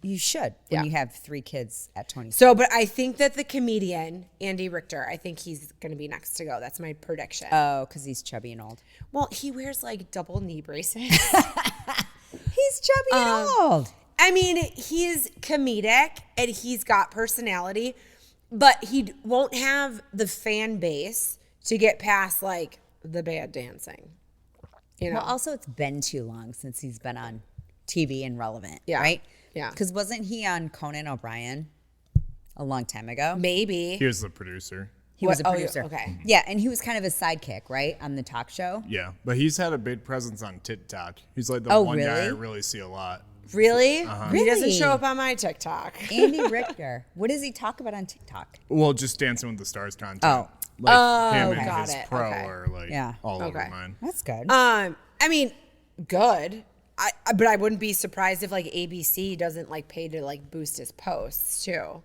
[SPEAKER 1] You should when you have 3 kids at 23.
[SPEAKER 2] So, but I think that the comedian, Andy Richter, I think he's going to be next to go. That's my prediction.
[SPEAKER 1] Oh, because he's chubby and old.
[SPEAKER 2] Well, he wears like double knee braces.
[SPEAKER 1] He's chubby and old.
[SPEAKER 2] I mean, he's comedic and he's got personality, but he won't have the fan base to get past like the bad dancing. You know?
[SPEAKER 1] Well, also, it's been too long since he's been on TV and relevant,
[SPEAKER 2] Yeah.
[SPEAKER 1] right?
[SPEAKER 2] Yeah.
[SPEAKER 1] Because wasn't he on Conan O'Brien a long time ago?
[SPEAKER 2] Maybe.
[SPEAKER 3] He was the producer.
[SPEAKER 1] He was a
[SPEAKER 2] Oh,
[SPEAKER 1] producer.
[SPEAKER 2] okay.
[SPEAKER 1] Yeah, and he was kind of a sidekick, right, on the talk show?
[SPEAKER 3] Yeah, but he's had a big presence on TikTok. He's like the
[SPEAKER 1] Oh,
[SPEAKER 3] one guy I
[SPEAKER 1] really?
[SPEAKER 3] really see a lot.
[SPEAKER 2] Really? He
[SPEAKER 1] Really?
[SPEAKER 2] doesn't show up on my TikTok.
[SPEAKER 1] Andy Richter. What does he talk about on TikTok?
[SPEAKER 3] Well, just Dancing with the Stars content.
[SPEAKER 1] Oh.
[SPEAKER 3] Like him and
[SPEAKER 2] got
[SPEAKER 3] his
[SPEAKER 2] it.
[SPEAKER 3] pro
[SPEAKER 2] Okay.
[SPEAKER 3] are like
[SPEAKER 1] Yeah.
[SPEAKER 3] all over
[SPEAKER 2] Okay.
[SPEAKER 3] mine.
[SPEAKER 1] That's good.
[SPEAKER 2] I mean, good. But I wouldn't be surprised if like ABC doesn't like pay to like boost his posts too.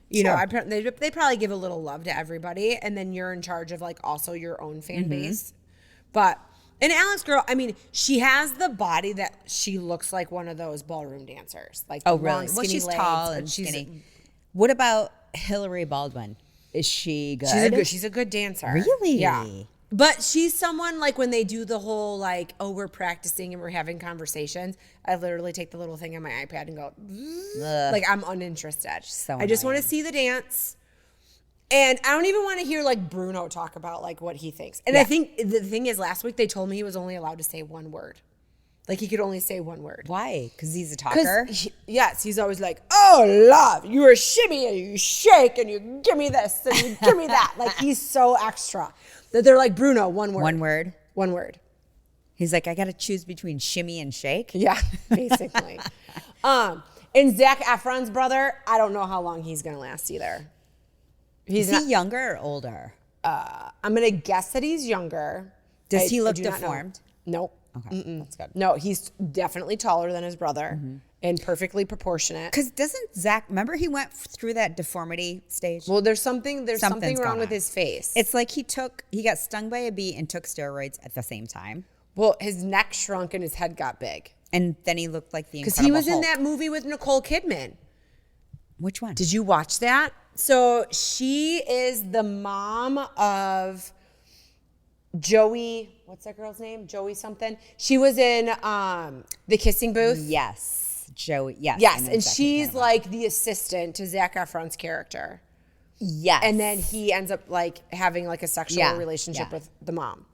[SPEAKER 2] You know,
[SPEAKER 1] Sure.
[SPEAKER 2] they probably give a little love to everybody, and then you're in charge of like also your own fan base. But and Alex girl, I mean, she has the body that she looks like one of those ballroom dancers. Like
[SPEAKER 1] Oh,
[SPEAKER 2] the
[SPEAKER 1] really?
[SPEAKER 2] long,
[SPEAKER 1] Well,
[SPEAKER 2] skinny
[SPEAKER 1] she's
[SPEAKER 2] legs,
[SPEAKER 1] tall and skinny. What about Hillary Baldwin? Is she good?
[SPEAKER 2] She's a good dancer.
[SPEAKER 1] Really?
[SPEAKER 2] Yeah. But she's someone like when they do the whole like, oh, we're practicing and we're having conversations. I literally take the little thing on my iPad and go, like I'm uninterested.
[SPEAKER 1] So
[SPEAKER 2] I just want to
[SPEAKER 1] annoying.
[SPEAKER 2] see the dance. And I don't even want to hear like Bruno talk about like what he thinks. And
[SPEAKER 1] Yeah.
[SPEAKER 2] I think the thing is last week they told me he was only allowed to say one word. Like he could only say one word.
[SPEAKER 1] Why? Because he's a talker?
[SPEAKER 2] Yes, he's always like, oh, love, you are shimmy and you shake and you give me this and you give me that. Like he's so extra that they're like, Bruno, one word.
[SPEAKER 1] One word?
[SPEAKER 2] One word.
[SPEAKER 1] He's like, I got to choose between shimmy and shake?
[SPEAKER 2] Yeah, basically. And Zac Efron's brother, I don't know how long he's going to last either.
[SPEAKER 1] Is he younger or older?
[SPEAKER 2] I'm going to guess that he's younger.
[SPEAKER 1] Does he look
[SPEAKER 2] do not know.
[SPEAKER 1] deformed?
[SPEAKER 2] Nope.
[SPEAKER 1] Okay, that's good.
[SPEAKER 2] No, he's definitely taller than his brother and perfectly proportionate.
[SPEAKER 1] Because doesn't Zach, remember he went through that deformity stage?
[SPEAKER 2] Well, there's something
[SPEAKER 1] Something's
[SPEAKER 2] wrong
[SPEAKER 1] going
[SPEAKER 2] with
[SPEAKER 1] on.
[SPEAKER 2] his face.
[SPEAKER 1] It's like he got stung by a bee and took steroids at the same time.
[SPEAKER 2] Well, his neck shrunk and his head got big.
[SPEAKER 1] And then he looked like the
[SPEAKER 2] Because
[SPEAKER 1] Incredible
[SPEAKER 2] he was in
[SPEAKER 1] Hulk.
[SPEAKER 2] that movie with Nicole Kidman.
[SPEAKER 1] Which one?
[SPEAKER 2] Did you watch that? So she is the mom of Joey. What's that girl's name? Joey something. She was in The Kissing Booth.
[SPEAKER 1] Yes. Joey. Yes. I
[SPEAKER 2] Yes,
[SPEAKER 1] know
[SPEAKER 2] and
[SPEAKER 1] exactly what you're
[SPEAKER 2] she's
[SPEAKER 1] talking
[SPEAKER 2] like the assistant to Zac Efron's character.
[SPEAKER 1] about. Yes.
[SPEAKER 2] And then he ends up like having like a sexual
[SPEAKER 1] Yeah,
[SPEAKER 2] relationship
[SPEAKER 1] yeah.
[SPEAKER 2] with the mom.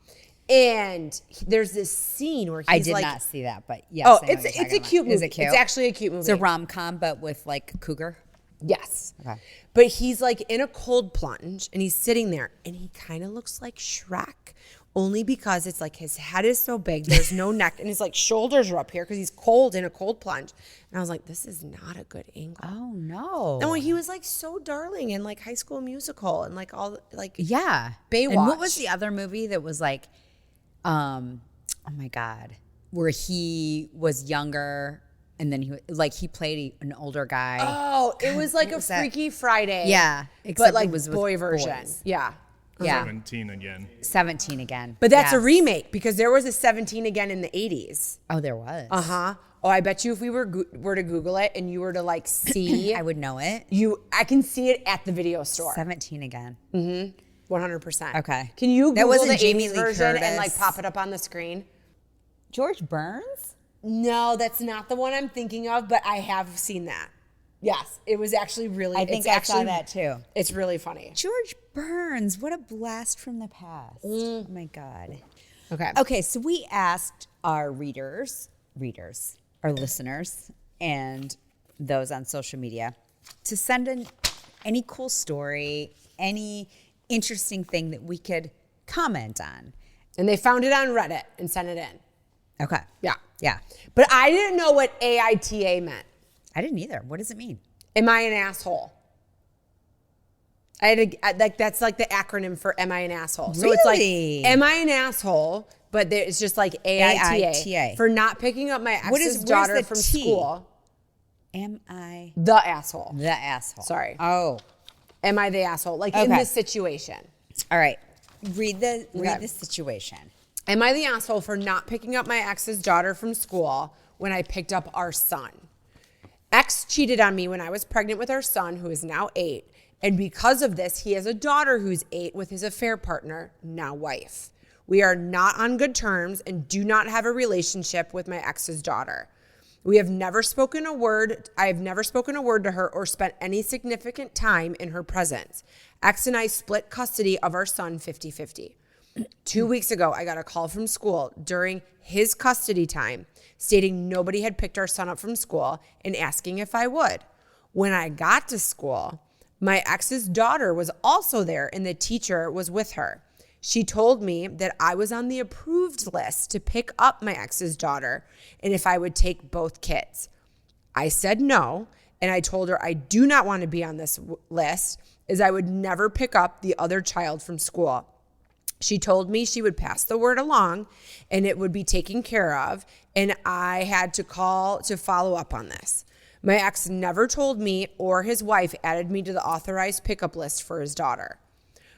[SPEAKER 2] And there's this scene where he's
[SPEAKER 1] I did
[SPEAKER 2] like,
[SPEAKER 1] not see that, but yes.
[SPEAKER 2] oh,
[SPEAKER 1] I know
[SPEAKER 2] it's
[SPEAKER 1] what you're
[SPEAKER 2] a
[SPEAKER 1] talking
[SPEAKER 2] cute
[SPEAKER 1] about.
[SPEAKER 2] movie.
[SPEAKER 1] Is it cute?
[SPEAKER 2] It's actually a cute movie.
[SPEAKER 1] It's a rom-com, but with like cougar.
[SPEAKER 2] Yes.
[SPEAKER 1] Okay.
[SPEAKER 2] But he's like in a cold plunge and he's sitting there and he kind of looks like Shrek only because it's like his head is so big, there's no neck, and his like shoulders are up here because he's cold in a cold plunge. And I was like, this is not a good angle.
[SPEAKER 1] Oh, no.
[SPEAKER 2] And when he was like so darling in like High School Musical and like all like
[SPEAKER 1] Yeah.
[SPEAKER 2] Baywatch.
[SPEAKER 1] And what was the other movie that was like Oh my God, where he was younger and then he played an older guy.
[SPEAKER 2] Oh, it was like
[SPEAKER 1] what
[SPEAKER 2] a
[SPEAKER 1] was that?
[SPEAKER 2] Freaky Friday.
[SPEAKER 1] Yeah,
[SPEAKER 2] but
[SPEAKER 1] except
[SPEAKER 2] like
[SPEAKER 1] it was with
[SPEAKER 2] boy version.
[SPEAKER 1] boys.
[SPEAKER 2] Yeah.
[SPEAKER 1] Yeah,
[SPEAKER 3] 17 again.
[SPEAKER 1] 17 again.
[SPEAKER 2] But that's a
[SPEAKER 1] Yes.
[SPEAKER 2] remake because there was a 17 again in the 80s.
[SPEAKER 1] Oh, there was.
[SPEAKER 2] Uh-huh. Oh, I bet you if we were to Google it and you were to like see,
[SPEAKER 1] I would know it.
[SPEAKER 2] I can see it at the video store.
[SPEAKER 1] 17 again.
[SPEAKER 2] 100%.
[SPEAKER 1] Okay.
[SPEAKER 2] Can you
[SPEAKER 1] That
[SPEAKER 2] Google
[SPEAKER 1] wasn't
[SPEAKER 2] the
[SPEAKER 1] Jamie
[SPEAKER 2] 80s
[SPEAKER 1] Lee
[SPEAKER 2] version and like
[SPEAKER 1] Curtis.
[SPEAKER 2] pop it up on the screen?
[SPEAKER 1] George Burns?
[SPEAKER 2] No, that's not the one I'm thinking of, but I have seen that. Yes, it was actually really.
[SPEAKER 1] I think
[SPEAKER 2] it's
[SPEAKER 1] I saw
[SPEAKER 2] actually,
[SPEAKER 1] that too.
[SPEAKER 2] It's really funny.
[SPEAKER 1] George Burns, what a blast from the past. Oh my God.
[SPEAKER 2] Okay.
[SPEAKER 1] Okay, so we asked our our listeners, and those on social media to send in any cool story, any interesting thing that we could comment on.
[SPEAKER 2] And they found it on Reddit and sent it in.
[SPEAKER 1] Okay.
[SPEAKER 2] Yeah.
[SPEAKER 1] Yeah.
[SPEAKER 2] But I didn't know what AITA meant.
[SPEAKER 1] I didn't either. What does it mean?
[SPEAKER 2] Am I an asshole? That's like the acronym for am I an asshole? So it's like,
[SPEAKER 1] Really?
[SPEAKER 2] am I an asshole? But it's just like AITA,
[SPEAKER 1] AITA.
[SPEAKER 2] for not picking up my ex's
[SPEAKER 1] where's
[SPEAKER 2] daughter
[SPEAKER 1] the
[SPEAKER 2] from
[SPEAKER 1] T?
[SPEAKER 2] school.
[SPEAKER 1] Am I
[SPEAKER 2] The asshole.
[SPEAKER 1] the asshole?
[SPEAKER 2] Sorry.
[SPEAKER 1] Oh.
[SPEAKER 2] Am I the asshole? Like in
[SPEAKER 1] Okay.
[SPEAKER 2] this situation.
[SPEAKER 1] All right. Read
[SPEAKER 2] Okay.
[SPEAKER 1] the situation.
[SPEAKER 2] Am I the asshole for not picking up my ex's daughter from school when I picked up our son? Ex cheated on me when I was pregnant with our son, who is now 8. And because of this, he has a daughter who's 8 with his affair partner, now wife. We are not on good terms and do not have a relationship with my ex's daughter. We have never spoken a word. I have never spoken a word to her or spent any significant time in her presence. Ex and I split custody of our son 50-50. 2 weeks ago, I got a call from school during his custody time stating nobody had picked our son up from school and asking if I would. When I got to school, my ex's daughter was also there and the teacher was with her. She told me that I was on the approved list to pick up my ex's daughter and if I would take both kids. I said no, and I told her I do not want to be on this list as I would never pick up the other child from school. She told me she would pass the word along and it would be taken care of, and I had to call to follow up on this. My ex never told me or his wife added me to the authorized pickup list for his daughter.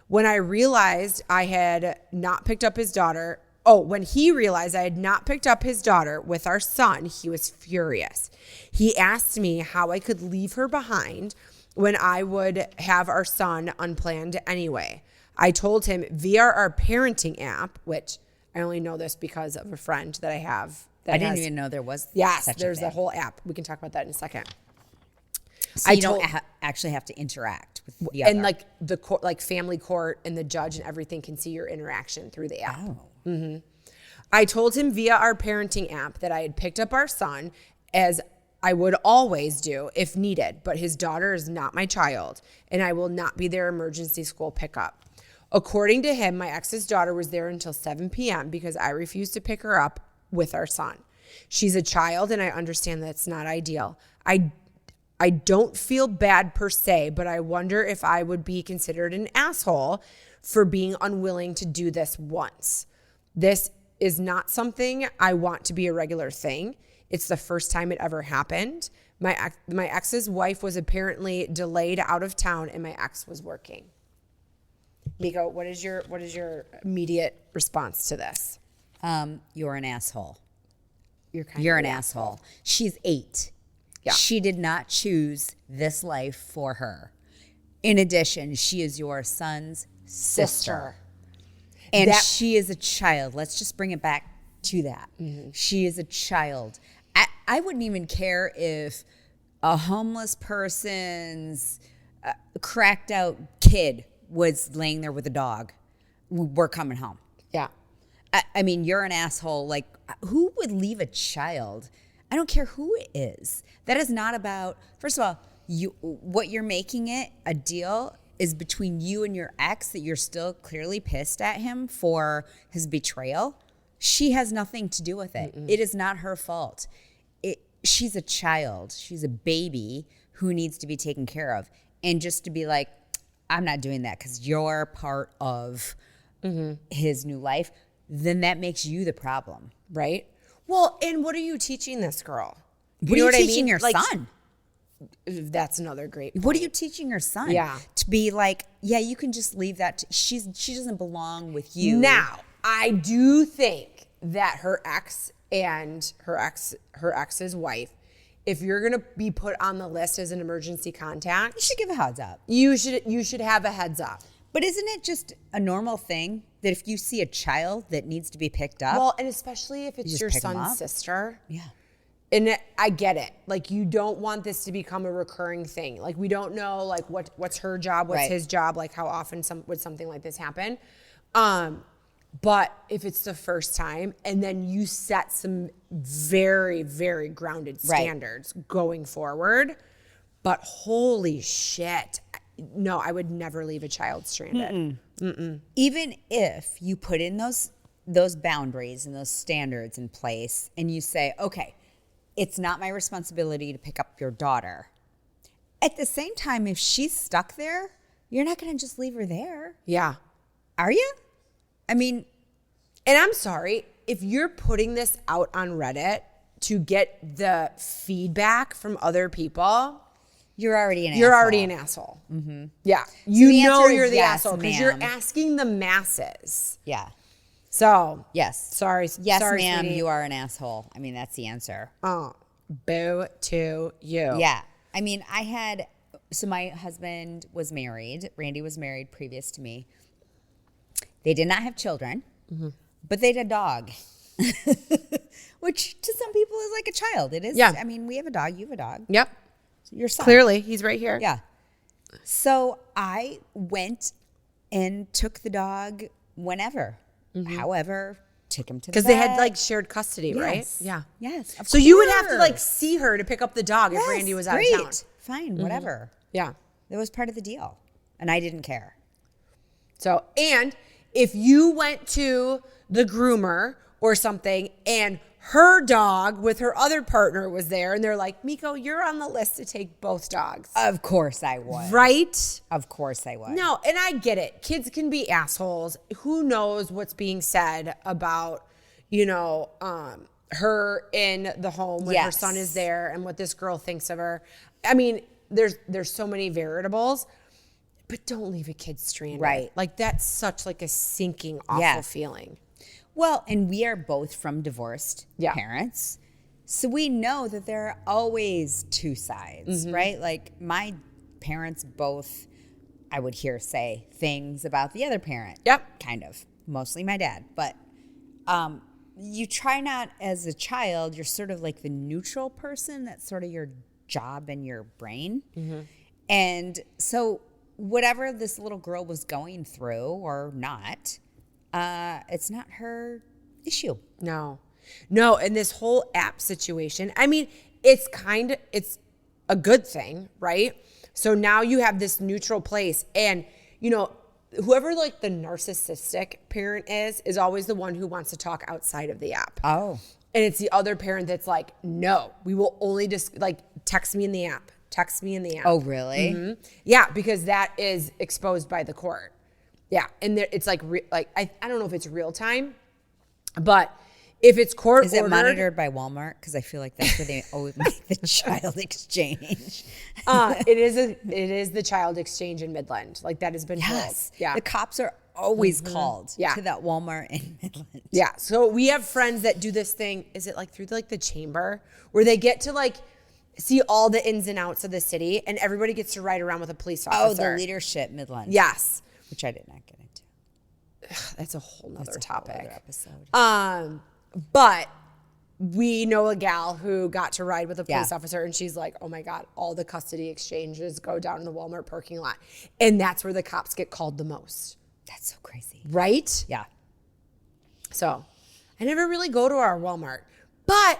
[SPEAKER 2] When I realized I had not picked up his daughter, when he realized I had not picked up his daughter with our son, he was furious. He asked me how I could leave her behind when I would have our son unplanned anyway. I told him via our parenting app, which I only know this because of a friend that I have.
[SPEAKER 1] I didn't even know there was
[SPEAKER 2] Yes,
[SPEAKER 1] such
[SPEAKER 2] there's
[SPEAKER 1] a thing.
[SPEAKER 2] a whole app. We can talk about that in a second.
[SPEAKER 1] So you don't actually have to interact with the other.
[SPEAKER 2] And like the court, like family court and the judge and everything can see your interaction through the app.
[SPEAKER 1] Oh.
[SPEAKER 2] I told him via our parenting app that I had picked up our son as I would always do if needed, but his daughter is not my child and I will not be their emergency school pickup. According to him, my ex's daughter was there until 7 p.m. because I refused to pick her up with our son. She's a child and I understand that's not ideal. I don't feel bad per se, but I wonder if I would be considered an asshole for being unwilling to do this once. This is not something I want to be a regular thing. It's the first time it ever happened. My ex's wife was apparently delayed out of town and my ex was working. Meko, what is your immediate response to this?
[SPEAKER 1] You're an asshole.
[SPEAKER 2] You're
[SPEAKER 1] an asshole. She's 8.
[SPEAKER 2] Yeah.
[SPEAKER 1] She did not choose this life for her. In addition, she is your son's sister. And she is a child. Let's just bring it back to that. Mm-hmm. She is a child. I wouldn't even care if a homeless person's cracked out kid was laying there with a dog. We're coming home.
[SPEAKER 2] Yeah.
[SPEAKER 1] I mean, you're an asshole. Like, who would leave a child? I don't care who it is. That is not about, first of all, what you're making it a deal is between you and your ex that you're still clearly pissed at him for his betrayal. She has nothing to do with it. Mm-mm. It is not her fault. She's a child. She's a baby who needs to be taken care of. And just to be like, I'm not doing that because you're part of his new life. then that makes you the problem.
[SPEAKER 2] Right? Well, and what are you teaching this girl?
[SPEAKER 1] What are you
[SPEAKER 2] I
[SPEAKER 1] teaching
[SPEAKER 2] mean?
[SPEAKER 1] your
[SPEAKER 2] Like,
[SPEAKER 1] son?
[SPEAKER 2] That's another great point.
[SPEAKER 1] What are you teaching your son?
[SPEAKER 2] Yeah.
[SPEAKER 1] To be like, yeah, you can just leave that. She doesn't belong with you.
[SPEAKER 2] Now, I do think that her ex and her ex's wife, if you're gonna be put on the list as an emergency contact,
[SPEAKER 1] You should give a heads up.
[SPEAKER 2] you should have a heads up.
[SPEAKER 1] But isn't it just a normal thing that if you see a child that needs to be picked up?
[SPEAKER 2] Well, and especially if it's
[SPEAKER 1] just
[SPEAKER 2] your
[SPEAKER 1] pick 'em
[SPEAKER 2] son's
[SPEAKER 1] up?
[SPEAKER 2] sister.
[SPEAKER 1] yeah.
[SPEAKER 2] And I get it. Like, you don't want this to become a recurring thing. Like, we don't know, like, what's her job, what's
[SPEAKER 1] Right.
[SPEAKER 2] his job, like, how often would something like this happen. But if it's the first time, and then you set some very, very grounded
[SPEAKER 1] Right.
[SPEAKER 2] standards going forward, but holy shit, no, I would never leave a child stranded.
[SPEAKER 1] Even if you put in those boundaries and those standards in place and you say, okay, it's not my responsibility to pick up your daughter. At the same time, if she's stuck there, you're not going to just leave her there.
[SPEAKER 2] Yeah.
[SPEAKER 1] Are you? I mean,
[SPEAKER 2] And I'm sorry, if you're putting this out on Reddit to get the feedback from other people,
[SPEAKER 1] you're already an asshole.
[SPEAKER 2] you're already an asshole. Yeah.
[SPEAKER 1] the
[SPEAKER 2] You know
[SPEAKER 1] answer is
[SPEAKER 2] you're the
[SPEAKER 1] yes,
[SPEAKER 2] asshole because you're
[SPEAKER 1] ma'am.
[SPEAKER 2] asking the masses.
[SPEAKER 1] Yeah.
[SPEAKER 2] So,
[SPEAKER 1] Yes.
[SPEAKER 2] sorry.
[SPEAKER 1] Yes,
[SPEAKER 2] sorry,
[SPEAKER 1] ma'am,
[SPEAKER 2] sweetie.
[SPEAKER 1] you are an asshole. I mean, that's the answer.
[SPEAKER 2] Boo to you.
[SPEAKER 1] Yeah. I mean, so my husband was married. Randy was married previous to me. They did not have children, but they had a dog, which to some people is like a child. It is.
[SPEAKER 2] Yeah.
[SPEAKER 1] I mean, we have a dog. You have a dog.
[SPEAKER 2] Yep.
[SPEAKER 1] Your son.
[SPEAKER 2] Clearly, he's right here.
[SPEAKER 1] Yeah. So I went and took the dog whenever, however, took him to the
[SPEAKER 2] Because they had
[SPEAKER 1] vet.
[SPEAKER 2] like shared custody, right?
[SPEAKER 1] Yes.
[SPEAKER 2] Yeah.
[SPEAKER 1] Yes. of
[SPEAKER 2] So you would have to like
[SPEAKER 1] course.
[SPEAKER 2] see her to pick up the dog if
[SPEAKER 1] Yes,
[SPEAKER 2] Randy was out
[SPEAKER 1] great.
[SPEAKER 2] of town.
[SPEAKER 1] Fine, whatever.
[SPEAKER 2] Yeah.
[SPEAKER 1] That was part of the deal. And I didn't care.
[SPEAKER 2] So, and if you went to the groomer or something and her dog with her other partner was there and they're like, Meko, you're on the list to take both dogs.
[SPEAKER 1] Of course I would.
[SPEAKER 2] Right?
[SPEAKER 1] Of course I would.
[SPEAKER 2] No, and I get it. Kids can be assholes. Who knows what's being said about, her in the home when her
[SPEAKER 1] Yes.
[SPEAKER 2] son is there and what this girl thinks of her. I mean, there's so many variables, but don't leave a kid stranded.
[SPEAKER 1] Right.
[SPEAKER 2] Like, that's such like a sinking, awful
[SPEAKER 1] Yeah.
[SPEAKER 2] feeling.
[SPEAKER 1] Well, and we are both from divorced parents. So we know that there are always two sides, right? Like my parents both, I would hear say things about the other parent.
[SPEAKER 2] Yep.
[SPEAKER 1] Kind of. Mostly my dad. But you try not, as a child, you're sort of like the neutral person. That's sort of your job in your brain. And so whatever this little girl was going through or not, it's not her issue.
[SPEAKER 2] No. And this whole app situation, I mean, it's a good thing, right? So now you have this neutral place and, whoever like the narcissistic parent is always the one who wants to talk outside of the app.
[SPEAKER 1] Oh.
[SPEAKER 2] And it's the other parent that's like, no, we will only just like text me in the app. Text me in the app.
[SPEAKER 1] Oh, really?
[SPEAKER 2] Yeah, because that is exposed by the court. Yeah, and it's like I don't know if it's real time, but if it's court
[SPEAKER 1] Is it
[SPEAKER 2] ordered,
[SPEAKER 1] monitored by Walmart? Because I feel like that's where they always make the child exchange.
[SPEAKER 2] it is the child exchange in Midland. Like that has been
[SPEAKER 1] Yes.
[SPEAKER 2] told. Yeah.
[SPEAKER 1] The cops are always called
[SPEAKER 2] Yeah.
[SPEAKER 1] to that Walmart in Midland.
[SPEAKER 2] Yeah. So we have friends that do this thing. Is it like through like the chamber where they get to like see all the ins and outs of the city and everybody gets to ride around with a police
[SPEAKER 1] Oh,
[SPEAKER 2] officer?
[SPEAKER 1] the leadership Midland.
[SPEAKER 2] Yes.
[SPEAKER 1] Which I did not get into.
[SPEAKER 2] That's a whole nother
[SPEAKER 1] That's a whole
[SPEAKER 2] topic.
[SPEAKER 1] other episode.
[SPEAKER 2] But we know a gal who got to ride with a police
[SPEAKER 1] Yeah.
[SPEAKER 2] officer and she's like, oh my God, all the custody exchanges go down in the Walmart parking lot. And that's where the cops get called the most.
[SPEAKER 1] That's so crazy.
[SPEAKER 2] Right?
[SPEAKER 1] Yeah.
[SPEAKER 2] So I never really go to our Walmart. But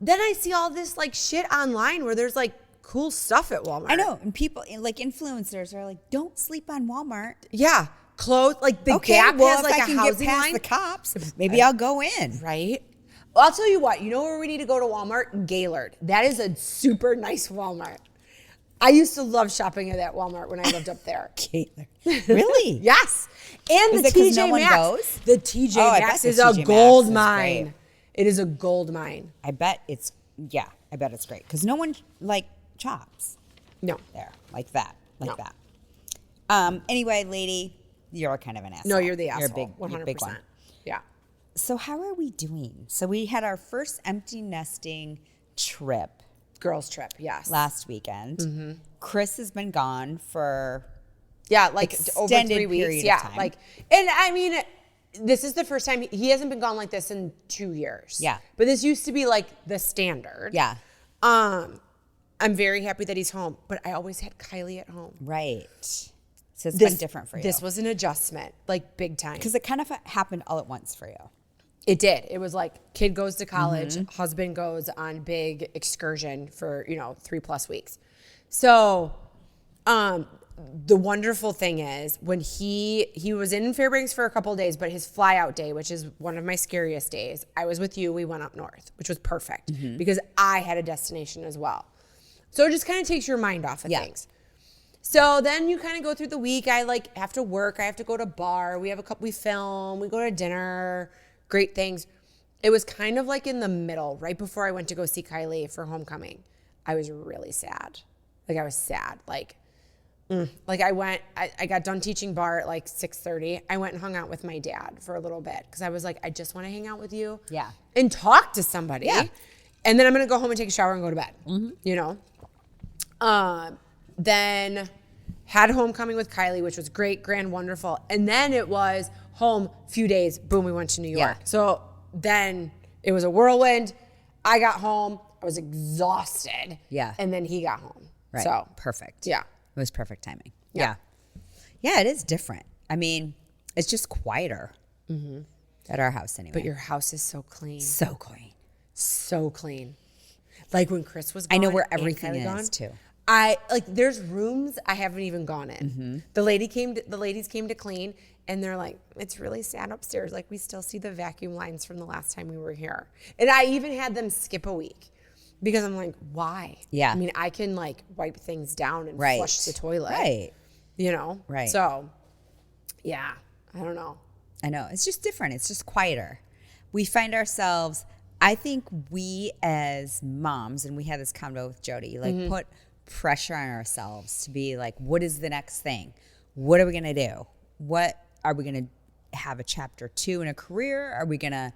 [SPEAKER 2] then I see all this like shit online where there's like cool stuff at Walmart.
[SPEAKER 1] I know. And people, like influencers, are like, don't sleep on Walmart.
[SPEAKER 2] Yeah. Clothes, like the
[SPEAKER 1] Okay,
[SPEAKER 2] Gap
[SPEAKER 1] well,
[SPEAKER 2] has
[SPEAKER 1] if
[SPEAKER 2] like
[SPEAKER 1] I
[SPEAKER 2] a
[SPEAKER 1] can
[SPEAKER 2] housing
[SPEAKER 1] get past
[SPEAKER 2] line.
[SPEAKER 1] the cops, maybe I'll go in.
[SPEAKER 2] Right? Well, I'll tell you what, you know where we need to go to Walmart? Gaylord. That is a super nice Walmart. I used to love shopping at that Walmart when I lived up there.
[SPEAKER 1] Caitlin. Really?
[SPEAKER 2] Yes. And
[SPEAKER 1] Is
[SPEAKER 2] the
[SPEAKER 1] it 'cause
[SPEAKER 2] TJ
[SPEAKER 1] no one
[SPEAKER 2] Maxx.
[SPEAKER 1] goes?
[SPEAKER 2] The TJ
[SPEAKER 1] Oh, I
[SPEAKER 2] Maxx
[SPEAKER 1] bet
[SPEAKER 2] is
[SPEAKER 1] the
[SPEAKER 2] a
[SPEAKER 1] TJ Maxx
[SPEAKER 2] gold
[SPEAKER 1] is
[SPEAKER 2] mine.
[SPEAKER 1] great.
[SPEAKER 2] It is a gold mine.
[SPEAKER 1] I bet it's great because no one like chops
[SPEAKER 2] No.
[SPEAKER 1] there like that,
[SPEAKER 2] No.
[SPEAKER 1] that. Anyway, lady, you're kind of an asshole.
[SPEAKER 2] No, you're the asshole.
[SPEAKER 1] You're a big,
[SPEAKER 2] 100%.
[SPEAKER 1] you're a big one.
[SPEAKER 2] Yeah.
[SPEAKER 1] So how are we doing? So we had our first empty nesting trip
[SPEAKER 2] Girls trip, yes.
[SPEAKER 1] last weekend. Chris has been gone for
[SPEAKER 2] Yeah, like over
[SPEAKER 1] extended
[SPEAKER 2] 3 weeks.
[SPEAKER 1] period of
[SPEAKER 2] Yeah,
[SPEAKER 1] time.
[SPEAKER 2] like, and I mean, this is the first time he hasn't been gone like this in 2 years.
[SPEAKER 1] Yeah.
[SPEAKER 2] But this used to be like the standard.
[SPEAKER 1] Yeah.
[SPEAKER 2] I'm very happy that he's home, but I always had Kylie at home.
[SPEAKER 1] Right. So it's been different for you.
[SPEAKER 2] This was an adjustment, like big time.
[SPEAKER 1] Because it kind of happened all at once for you.
[SPEAKER 2] It did. It was like kid goes to college, husband goes on big excursion for, 3+ weeks. So, the wonderful thing is when he was in Fairbanks for a couple of days, but his fly out day, which is one of my scariest days, I was with you. We went up north, which was perfect because I had a destination as well. So it just kind of takes your mind off of things. So then you kind of go through the week. I have to work. I have to go to bar. We film. We go to dinner. Great things. It was kind of like in the middle, right before I went to go see Kylie for homecoming. I was really sad. I was sad. I got done teaching bar at 6:30. I went and hung out with my dad for a little bit because I was like, I just want to hang out with you.
[SPEAKER 1] Yeah.
[SPEAKER 2] And talk to somebody.
[SPEAKER 1] Yeah.
[SPEAKER 2] And then I'm going to go home and take a shower and go to bed. Then had homecoming with Kylie, which was great, grand, wonderful. And then it was home, few days, boom, we went to New York.
[SPEAKER 1] Yeah.
[SPEAKER 2] So then it was a whirlwind. I got home. I was exhausted.
[SPEAKER 1] Yeah.
[SPEAKER 2] And then he got home.
[SPEAKER 1] Right.
[SPEAKER 2] So
[SPEAKER 1] Perfect.
[SPEAKER 2] yeah.
[SPEAKER 1] It was perfect timing.
[SPEAKER 2] Yeah.
[SPEAKER 1] Yeah, it is different. I mean, it's just quieter at our house anyway.
[SPEAKER 2] But your house is so clean.
[SPEAKER 1] so clean.
[SPEAKER 2] So clean. Like when Chris was gone.
[SPEAKER 1] I know where
[SPEAKER 2] and
[SPEAKER 1] everything
[SPEAKER 2] Kylie
[SPEAKER 1] is too.
[SPEAKER 2] There's rooms I haven't even gone in. The ladies came to clean and they're like, it's really sad upstairs. Like we still see the vacuum lines from the last time we were here. And I even had them skip a week because I'm like, why?
[SPEAKER 1] Yeah.
[SPEAKER 2] I mean, I can wipe things down and
[SPEAKER 1] Right.
[SPEAKER 2] flush the toilet.
[SPEAKER 1] Right. Right.
[SPEAKER 2] So, yeah, I don't know.
[SPEAKER 1] I know. It's just different. It's just quieter. We find ourselves, I think we as moms, and we had this convo with Jody, put pressure on ourselves to be like, what is the next thing? What are we going to do? What are we going to have a chapter 2 in a career? Are we going to,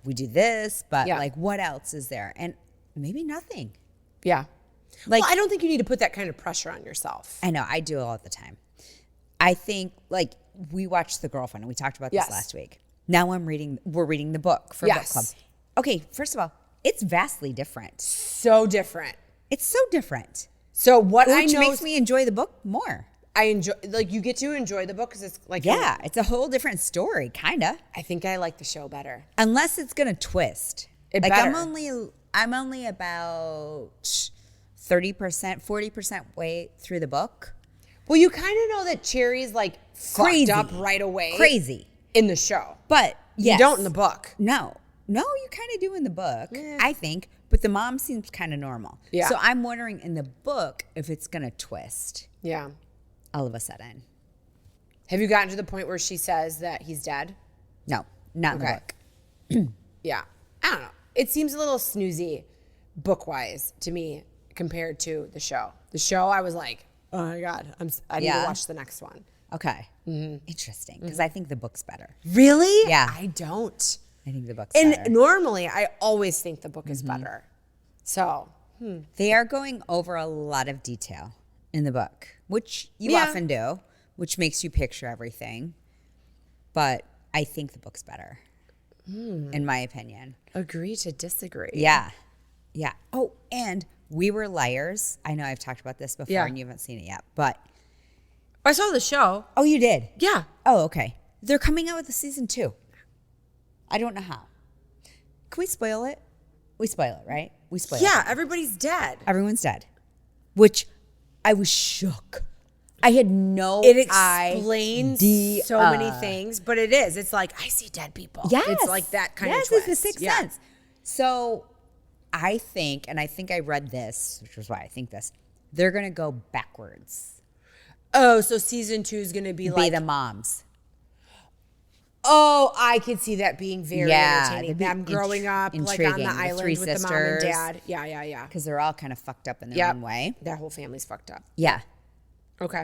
[SPEAKER 1] we do this, but what else is there? And maybe nothing.
[SPEAKER 2] Yeah. Well, I don't think you need to put that kind of pressure on yourself.
[SPEAKER 1] I know. I do it all the time. I think we watched The Girlfriend and we talked about this last week. Now we're reading the book for book club. Okay. First of all, it's vastly different.
[SPEAKER 2] So different.
[SPEAKER 1] It's so different.
[SPEAKER 2] So what I
[SPEAKER 1] Which
[SPEAKER 2] know
[SPEAKER 1] makes me enjoy the book more.
[SPEAKER 2] I enjoy, you get to enjoy the book because it's
[SPEAKER 1] It's a whole different story, kind of.
[SPEAKER 2] I think I like the show better.
[SPEAKER 1] Unless it's gonna twist.
[SPEAKER 2] It better.
[SPEAKER 1] I'm only about 30%, 40% way through the book.
[SPEAKER 2] Well, you kind of know that Cherry's
[SPEAKER 1] Crazy.
[SPEAKER 2] fucked up right away.
[SPEAKER 1] Crazy.
[SPEAKER 2] In the show.
[SPEAKER 1] But
[SPEAKER 2] You
[SPEAKER 1] yes.
[SPEAKER 2] don't in the book.
[SPEAKER 1] No, you kind of do in the book, I think. But the mom seems kind of normal.
[SPEAKER 2] Yeah.
[SPEAKER 1] So I'm wondering in the book if it's gonna twist
[SPEAKER 2] Yeah.
[SPEAKER 1] all of a sudden.
[SPEAKER 2] Have you gotten to the point where she says that he's dead?
[SPEAKER 1] No, not in the
[SPEAKER 2] Okay.
[SPEAKER 1] book.
[SPEAKER 2] Yeah. I don't know. It seems a little snoozy book-wise to me compared to the show. The show, I was like, oh my God, I need to watch the next one.
[SPEAKER 1] Okay. Interesting, because I think the book's better.
[SPEAKER 2] Really?
[SPEAKER 1] Yeah.
[SPEAKER 2] I don't.
[SPEAKER 1] I think the book's
[SPEAKER 2] And
[SPEAKER 1] better.
[SPEAKER 2] normally, I always think the book is better. So,
[SPEAKER 1] They are going over a lot of detail in the book, which you
[SPEAKER 2] Yeah.
[SPEAKER 1] often do, which makes you picture everything. But I think the book's better, in my opinion.
[SPEAKER 2] agree to disagree.
[SPEAKER 1] Yeah. Yeah. Oh, and We Were Liars. I know I've talked about this before
[SPEAKER 2] Yeah.
[SPEAKER 1] and you haven't seen it yet, but.
[SPEAKER 2] I saw the show.
[SPEAKER 1] Oh, you did?
[SPEAKER 2] Yeah.
[SPEAKER 1] Oh, okay. They're coming out with a season 2. I don't know how. Can we spoil it? We spoil it, right? We spoil it.
[SPEAKER 2] Yeah, everybody's dead.
[SPEAKER 1] Everyone's dead. Which I was shook. I had no
[SPEAKER 2] It explains
[SPEAKER 1] idea.
[SPEAKER 2] so many things, but it is. It's like, I see dead people.
[SPEAKER 1] Yes.
[SPEAKER 2] It's like that kind of twist.
[SPEAKER 1] Yes, it's the Sixth
[SPEAKER 2] Yeah.
[SPEAKER 1] Sense. So I think, and I think I read this, which was why I think this, They're going to go backwards.
[SPEAKER 2] Oh, so season 2 is going to be like
[SPEAKER 1] the moms.
[SPEAKER 2] Oh, I could see that being very entertaining.
[SPEAKER 1] that'd be
[SPEAKER 2] Them growing up like on
[SPEAKER 1] intriguing.
[SPEAKER 2] the
[SPEAKER 1] The
[SPEAKER 2] island
[SPEAKER 1] three
[SPEAKER 2] with the mom and
[SPEAKER 1] sisters.
[SPEAKER 2] dad. Yeah.
[SPEAKER 1] Because they're all kind of fucked up in their own way.
[SPEAKER 2] That whole family's fucked up.
[SPEAKER 1] Yeah.
[SPEAKER 2] Okay.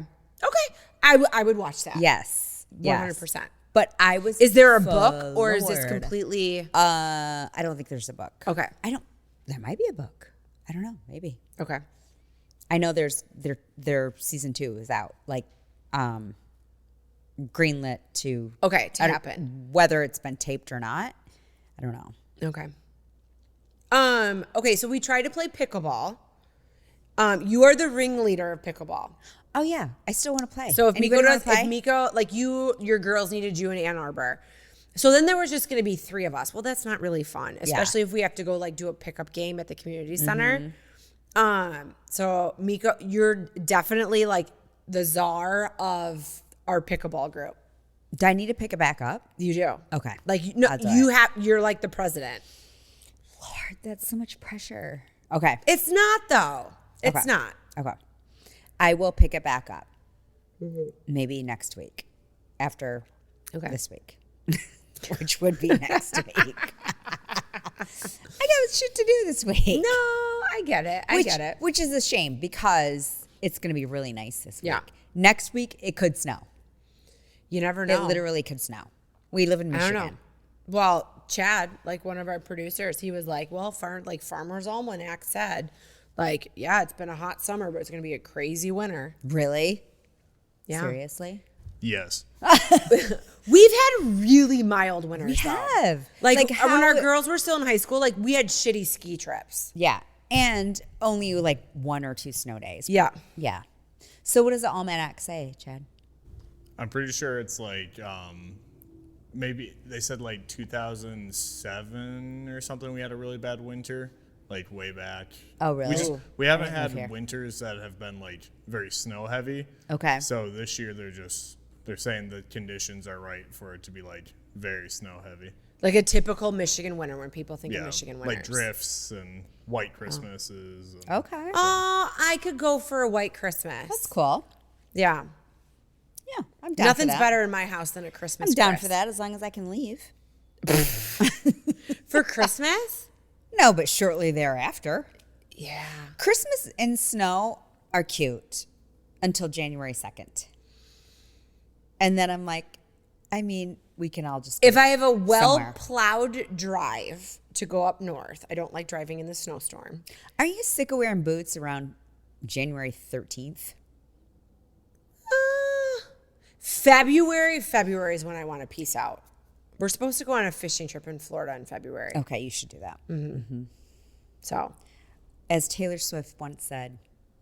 [SPEAKER 2] I would watch that.
[SPEAKER 1] Yes.
[SPEAKER 2] 100%.
[SPEAKER 1] But I was.
[SPEAKER 2] Is there a book or is this
[SPEAKER 1] floored.
[SPEAKER 2] completely?
[SPEAKER 1] I don't think there's a book.
[SPEAKER 2] Okay.
[SPEAKER 1] There might be a book. I don't know. Maybe.
[SPEAKER 2] Okay.
[SPEAKER 1] I know their season 2 is out. Like, greenlit to
[SPEAKER 2] happen.
[SPEAKER 1] Whether it's been taped or not, I don't know.
[SPEAKER 2] Okay. Okay, so we tried to play pickleball. You are the ringleader of pickleball.
[SPEAKER 1] Oh yeah, I still want to play.
[SPEAKER 2] So if
[SPEAKER 1] Anybody wanna
[SPEAKER 2] Meko, like your girls needed you in Ann Arbor. So then there was just going to be 3 of us. Well, that's not really fun, especially if we have to go like do a pickup game at the community center. So Meko, you're definitely like the czar of our pickleball group.
[SPEAKER 1] do I need to pick it back up?
[SPEAKER 2] You do.
[SPEAKER 1] Okay.
[SPEAKER 2] Like
[SPEAKER 1] I'll do
[SPEAKER 2] you're like the president.
[SPEAKER 1] Lord, that's so much pressure. Okay.
[SPEAKER 2] It's not though. It's
[SPEAKER 1] Okay.
[SPEAKER 2] not.
[SPEAKER 1] Okay. I will pick it back up. Maybe next week, after this week, which would be next week. I got shit to do this week.
[SPEAKER 2] No, I get it. I get it.
[SPEAKER 1] Which is a shame because it's going to be really nice this week.
[SPEAKER 2] Yeah.
[SPEAKER 1] Next week, it could snow.
[SPEAKER 2] You never know.
[SPEAKER 1] It literally could snow. We live in
[SPEAKER 2] I
[SPEAKER 1] Michigan.
[SPEAKER 2] don't know. Well, Chad, like one of our producers, he was like, well, Farmer's Almanac said, like, yeah, it's been a hot summer, but it's going to be a crazy winter.
[SPEAKER 1] Really?
[SPEAKER 2] Yeah.
[SPEAKER 1] Seriously?
[SPEAKER 3] Yes.
[SPEAKER 2] We've had really mild winters.
[SPEAKER 1] We
[SPEAKER 2] though.
[SPEAKER 1] have.
[SPEAKER 2] Like
[SPEAKER 1] how
[SPEAKER 2] when our girls were still in high school, like we had shitty ski trips.
[SPEAKER 1] Yeah. And only like 1 or 2 snow days.
[SPEAKER 2] Yeah.
[SPEAKER 1] Yeah. So what does the almanac say, Chad?
[SPEAKER 3] I'm pretty sure it's like maybe they said like 2007 or something. We had a really bad winter, like way back.
[SPEAKER 1] Oh, really?
[SPEAKER 3] We haven't
[SPEAKER 1] I didn't live here.
[SPEAKER 3] had winters that have been like very snow heavy.
[SPEAKER 1] Okay.
[SPEAKER 3] So this year they're saying the conditions are right for it to be like very snow heavy.
[SPEAKER 2] Like a typical Michigan winter when people think of
[SPEAKER 3] Yeah,
[SPEAKER 2] Michigan winters.
[SPEAKER 3] like drifts and white Christmases. And
[SPEAKER 1] Okay.
[SPEAKER 2] Oh, I could go for a white Christmas.
[SPEAKER 1] That's cool.
[SPEAKER 2] Yeah.
[SPEAKER 1] Yeah, I'm down for
[SPEAKER 2] Nothing's
[SPEAKER 1] that.
[SPEAKER 2] better in my house than a Christmas.
[SPEAKER 1] I'm down
[SPEAKER 2] Chris.
[SPEAKER 1] for that as long as I can leave.
[SPEAKER 2] For Christmas?
[SPEAKER 1] No, but shortly thereafter.
[SPEAKER 2] Yeah.
[SPEAKER 1] Christmas and snow are cute until January 2nd. And then I'm like, I mean, we can all just go
[SPEAKER 2] If I have a
[SPEAKER 1] somewhere.
[SPEAKER 2] well-plowed drive to go up north, I don't like driving in the snowstorm.
[SPEAKER 1] Are you sick of wearing boots around January 13th?
[SPEAKER 2] February is when I want to peace out. We're supposed to go on a fishing trip in Florida in February.
[SPEAKER 1] Okay, you should do that.
[SPEAKER 2] So,
[SPEAKER 1] As Taylor Swift once said,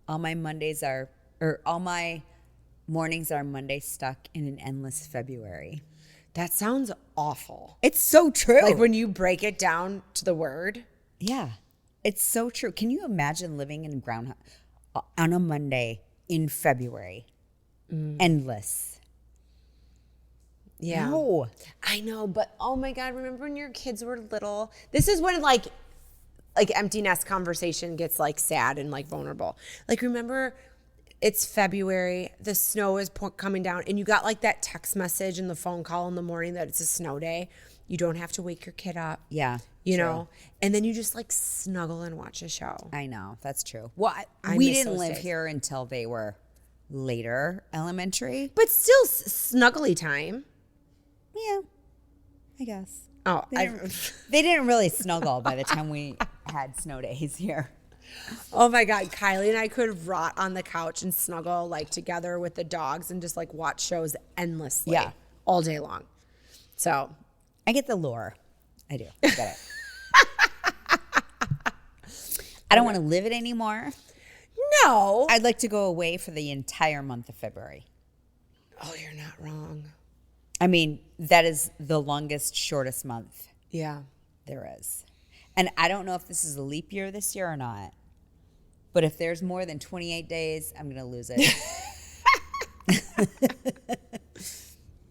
[SPEAKER 1] all my mornings are Monday stuck in an endless February.
[SPEAKER 2] that sounds awful.
[SPEAKER 1] It's so true.
[SPEAKER 2] Like when you break it down to the word.
[SPEAKER 1] Yeah, it's so true. Can you imagine living in groundhog on a Monday in February? Endless.
[SPEAKER 2] Yeah.
[SPEAKER 1] No.
[SPEAKER 2] I know, but oh my God, remember when your kids were little? This is when like empty nest conversation gets like sad and like vulnerable. Like remember it's February, the snow is coming down and you got like that text message and the phone call in the morning that it's a snow day. You don't have to wake your kid up.
[SPEAKER 1] Yeah.
[SPEAKER 2] You
[SPEAKER 1] true.
[SPEAKER 2] know, and then you just like snuggle and watch a show.
[SPEAKER 1] I know. That's true. Well,
[SPEAKER 2] I
[SPEAKER 1] we
[SPEAKER 2] miss
[SPEAKER 1] didn't
[SPEAKER 2] those
[SPEAKER 1] live
[SPEAKER 2] days.
[SPEAKER 1] here until they were later elementary.
[SPEAKER 2] But still snuggly time.
[SPEAKER 1] Yeah, I guess.
[SPEAKER 2] Oh,
[SPEAKER 1] They didn't really snuggle by the time we had snow days here.
[SPEAKER 2] Oh my God, Kylie and I could rot on the couch and snuggle like together with the dogs and just like watch shows endlessly.
[SPEAKER 1] Yeah.
[SPEAKER 2] All day long. So
[SPEAKER 1] I get the lure. I do. I get it. I don't want to live it anymore.
[SPEAKER 2] no.
[SPEAKER 1] I'd like to go away for the entire month of February.
[SPEAKER 2] Oh, you're not wrong.
[SPEAKER 1] I mean, that is the longest, shortest month
[SPEAKER 2] Yeah.
[SPEAKER 1] there is. And I don't know if this is a leap year this year or not. But if there's more than 28 days, I'm going to lose it.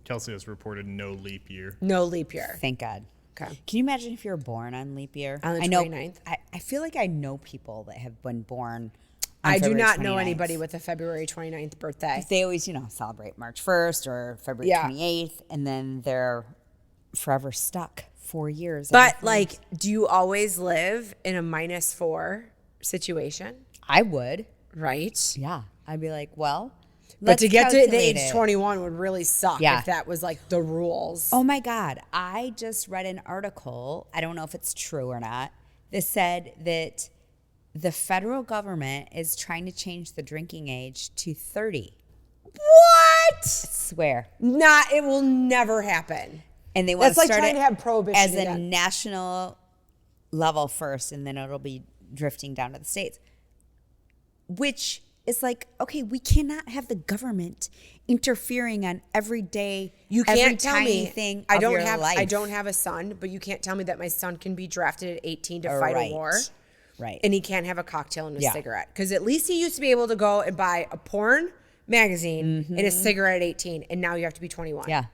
[SPEAKER 3] Kelsey has reported no leap year.
[SPEAKER 2] No leap year.
[SPEAKER 1] Thank God.
[SPEAKER 2] Okay.
[SPEAKER 1] Can you imagine if you're born on leap year?
[SPEAKER 2] On the
[SPEAKER 1] I know,
[SPEAKER 2] 29th?
[SPEAKER 1] I feel like I know people that have been born
[SPEAKER 2] I do
[SPEAKER 1] February
[SPEAKER 2] not know
[SPEAKER 1] 29th.
[SPEAKER 2] anybody with a February 29th birthday.
[SPEAKER 1] They always, celebrate March 1st or February
[SPEAKER 2] Yeah.
[SPEAKER 1] 28th, and then they're forever stuck 4 years.
[SPEAKER 2] But like, do you always live in a -4 situation?
[SPEAKER 1] I would.
[SPEAKER 2] Right.
[SPEAKER 1] Yeah. I'd be like, well,
[SPEAKER 2] But to get to the
[SPEAKER 1] calculate
[SPEAKER 2] age
[SPEAKER 1] it.
[SPEAKER 2] 21 would really suck
[SPEAKER 1] Yeah.
[SPEAKER 2] if that was like the rules.
[SPEAKER 1] Oh my God. I just read an article, I don't know if it's true or not, that said that the federal government is trying to change the drinking age to 30.
[SPEAKER 2] What?
[SPEAKER 1] I swear.
[SPEAKER 2] It will never happen.
[SPEAKER 1] And they want
[SPEAKER 2] That's
[SPEAKER 1] to
[SPEAKER 2] like
[SPEAKER 1] start
[SPEAKER 2] trying
[SPEAKER 1] it
[SPEAKER 2] to have prohibition
[SPEAKER 1] as a
[SPEAKER 2] again.
[SPEAKER 1] national level first, and then it'll be drifting down to the states. Which is like, okay, we cannot have the government interfering on every day,
[SPEAKER 2] You
[SPEAKER 1] every
[SPEAKER 2] can't tell
[SPEAKER 1] tiny
[SPEAKER 2] me
[SPEAKER 1] thing
[SPEAKER 2] I
[SPEAKER 1] of
[SPEAKER 2] don't
[SPEAKER 1] your
[SPEAKER 2] have
[SPEAKER 1] life.
[SPEAKER 2] I don't have a son, but you can't tell me that my son can be drafted at 18 to fight
[SPEAKER 1] Right.
[SPEAKER 2] a war.
[SPEAKER 1] Right.
[SPEAKER 2] And he can't have a cocktail and a
[SPEAKER 1] Yeah.
[SPEAKER 2] cigarette. Because at least he used to be able to go and buy a porn magazine and a cigarette at 18, and now you have to be 21.
[SPEAKER 1] Yeah.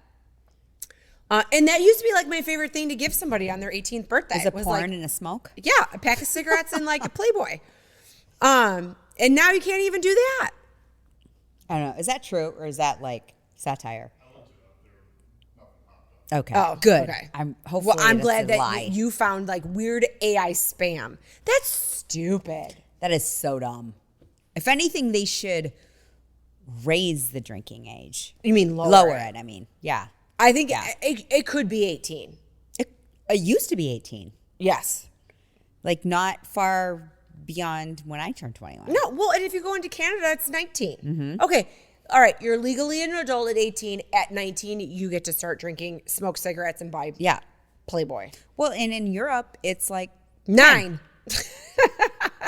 [SPEAKER 2] And that used to be like my favorite thing to give somebody on their 18th birthday.
[SPEAKER 1] Is a
[SPEAKER 2] was
[SPEAKER 1] porn
[SPEAKER 2] like,
[SPEAKER 1] and a smoke?
[SPEAKER 2] yeah, a pack of cigarettes and like a Playboy. And now you can't even do that.
[SPEAKER 1] I don't know. Is that true or is that like satire? Okay.
[SPEAKER 2] Oh, good.
[SPEAKER 1] I'm hopefully
[SPEAKER 2] Well, I'm
[SPEAKER 1] that's
[SPEAKER 2] glad
[SPEAKER 1] a
[SPEAKER 2] that
[SPEAKER 1] lie.
[SPEAKER 2] you found like weird AI spam. That's stupid.
[SPEAKER 1] That is so dumb. If anything, they should raise the drinking age.
[SPEAKER 2] You mean lower?
[SPEAKER 1] Lower it, I mean. Yeah.
[SPEAKER 2] I think
[SPEAKER 1] Yeah.
[SPEAKER 2] it could be 18.
[SPEAKER 1] It used to be 18.
[SPEAKER 2] Yes.
[SPEAKER 1] Like not far beyond when I turned 21.
[SPEAKER 2] No, well, and if you go into Canada, it's 19. Okay. All right, you're legally an adult at 18. At 19, you get to start drinking, smoke cigarettes, and buy
[SPEAKER 1] Yeah.
[SPEAKER 2] Playboy.
[SPEAKER 1] Well, and in Europe, it's like
[SPEAKER 2] 9.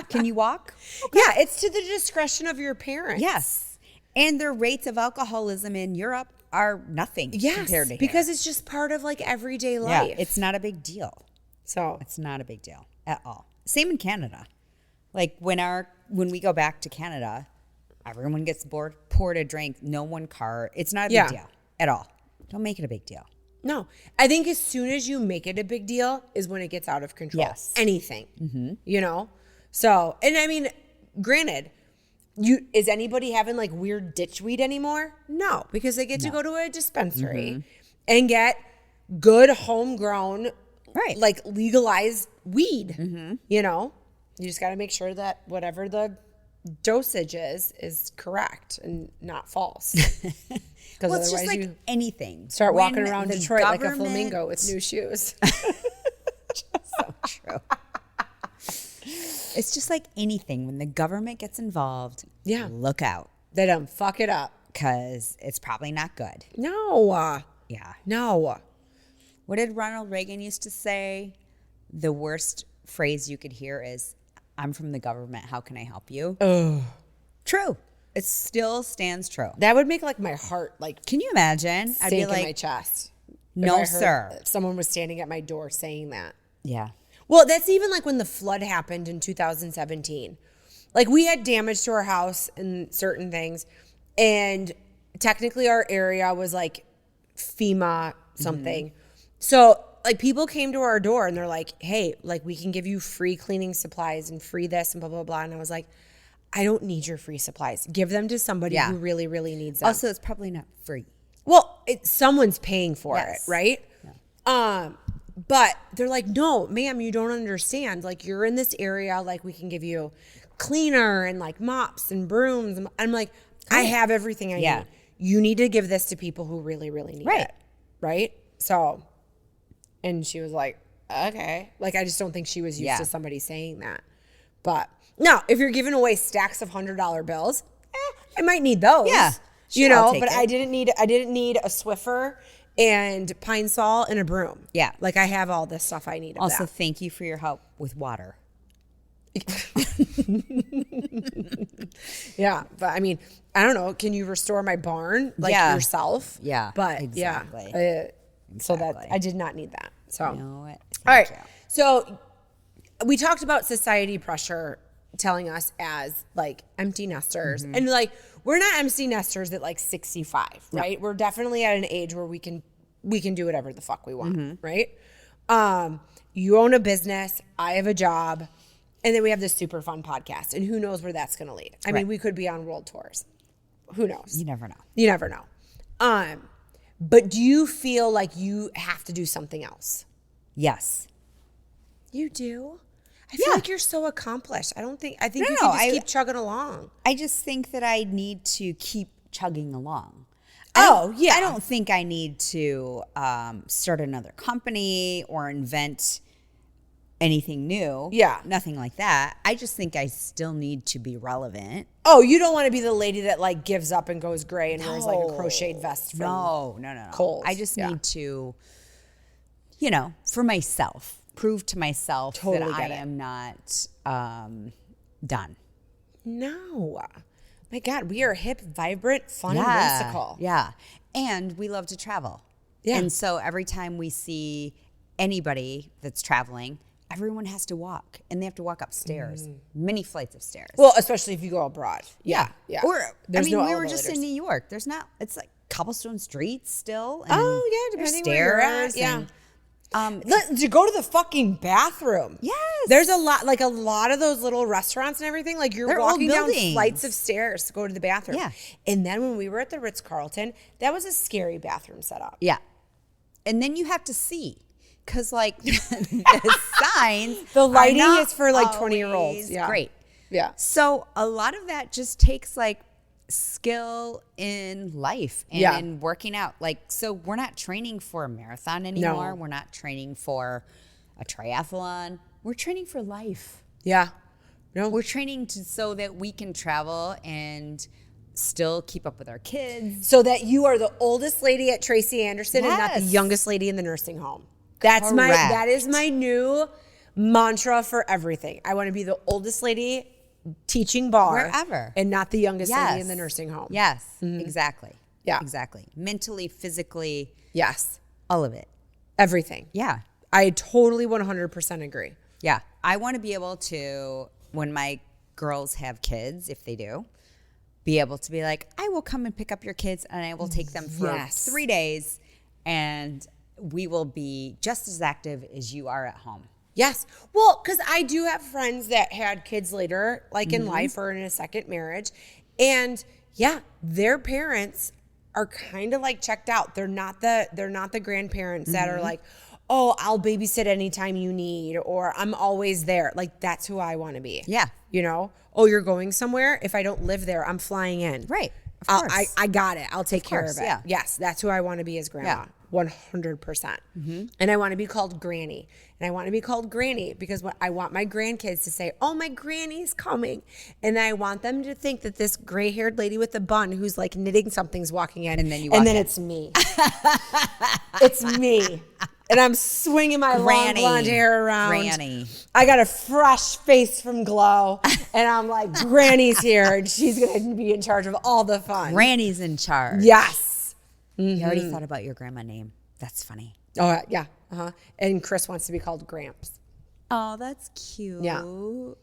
[SPEAKER 1] Can you walk?
[SPEAKER 2] Yeah, it's to the discretion of your parents.
[SPEAKER 1] Yes. And their rates of alcoholism in Europe are nothing compared to here.
[SPEAKER 2] because it's just part of like everyday
[SPEAKER 1] yeah,
[SPEAKER 2] life.
[SPEAKER 1] it's not a big deal.
[SPEAKER 2] So
[SPEAKER 1] It's not a big deal at all. Same in Canada. Like when we go back to Canada, everyone gets poured a drink, no one cart. It's not a big
[SPEAKER 2] Yeah.
[SPEAKER 1] deal at all. Don't make it a big deal.
[SPEAKER 2] no, I think as soon as you make it a big deal is when it gets out of control.
[SPEAKER 1] Yes.
[SPEAKER 2] Anything, you know? So, and I mean, granted, is anybody having like weird ditch weed anymore? No, because they get to go to a dispensary and get good homegrown,
[SPEAKER 1] Right.
[SPEAKER 2] like legalized weed, you know? You just got to make sure that whatever the dosage is correct and not false. Because
[SPEAKER 1] Well, it's just
[SPEAKER 2] otherwise
[SPEAKER 1] like
[SPEAKER 2] you
[SPEAKER 1] anything.
[SPEAKER 2] start
[SPEAKER 1] When
[SPEAKER 2] walking around
[SPEAKER 1] the
[SPEAKER 2] Detroit like a
[SPEAKER 1] government-
[SPEAKER 2] flamingo with new shoes.
[SPEAKER 1] So true. It's just like anything. When the government gets involved,
[SPEAKER 2] Yeah.
[SPEAKER 1] look out
[SPEAKER 2] They don't fuck it up.
[SPEAKER 1] because it's probably not good.
[SPEAKER 2] No.
[SPEAKER 1] Yeah.
[SPEAKER 2] No.
[SPEAKER 1] What did Ronald Reagan used to say? The worst phrase you could hear is, "I'm from the government. How can I help you?"
[SPEAKER 2] Ugh.
[SPEAKER 1] True. It still stands true.
[SPEAKER 2] That would make like my heart like
[SPEAKER 1] Can you imagine? I'd
[SPEAKER 2] sink
[SPEAKER 1] be
[SPEAKER 2] in my
[SPEAKER 1] like,
[SPEAKER 2] chest. if
[SPEAKER 1] no,
[SPEAKER 2] I heard
[SPEAKER 1] sir.
[SPEAKER 2] Someone was standing at my door saying that.
[SPEAKER 1] Yeah.
[SPEAKER 2] Well, that's even like when the flood happened in 2017. Like we had damage to our house and certain things. And technically our area was like FEMA something. So like people came to our door and they're like, hey, like we can give you free cleaning supplies and free this and blah, blah, blah. And I was like, I don't need your free supplies. Give them to somebody
[SPEAKER 1] Yeah.
[SPEAKER 2] who really, really needs them.
[SPEAKER 1] Also, it's probably not free.
[SPEAKER 2] Well, someone's paying for
[SPEAKER 1] Yes.
[SPEAKER 2] it, right? But they're like, no, ma'am, you don't understand. Like, you're in this area. Like, we can give you cleaner and like mops and brooms. And I'm like, I have everything I
[SPEAKER 1] Yeah.
[SPEAKER 2] need. You need to give this to people who really, really need
[SPEAKER 1] Right.
[SPEAKER 2] it. Right? So, and she was like, okay. Like, I just don't think she was used
[SPEAKER 1] Yeah.
[SPEAKER 2] to somebody saying that. But no, if you're giving away stacks of $100 bills, I might need those.
[SPEAKER 1] Yeah.
[SPEAKER 2] You
[SPEAKER 1] Sure, I'll
[SPEAKER 2] know,
[SPEAKER 1] take
[SPEAKER 2] but
[SPEAKER 1] it.
[SPEAKER 2] I didn't need a Swiffer and Pine Sol and a broom.
[SPEAKER 1] Yeah.
[SPEAKER 2] Like I have all this stuff I need. Of
[SPEAKER 1] Also,
[SPEAKER 2] that.
[SPEAKER 1] thank you for your help with water.
[SPEAKER 2] Yeah. But I mean, I don't know. Can you restore my barn like
[SPEAKER 1] Yeah.
[SPEAKER 2] yourself?
[SPEAKER 1] Yeah,
[SPEAKER 2] But
[SPEAKER 1] exactly.
[SPEAKER 2] yeah. So that
[SPEAKER 1] Exactly.
[SPEAKER 2] I did not need that. So
[SPEAKER 1] No, it.
[SPEAKER 2] all right. So we talked about society pressure telling us as like empty nesters. And like we're not empty nesters at like 65, right? We're definitely at an age where we can do whatever the fuck we want, right? You own a business, I have a job. And then we have this super fun podcast. And who knows where that's going to lead. I mean,
[SPEAKER 1] Right.
[SPEAKER 2] we could be on world tours. Who knows?
[SPEAKER 1] You never know.
[SPEAKER 2] You never know. But do you feel like you have to do something else?
[SPEAKER 1] Yes.
[SPEAKER 2] You do? I feel
[SPEAKER 1] Yeah.
[SPEAKER 2] like you're so accomplished. I think
[SPEAKER 1] No,
[SPEAKER 2] you
[SPEAKER 1] no,
[SPEAKER 2] can just
[SPEAKER 1] I-
[SPEAKER 2] keep chugging along.
[SPEAKER 1] I just think that I need to keep chugging along.
[SPEAKER 2] Oh, yeah.
[SPEAKER 1] I don't think I need to start another company or invent anything new.
[SPEAKER 2] Yeah.
[SPEAKER 1] Nothing like that. I just think I still need to be relevant.
[SPEAKER 2] Oh, you don't want to be the lady that like gives up and goes gray and wears like a crocheted vest from
[SPEAKER 1] No.
[SPEAKER 2] Kohl's.
[SPEAKER 1] I just
[SPEAKER 2] Yeah.
[SPEAKER 1] need to, for myself, prove to myself
[SPEAKER 2] Totally
[SPEAKER 1] that I
[SPEAKER 2] get it.
[SPEAKER 1] am not done.
[SPEAKER 2] No. My God, we are hip, vibrant, fun, and whimsical.
[SPEAKER 1] Yeah. And we love to travel.
[SPEAKER 2] Yeah.
[SPEAKER 1] And so every time we see anybody that's traveling, everyone has to walk, and they have to walk upstairs, many flights of stairs.
[SPEAKER 2] Well, especially if you go abroad. Yeah.
[SPEAKER 1] Or,
[SPEAKER 2] There's
[SPEAKER 1] we
[SPEAKER 2] no
[SPEAKER 1] were just in
[SPEAKER 2] elevators.
[SPEAKER 1] New York. It's like cobblestone streets still. And
[SPEAKER 2] Oh, yeah,
[SPEAKER 1] there's
[SPEAKER 2] depending where you're at,
[SPEAKER 1] stairs
[SPEAKER 2] yeah.
[SPEAKER 1] and,
[SPEAKER 2] To go to the fucking bathroom.
[SPEAKER 1] Yes.
[SPEAKER 2] There's a lot of those little restaurants and everything. Like you're
[SPEAKER 1] They're old
[SPEAKER 2] walking down
[SPEAKER 1] buildings.
[SPEAKER 2] flights of stairs to go to the bathroom.
[SPEAKER 1] Yeah.
[SPEAKER 2] And then when we were at the Ritz-Carlton, that was a scary bathroom setup.
[SPEAKER 1] yeah. And then you have to see. Because, the signs.
[SPEAKER 2] The
[SPEAKER 1] are
[SPEAKER 2] lighting
[SPEAKER 1] not
[SPEAKER 2] is for, like, 20-year-olds.
[SPEAKER 1] always
[SPEAKER 2] Yeah.
[SPEAKER 1] Great.
[SPEAKER 2] Yeah.
[SPEAKER 1] So, a lot of that just takes, skill in life and
[SPEAKER 2] Yeah.
[SPEAKER 1] in working out. So we're not training for a marathon anymore.
[SPEAKER 2] No.
[SPEAKER 1] We're not training for a triathlon. We're training for life.
[SPEAKER 2] Yeah. No.
[SPEAKER 1] We're training so that we can travel and still keep up with our kids.
[SPEAKER 2] So that you are the oldest lady at Tracy Anderson and not the
[SPEAKER 1] Yes.
[SPEAKER 2] youngest lady in the nursing home. That is my new mantra for everything. I want to be the oldest lady teaching bar
[SPEAKER 1] Wherever.
[SPEAKER 2] and not the youngest lady in
[SPEAKER 1] Yes.
[SPEAKER 2] the nursing home.
[SPEAKER 1] Yes, exactly.
[SPEAKER 2] Yeah.
[SPEAKER 1] Exactly. Mentally, physically,
[SPEAKER 2] Yes.
[SPEAKER 1] all of it.
[SPEAKER 2] Everything.
[SPEAKER 1] Yeah.
[SPEAKER 2] I totally 100% agree.
[SPEAKER 1] Yeah. I want to be able to, when my girls have kids, if they do, be able to be like, I will come and pick up your kids and I will take them for
[SPEAKER 2] Yes.
[SPEAKER 1] 3 days and we will be just as active as you are at home.
[SPEAKER 2] Yes. Well, because I do have friends that had kids later, like in life or in a second marriage. And yeah, their parents are kind of like checked out. They're not the grandparents that are like, oh, I'll babysit anytime you need, or I'm always there. Like that's who I want to be.
[SPEAKER 1] Yeah.
[SPEAKER 2] Oh, you're going somewhere? If I don't live there, I'm flying in.
[SPEAKER 1] Right. Of course.
[SPEAKER 2] I got it. I'll take care
[SPEAKER 1] course,
[SPEAKER 2] of it.
[SPEAKER 1] yeah.
[SPEAKER 2] Yes, that's who I want to be as grandma.
[SPEAKER 1] Yeah.
[SPEAKER 2] 100%. And I want to be called Granny. And I want to be called Granny because I want my grandkids to say, oh, my granny's coming. And I want them to think that this gray-haired lady with the bun who's like knitting something's walking in.
[SPEAKER 1] And then you walk in.
[SPEAKER 2] It's me. It's me. And I'm swinging my long
[SPEAKER 1] Granny.
[SPEAKER 2] blonde hair around.
[SPEAKER 1] Granny.
[SPEAKER 2] I got a fresh face from Glow. And I'm like, Granny's here. And she's going to be in charge of all the fun.
[SPEAKER 1] Granny's in charge.
[SPEAKER 2] Yes.
[SPEAKER 1] You already thought about your grandma name. That's funny.
[SPEAKER 2] Oh, yeah. Uh-huh. And Chris wants to be called Gramps.
[SPEAKER 1] Oh, that's cute.
[SPEAKER 2] Yeah.
[SPEAKER 1] Oh.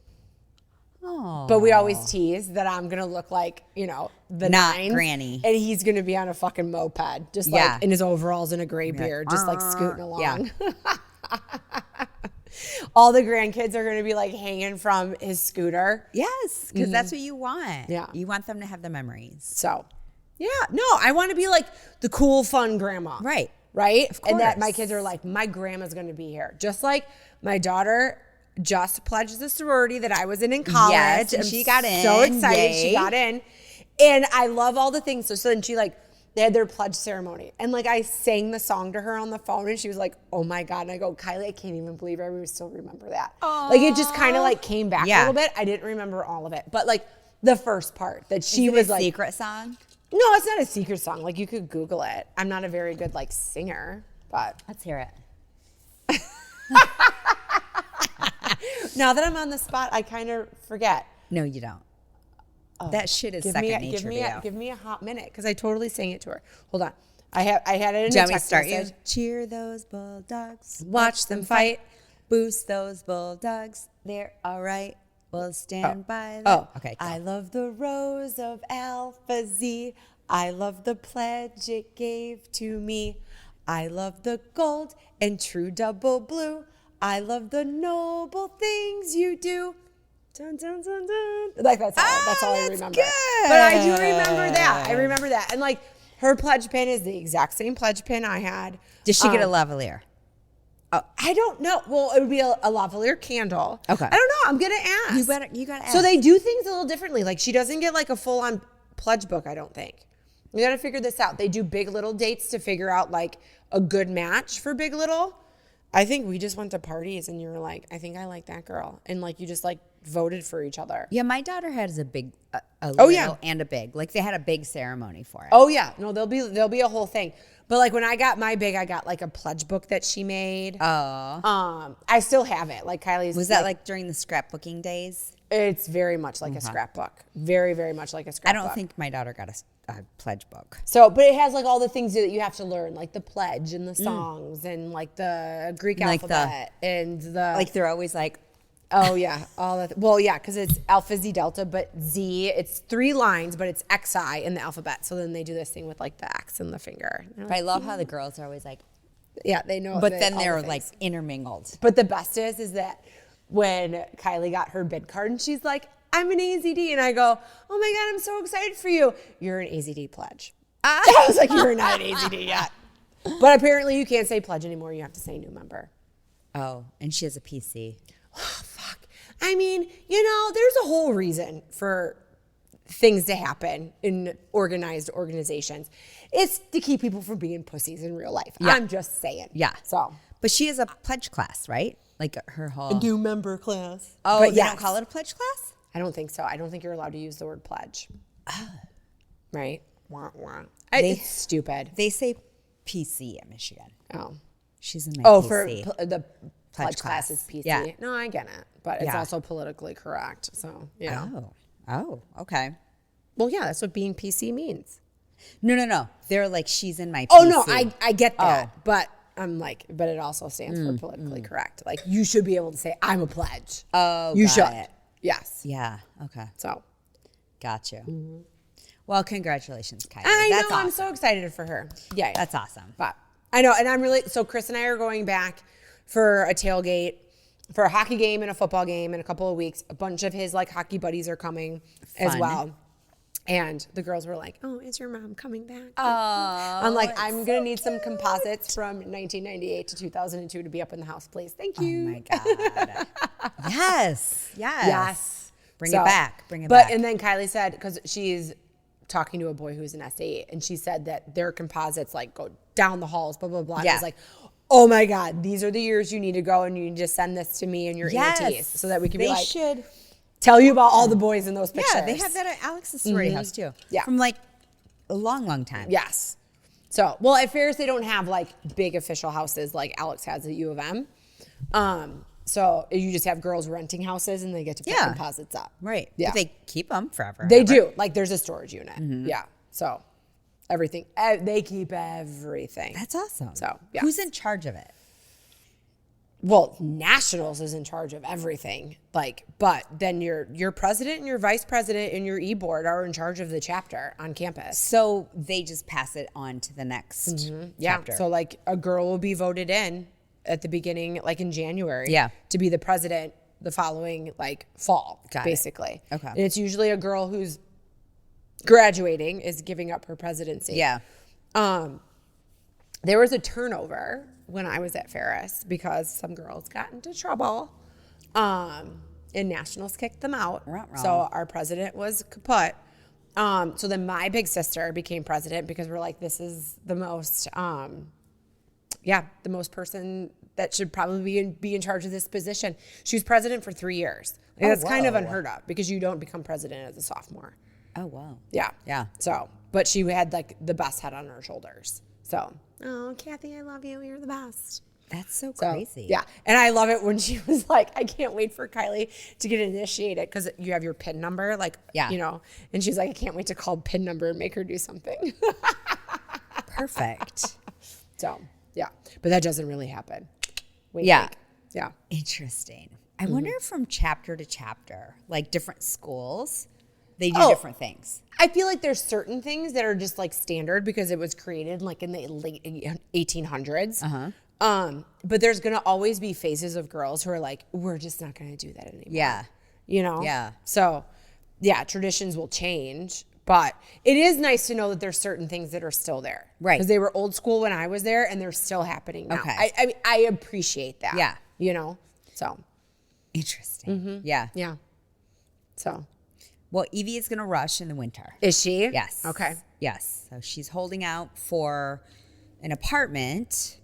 [SPEAKER 2] But we always tease that I'm going to look like, the
[SPEAKER 1] Not
[SPEAKER 2] nines.
[SPEAKER 1] Granny.
[SPEAKER 2] And he's going to be on a fucking moped, just
[SPEAKER 1] Yeah.
[SPEAKER 2] like in his overalls and a gray beard, just like scooting along.
[SPEAKER 1] Yeah.
[SPEAKER 2] All the grandkids are going to be like hanging from his scooter.
[SPEAKER 1] Yes, because that's what you want.
[SPEAKER 2] Yeah.
[SPEAKER 1] You want them to have the memories.
[SPEAKER 2] So, yeah. No, I want to be like the cool, fun grandma.
[SPEAKER 1] Right.
[SPEAKER 2] Right?
[SPEAKER 1] Of
[SPEAKER 2] And that my
[SPEAKER 1] course.
[SPEAKER 2] kids are like, my grandma's going to be here. Just like my daughter just pledged the sorority that I was in college.
[SPEAKER 1] Yes, and
[SPEAKER 2] I'm
[SPEAKER 1] she got in.
[SPEAKER 2] So excited
[SPEAKER 1] Yay.
[SPEAKER 2] she got in. And I love all the things. So then they had their pledge ceremony. And I sang the song to her on the phone and she was like, oh my God. And I go, Kylie, I can't even believe I still remember that. It just kind of came back a
[SPEAKER 1] Yeah.
[SPEAKER 2] little bit. I didn't remember all of it. But the first part that she
[SPEAKER 1] Is it
[SPEAKER 2] was
[SPEAKER 1] a
[SPEAKER 2] like.
[SPEAKER 1] secret song?
[SPEAKER 2] No, it's not a secret song. You could Google it. I'm not a very good singer, but
[SPEAKER 1] Let's hear it.
[SPEAKER 2] now that I'm on the spot, I kind of forget.
[SPEAKER 1] No, you don't. that shit is second nature to you.
[SPEAKER 2] Give me a hot minute because I totally sang it to her. Hold on, I had it in
[SPEAKER 1] Do you
[SPEAKER 2] a
[SPEAKER 1] want me to
[SPEAKER 2] text
[SPEAKER 1] start you?
[SPEAKER 2] message.
[SPEAKER 1] Cheer those bulldogs.
[SPEAKER 2] Watch them fight.
[SPEAKER 1] Boost those bulldogs. They're all right. We'll stand by them.
[SPEAKER 2] Oh,
[SPEAKER 1] okay.
[SPEAKER 2] I love the rose of Alpha Z. I love the pledge it gave to me. I love the gold and true double blue. I love the noble things you do. Dun, dun, dun, dun. Like that's all I remember.
[SPEAKER 1] good.
[SPEAKER 2] But I do remember that. I remember that. And like her pledge pin is the exact same pledge pin I had.
[SPEAKER 1] Did she get a lavalier?
[SPEAKER 2] I don't know. Well, it would be a lavalier candle.
[SPEAKER 1] Okay.
[SPEAKER 2] I don't know. I'm gonna ask.
[SPEAKER 1] You gotta ask.
[SPEAKER 2] So they do things a little differently. Like she doesn't get like a full on pledge book, I don't think. We gotta figure this out. They do big little dates to figure out like a good match for big little. I think we just went to parties and you were like, I think I like that girl. And like you just like voted for each other.
[SPEAKER 1] Yeah, my daughter has a big, a
[SPEAKER 2] Oh,
[SPEAKER 1] little
[SPEAKER 2] yeah.
[SPEAKER 1] and a big. Like they had a big ceremony for it.
[SPEAKER 2] Oh yeah. No, there'll be a whole thing. But like when I got my big, I got like a pledge book that she made.
[SPEAKER 1] Oh.
[SPEAKER 2] I still have it. Like Kylie's.
[SPEAKER 1] Was that like during the scrapbooking days?
[SPEAKER 2] It's very much like a scrapbook. Very, very much like a
[SPEAKER 1] I
[SPEAKER 2] scrapbook.
[SPEAKER 1] don't think my daughter got a pledge book.
[SPEAKER 2] So, but it has like all the things that you have to learn, like the pledge and the songs and like the Greek
[SPEAKER 1] Like
[SPEAKER 2] alphabet and the
[SPEAKER 1] Like they're always like,
[SPEAKER 2] oh yeah, all that. Well, yeah, because it's Alpha Z Delta, but Z. It's 3 lines, but it's XI in the alphabet. So then they do this thing with like the X and the finger.
[SPEAKER 1] but I love how the girls are always like,
[SPEAKER 2] Yeah, they know.
[SPEAKER 1] but then
[SPEAKER 2] all the
[SPEAKER 1] they're
[SPEAKER 2] things.
[SPEAKER 1] like intermingled.
[SPEAKER 2] But the best is that when Kylie got her bid card and she's like, I'm an AZD. And I go, oh my God, I'm so excited for you. You're an AZD pledge. I was like, you're not an AZD yet. But apparently you can't say pledge anymore. You have to say new member.
[SPEAKER 1] Oh, and she has a PC.
[SPEAKER 2] Oh, fuck. I mean, you know, there's a whole reason for things to happen in organized organizations. It's to keep people from being pussies in real life.
[SPEAKER 1] Yeah.
[SPEAKER 2] I'm just saying.
[SPEAKER 1] Yeah.
[SPEAKER 2] So.
[SPEAKER 1] But she has a pledge class, right? Like her whole.
[SPEAKER 2] New member class.
[SPEAKER 1] Oh,
[SPEAKER 2] But
[SPEAKER 1] you don't call it a pledge class?
[SPEAKER 2] I don't think so. I don't think you're allowed to use the word pledge. Right? Wah, wah.
[SPEAKER 1] They-
[SPEAKER 2] It's stupid.
[SPEAKER 1] They say PC at Michigan.
[SPEAKER 2] Oh.
[SPEAKER 1] She's in my
[SPEAKER 2] Oh,
[SPEAKER 1] PC.
[SPEAKER 2] for the pledge
[SPEAKER 1] class.
[SPEAKER 2] class is PC.
[SPEAKER 1] Yeah.
[SPEAKER 2] No, I get it. But it's
[SPEAKER 1] Yeah.
[SPEAKER 2] also politically correct. So, you know.
[SPEAKER 1] Oh, okay.
[SPEAKER 2] Well, yeah, that's what being PC means.
[SPEAKER 1] No. They're like, she's in my PC.
[SPEAKER 2] Oh, no, I get that.
[SPEAKER 1] Oh.
[SPEAKER 2] But I'm like, but it also stands for politically correct. Like, you should be able to say, I'm a pledge.
[SPEAKER 1] Oh,
[SPEAKER 2] You
[SPEAKER 1] got
[SPEAKER 2] should.
[SPEAKER 1] it.
[SPEAKER 2] Yes.
[SPEAKER 1] Yeah, okay.
[SPEAKER 2] So.
[SPEAKER 1] Got you. Well, congratulations, Kylie.
[SPEAKER 2] I
[SPEAKER 1] That's
[SPEAKER 2] know. I'm
[SPEAKER 1] awesome.
[SPEAKER 2] so excited for her. Yeah.
[SPEAKER 1] That's awesome.
[SPEAKER 2] But I know, and I'm really so Chris and I are going back for a tailgate for a hockey game and a football game in a couple of weeks. A bunch of his like hockey buddies are coming as
[SPEAKER 1] Fun.
[SPEAKER 2] well. And the girls were like, "Oh, is your mom coming back?"
[SPEAKER 1] Oh,
[SPEAKER 2] I'm like, "I'm gonna need some composites from 1998 to 2002 to be up in the house, please. Thank you."
[SPEAKER 1] Oh my God. Yes.
[SPEAKER 2] Yes.
[SPEAKER 1] Bring
[SPEAKER 2] So,
[SPEAKER 1] it back. Bring it
[SPEAKER 2] but
[SPEAKER 1] back.
[SPEAKER 2] and then Kylie said, because she's talking to a boy who's an SAE, and she said that their composites like go down the halls, blah blah blah. And I
[SPEAKER 1] Yeah.
[SPEAKER 2] was like, oh my God, these are the years you need to go, and you need to send this to me and your
[SPEAKER 1] Yes.
[SPEAKER 2] aunties so that we can be
[SPEAKER 1] They
[SPEAKER 2] like,
[SPEAKER 1] should.
[SPEAKER 2] tell you about all the boys in those pictures.
[SPEAKER 1] Yeah, they have that at Alex's sorority house too.
[SPEAKER 2] Yeah.
[SPEAKER 1] From like a long time.
[SPEAKER 2] Yes. So, well, at Ferris, they don't have like big official houses like Alex has at U of M. So you just have girls renting houses and they get to put
[SPEAKER 1] Yeah.
[SPEAKER 2] composites up.
[SPEAKER 1] Right.
[SPEAKER 2] Yeah.
[SPEAKER 1] But they keep them forever.
[SPEAKER 2] They
[SPEAKER 1] and ever.
[SPEAKER 2] do. Like there's a storage unit. Yeah. So everything, they keep everything.
[SPEAKER 1] That's awesome.
[SPEAKER 2] So, yeah.
[SPEAKER 1] Who's in charge of it?
[SPEAKER 2] Well, Nationals is in charge of everything. Like, but then your president and your vice president and your e-board are in charge of the chapter on campus.
[SPEAKER 1] So they just pass it on to the next
[SPEAKER 2] Yeah.
[SPEAKER 1] chapter.
[SPEAKER 2] So like a girl will be voted in at the beginning, like in January.
[SPEAKER 1] Yeah.
[SPEAKER 2] To be the president the following like fall,
[SPEAKER 1] Got it.
[SPEAKER 2] basically.
[SPEAKER 1] Okay.
[SPEAKER 2] And it's usually a girl who's graduating is giving up her presidency.
[SPEAKER 1] Yeah.
[SPEAKER 2] There was a turnover when I was at Ferris because some girls got into trouble. And Nationals kicked them out.
[SPEAKER 1] Ruh-roh.
[SPEAKER 2] So our president was kaput. So then my big sister became president because we're like, this is the most, the most person that should probably be in charge of this position. She was president for 3 years. Like, that's kind of
[SPEAKER 1] whoa.
[SPEAKER 2] unheard of because you don't become president as a sophomore.
[SPEAKER 1] Oh, wow.
[SPEAKER 2] Yeah.
[SPEAKER 1] Yeah.
[SPEAKER 2] So, but she had like the best head on her shoulders. So, oh, Kathy, I love you. You're the best.
[SPEAKER 1] That's so
[SPEAKER 2] So,
[SPEAKER 1] crazy.
[SPEAKER 2] Yeah. And I love it when she was like, I can't wait for Kylie to get initiated because you have your PIN number. Like,
[SPEAKER 1] Yeah.
[SPEAKER 2] you know, and she's like, I can't wait to call PIN number and make her do something.
[SPEAKER 1] Perfect.
[SPEAKER 2] So, yeah. But that doesn't really happen. Wink,
[SPEAKER 1] Yeah.
[SPEAKER 2] wink. Yeah.
[SPEAKER 1] Interesting. I wonder if from chapter to chapter, like different schools, they do
[SPEAKER 2] Oh.
[SPEAKER 1] different things.
[SPEAKER 2] I feel like there's certain things that are just like standard because it was created like in the late 1800s. But there's going to always be phases of girls who are like, we're just not going to do that anymore.
[SPEAKER 1] Yeah.
[SPEAKER 2] you know?
[SPEAKER 1] Yeah.
[SPEAKER 2] So, yeah, traditions will change, but it is nice to know that there's certain things that are still there.
[SPEAKER 1] Right.
[SPEAKER 2] Because they were old school when I was there, and they're still happening now.
[SPEAKER 1] Okay.
[SPEAKER 2] I appreciate that.
[SPEAKER 1] Yeah.
[SPEAKER 2] You know? So,
[SPEAKER 1] Interesting. Yeah.
[SPEAKER 2] yeah. So,
[SPEAKER 1] Well, Evie is going to rush in the winter.
[SPEAKER 2] is she?
[SPEAKER 1] Yes.
[SPEAKER 2] Okay.
[SPEAKER 1] Yes. So she's holding out for an apartment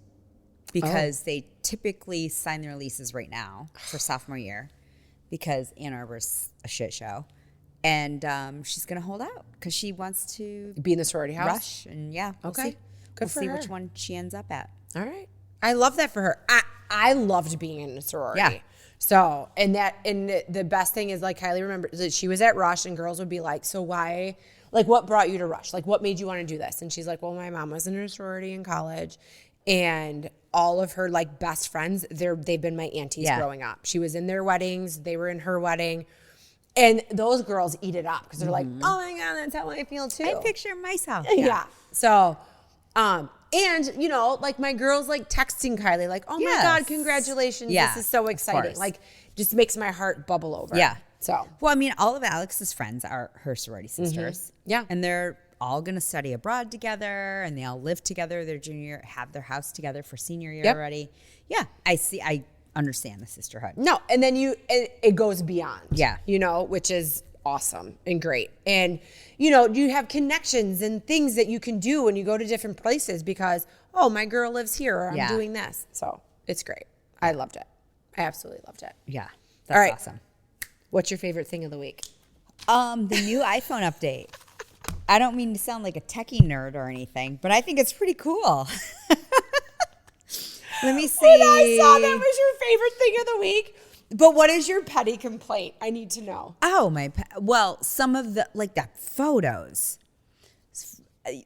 [SPEAKER 1] because they typically sign their leases right now for sophomore year because Ann Arbor's a shit show. And she's going to hold out because she wants to
[SPEAKER 2] Be in the sorority house?
[SPEAKER 1] rush. And yeah, we'll
[SPEAKER 2] Okay.
[SPEAKER 1] see.
[SPEAKER 2] Good for
[SPEAKER 1] see
[SPEAKER 2] her.
[SPEAKER 1] which one she ends up at.
[SPEAKER 2] All right. I love that for her. I loved being in a sorority.
[SPEAKER 1] Yeah.
[SPEAKER 2] So, and the best thing is, like, Kylie remembers that she was at Rush and girls would be like, so why, like, what brought you to Rush? Like, what made you want to do this? And she's like, well, my mom was in a sorority in college, and all of her, like, best friends, they've been my aunties growing up. She was in their weddings. They were in her wedding. And those girls eat it up because they're like, oh my God, that's how I feel too.
[SPEAKER 1] I picture myself.
[SPEAKER 2] Yeah. So, and you know, like my girls like texting Kylie, like, oh my God, congratulations.
[SPEAKER 1] Yeah,
[SPEAKER 2] this is so
[SPEAKER 1] of
[SPEAKER 2] exciting.
[SPEAKER 1] course.
[SPEAKER 2] Like, just makes my heart bubble over.
[SPEAKER 1] Yeah.
[SPEAKER 2] So,
[SPEAKER 1] Well, I mean, all of Alex's friends are her sorority sisters.
[SPEAKER 2] Yeah.
[SPEAKER 1] And they're all going to study abroad together and they all live together their junior year, have their house together for senior year
[SPEAKER 2] Yep.
[SPEAKER 1] already. Yeah. I understand the sisterhood.
[SPEAKER 2] no. And then it goes beyond.
[SPEAKER 1] Yeah.
[SPEAKER 2] You know, which is awesome and great. And, you know, you have connections and things that you can do when you go to different places because, oh, my girl lives here or I'm
[SPEAKER 1] Yeah.
[SPEAKER 2] doing this. So it's great. I loved it. I absolutely loved it.
[SPEAKER 1] Yeah.
[SPEAKER 2] All right.
[SPEAKER 1] That's awesome.
[SPEAKER 2] What's your favorite thing of the week?
[SPEAKER 1] The new iPhone update. I don't mean to sound like a techie nerd or anything, but I think it's pretty cool. Let me see.
[SPEAKER 2] When I saw that was your favorite thing of the week. But what is your petty complaint? I need to know.
[SPEAKER 1] Oh, well, some of the, like the photos.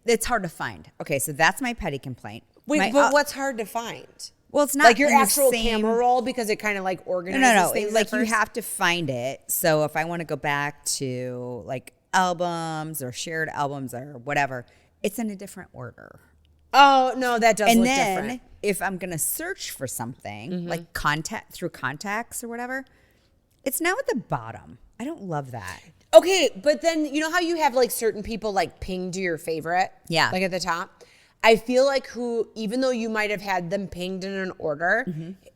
[SPEAKER 1] It's hard to find. Okay, so that's my petty complaint.
[SPEAKER 2] Wait, but what's hard to find?
[SPEAKER 1] Well, it's not
[SPEAKER 2] Like your
[SPEAKER 1] in the
[SPEAKER 2] actual
[SPEAKER 1] same-
[SPEAKER 2] camera roll because it kind of like organizes
[SPEAKER 1] No.
[SPEAKER 2] things
[SPEAKER 1] Like
[SPEAKER 2] at
[SPEAKER 1] you
[SPEAKER 2] first?
[SPEAKER 1] have to find it. So if I want to go back to like albums or shared albums or whatever, it's in a different order.
[SPEAKER 2] Oh, no, that does
[SPEAKER 1] And
[SPEAKER 2] look
[SPEAKER 1] then
[SPEAKER 2] different.
[SPEAKER 1] if I'm gonna search for something like through contacts or whatever, it's now at the bottom. I don't love that.
[SPEAKER 2] Okay, but then you know how you have like certain people like pinged to your favorite?
[SPEAKER 1] Yeah.
[SPEAKER 2] Like at the top? I feel like even though you might have had them pinged in an order,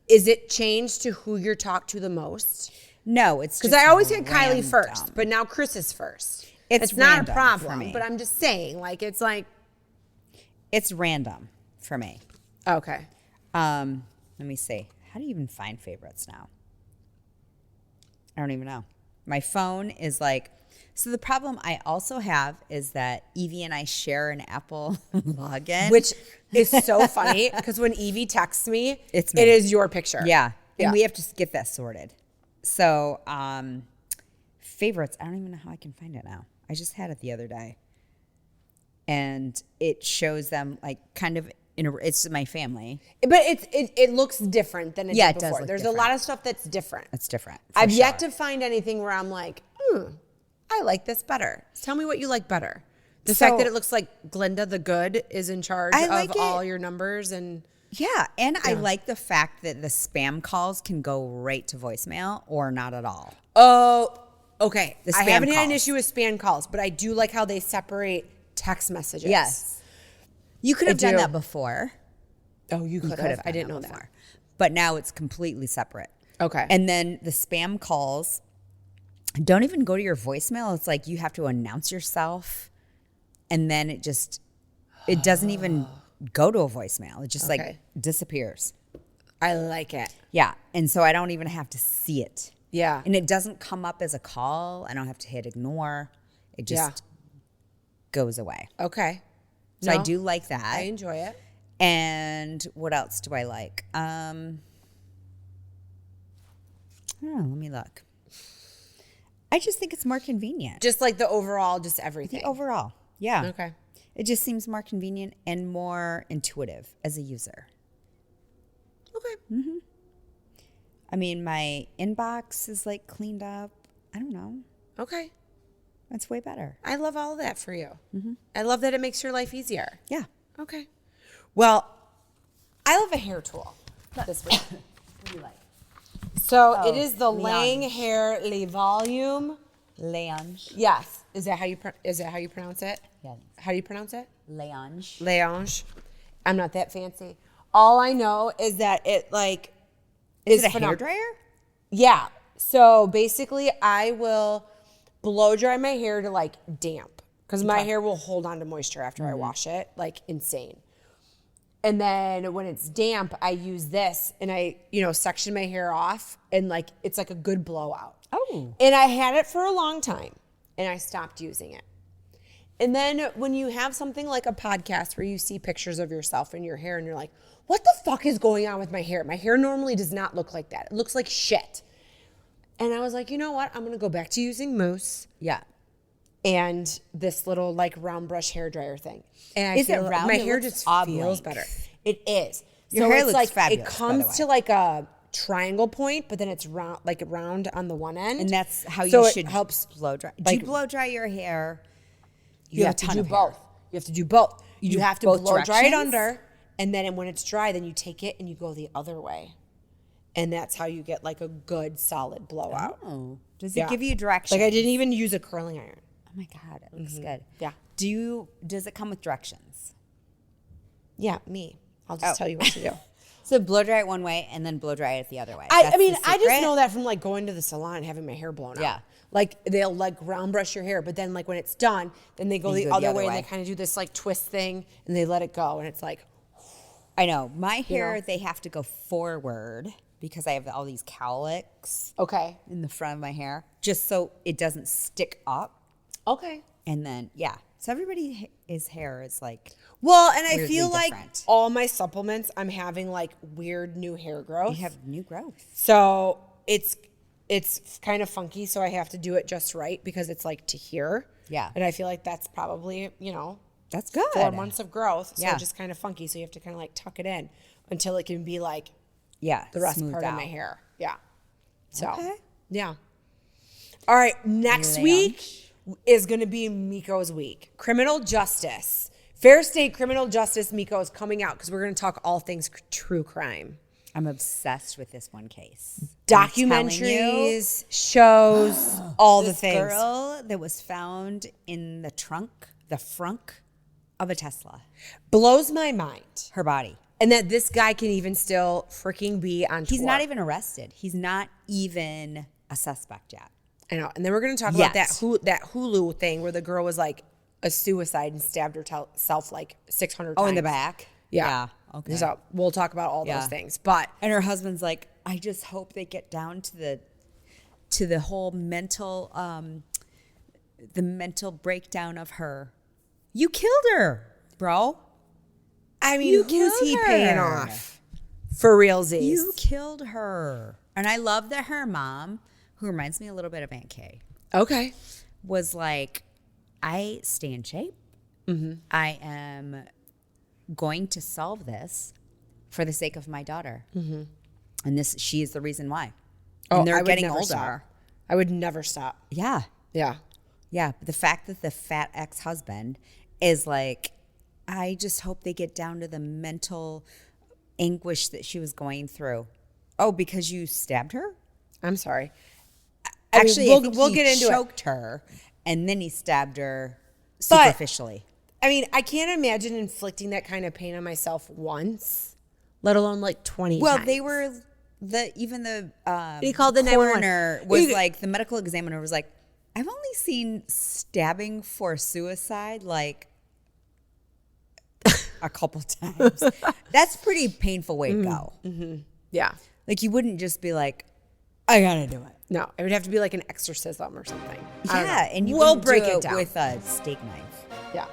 [SPEAKER 2] is it changed to who you're talked to the most?
[SPEAKER 1] No, it's
[SPEAKER 2] Because
[SPEAKER 1] just
[SPEAKER 2] I always had
[SPEAKER 1] random.
[SPEAKER 2] Kylie first, but now Chris is first.
[SPEAKER 1] It's
[SPEAKER 2] not a
[SPEAKER 1] random for
[SPEAKER 2] problem,
[SPEAKER 1] me.
[SPEAKER 2] but I'm just saying, like, it's like,
[SPEAKER 1] It's random for me.
[SPEAKER 2] okay.
[SPEAKER 1] Let me see. How do you even find favorites now? I don't even know. My phone is like, so the problem I also have is that Evie and I share an Apple login.
[SPEAKER 2] Which is so funny because when Evie texts me,
[SPEAKER 1] It's me.
[SPEAKER 2] it is your picture.
[SPEAKER 1] yeah. And
[SPEAKER 2] Yeah.
[SPEAKER 1] we have to get that sorted. So, favorites, I don't even know how I can find it now. I just had it the other day. And it shows them like kind of it's my family.
[SPEAKER 2] But it looks different than it
[SPEAKER 1] Yeah,
[SPEAKER 2] did
[SPEAKER 1] it does
[SPEAKER 2] before.
[SPEAKER 1] look
[SPEAKER 2] There's a
[SPEAKER 1] different.
[SPEAKER 2] lot of stuff that's different.
[SPEAKER 1] It's different.
[SPEAKER 2] I've yet to find anything where I'm like, I like this better. Tell me what you like better. The fact
[SPEAKER 1] So-
[SPEAKER 2] that it looks like Glinda the Good is in charge
[SPEAKER 1] I
[SPEAKER 2] of
[SPEAKER 1] like
[SPEAKER 2] all
[SPEAKER 1] it.
[SPEAKER 2] your numbers and
[SPEAKER 1] Yeah, and I like the fact that the spam calls can go right to voicemail or not at all.
[SPEAKER 2] oh, okay.
[SPEAKER 1] The
[SPEAKER 2] I
[SPEAKER 1] spam
[SPEAKER 2] haven't had an
[SPEAKER 1] calls.
[SPEAKER 2] issue with spam calls, but I do like how they separate text messages.
[SPEAKER 1] Yes. You could have done
[SPEAKER 2] do.
[SPEAKER 1] that before.
[SPEAKER 2] Oh, you could
[SPEAKER 1] Could
[SPEAKER 2] have. I
[SPEAKER 1] done
[SPEAKER 2] didn't know
[SPEAKER 1] before.
[SPEAKER 2] that.
[SPEAKER 1] But now it's completely separate.
[SPEAKER 2] Okay.
[SPEAKER 1] And then the spam calls don't even go to your voicemail. It's like you have to announce yourself and then it doesn't even go to a voicemail. It just
[SPEAKER 2] Okay.
[SPEAKER 1] like disappears.
[SPEAKER 2] I like it.
[SPEAKER 1] Yeah. And so I don't even have to see it.
[SPEAKER 2] Yeah.
[SPEAKER 1] And it doesn't come up as a call. I don't have to hit ignore. It just goes away.
[SPEAKER 2] Okay.
[SPEAKER 1] So I
[SPEAKER 2] No,
[SPEAKER 1] do like that.
[SPEAKER 2] I enjoy it.
[SPEAKER 1] And what else do I like? I don't know. Let me look. I just think it's more convenient.
[SPEAKER 2] Just like the overall, just everything.
[SPEAKER 1] The overall. Yeah.
[SPEAKER 2] Okay.
[SPEAKER 1] It just seems more convenient and more intuitive as a user.
[SPEAKER 2] Okay.
[SPEAKER 1] I mean, my inbox is like cleaned up. I don't know.
[SPEAKER 2] Okay.
[SPEAKER 1] That's way better.
[SPEAKER 2] I love all of that for you. I love that it makes your life easier.
[SPEAKER 1] Yeah.
[SPEAKER 2] Okay. Well, I love a hair tool this week. What do you like? So it is the
[SPEAKER 1] Leange.
[SPEAKER 2] Lang Hair Le Volume.
[SPEAKER 1] Leange.
[SPEAKER 2] Yes. Is that how you pronounce it?
[SPEAKER 1] Yeah.
[SPEAKER 2] How do you pronounce it?
[SPEAKER 1] Leange.
[SPEAKER 2] Leange. I'm not that fancy. All I know is that it like
[SPEAKER 1] Is it a hairdryer?
[SPEAKER 2] Yeah. So basically, I will blow dry my hair to like damp because my hair will hold on to moisture after I wash it, like insane. And then when it's damp, I use this and I, section my hair off and like it's like a good blowout.
[SPEAKER 1] Oh.
[SPEAKER 2] And I had it for a long time and I stopped using it. And then when you have something like a podcast where you see pictures of yourself and your hair and you're like, what the fuck is going on with my hair? My hair normally does not look like that. It looks like shit. And I was like, you know what? I'm going to go back to using mousse.
[SPEAKER 1] Yeah.
[SPEAKER 2] And this little like round brush hair dryer thing. And
[SPEAKER 1] Is it round?
[SPEAKER 2] My
[SPEAKER 1] It
[SPEAKER 2] hair
[SPEAKER 1] looks
[SPEAKER 2] just
[SPEAKER 1] oblong.
[SPEAKER 2] feels better. It is.
[SPEAKER 1] Your
[SPEAKER 2] so
[SPEAKER 1] hair
[SPEAKER 2] it's
[SPEAKER 1] looks
[SPEAKER 2] like
[SPEAKER 1] fabulous,
[SPEAKER 2] it
[SPEAKER 1] by the
[SPEAKER 2] comes
[SPEAKER 1] way.
[SPEAKER 2] to like a triangle point, but then it's round on the one end.
[SPEAKER 1] And that's how
[SPEAKER 2] So
[SPEAKER 1] you
[SPEAKER 2] it
[SPEAKER 1] should
[SPEAKER 2] helps
[SPEAKER 1] blow dry. Do
[SPEAKER 2] like-
[SPEAKER 1] you blow dry your hair?
[SPEAKER 2] You have
[SPEAKER 1] a
[SPEAKER 2] to
[SPEAKER 1] ton
[SPEAKER 2] do
[SPEAKER 1] of hair.
[SPEAKER 2] both. You have to do both. You
[SPEAKER 1] do
[SPEAKER 2] have to
[SPEAKER 1] both
[SPEAKER 2] blow dry it
[SPEAKER 1] directions?
[SPEAKER 2] under, and then when it's dry, then you take it and you go the other way. And that's how you get like a good solid blowout.
[SPEAKER 1] Oh. Does it
[SPEAKER 2] Yeah.
[SPEAKER 1] give you directions?
[SPEAKER 2] Like I didn't even use a curling iron.
[SPEAKER 1] Oh my God, it looks good.
[SPEAKER 2] Yeah.
[SPEAKER 1] Does it come with directions?
[SPEAKER 2] Yeah, me. I'll just tell you what to do.
[SPEAKER 1] So blow dry it one way and then blow dry it the other way.
[SPEAKER 2] I
[SPEAKER 1] That's
[SPEAKER 2] mean,
[SPEAKER 1] the
[SPEAKER 2] I just
[SPEAKER 1] secret?
[SPEAKER 2] know that from like going to the salon and having my hair blown out.
[SPEAKER 1] Yeah.
[SPEAKER 2] Like they'll like round brush your hair, but then like when it's done, then they go
[SPEAKER 1] You
[SPEAKER 2] the
[SPEAKER 1] go the
[SPEAKER 2] other
[SPEAKER 1] other
[SPEAKER 2] way and
[SPEAKER 1] way.
[SPEAKER 2] they kind of do this like twist thing and they let it go and it's like,
[SPEAKER 1] I know. My hair,
[SPEAKER 2] know?
[SPEAKER 1] they have to go forward because I have all these cowlicks
[SPEAKER 2] okay.
[SPEAKER 1] in the front of my hair, just so it doesn't stick up.
[SPEAKER 2] Okay.
[SPEAKER 1] And then, yeah. So everybody's hair is like,
[SPEAKER 2] Well, and I
[SPEAKER 1] Weirdly
[SPEAKER 2] feel like
[SPEAKER 1] different.
[SPEAKER 2] all my supplements, I'm having like weird new hair growth.
[SPEAKER 1] you have new growth.
[SPEAKER 2] So it's kind of funky. So I have to do it just right because it's like to here.
[SPEAKER 1] Yeah.
[SPEAKER 2] And I feel like that's probably,
[SPEAKER 1] That's good.
[SPEAKER 2] 4 months of growth. So
[SPEAKER 1] Yeah.
[SPEAKER 2] it's just kind of funky. So you have to kind of like tuck it in until it can be like
[SPEAKER 1] Yeah.
[SPEAKER 2] the rest
[SPEAKER 1] smoothed
[SPEAKER 2] part of
[SPEAKER 1] out.
[SPEAKER 2] my hair. Yeah. So,
[SPEAKER 1] Okay.
[SPEAKER 2] yeah. All right. Next
[SPEAKER 1] Lounge.
[SPEAKER 2] week is going to be Meko's week. Criminal justice. Fair State Criminal Justice Meko is coming out because we're going to talk all things true crime.
[SPEAKER 1] I'm obsessed with this one case. I'm telling you,
[SPEAKER 2] Documentaries, shows, all the
[SPEAKER 1] this
[SPEAKER 2] things.
[SPEAKER 1] girl that was found in the frunk of a Tesla,
[SPEAKER 2] Blows my mind.
[SPEAKER 1] her body.
[SPEAKER 2] And that this guy can even still freaking be on
[SPEAKER 1] He's
[SPEAKER 2] tour.
[SPEAKER 1] not even arrested. He's not even a suspect yet.
[SPEAKER 2] I know. And then we're going to talk about
[SPEAKER 1] Yet.
[SPEAKER 2] that Hulu thing where the girl was like a suicide and stabbed herself like 600 times.
[SPEAKER 1] Oh, in the back?
[SPEAKER 2] Yeah.
[SPEAKER 1] Okay.
[SPEAKER 2] So we'll talk about all
[SPEAKER 1] Yeah.
[SPEAKER 2] those things. But
[SPEAKER 1] And her husband's like, I just hope they get down to the whole mental breakdown of her. You killed her, bro.
[SPEAKER 2] I mean,
[SPEAKER 1] You
[SPEAKER 2] who's he
[SPEAKER 1] killed
[SPEAKER 2] paying
[SPEAKER 1] her.
[SPEAKER 2] off? For realsies.
[SPEAKER 1] You killed her. And I love that her mom, who reminds me a little bit of Aunt Kay,
[SPEAKER 2] Okay.
[SPEAKER 1] was like, I stay in shape.
[SPEAKER 2] Mm-hmm.
[SPEAKER 1] I am going to solve this for the sake of my daughter. Mm-hmm. And she is the reason why. And they're
[SPEAKER 2] I would
[SPEAKER 1] getting
[SPEAKER 2] never
[SPEAKER 1] older.
[SPEAKER 2] stop. I would never stop.
[SPEAKER 1] Yeah.
[SPEAKER 2] Yeah.
[SPEAKER 1] Yeah. But the fact that the fat ex-husband is like, I just hope they get down to the mental anguish that she was going through. Oh, because you stabbed her?
[SPEAKER 2] I'm sorry.
[SPEAKER 1] Actually,
[SPEAKER 2] I
[SPEAKER 1] I
[SPEAKER 2] mean,
[SPEAKER 1] think
[SPEAKER 2] we'll
[SPEAKER 1] he
[SPEAKER 2] get into
[SPEAKER 1] choked her and then he stabbed her
[SPEAKER 2] But-
[SPEAKER 1] superficially.
[SPEAKER 2] I mean, I can't imagine inflicting that kind of pain on myself once, let alone like 20
[SPEAKER 1] Well,
[SPEAKER 2] times.
[SPEAKER 1] they were the
[SPEAKER 2] He called the 911.
[SPEAKER 1] coroner was
[SPEAKER 2] You-
[SPEAKER 1] like, the medical examiner was like, I've only seen stabbing for suicide like a couple times. That's pretty painful way to go.
[SPEAKER 2] Yeah.
[SPEAKER 1] Like you wouldn't just be like, I gotta do it.
[SPEAKER 2] No, it would have to be like an exorcism or something. I don't know.
[SPEAKER 1] Yeah, and you
[SPEAKER 2] we'll
[SPEAKER 1] wouldn't
[SPEAKER 2] break
[SPEAKER 1] do
[SPEAKER 2] it down.
[SPEAKER 1] with a steak knife.
[SPEAKER 2] Yeah.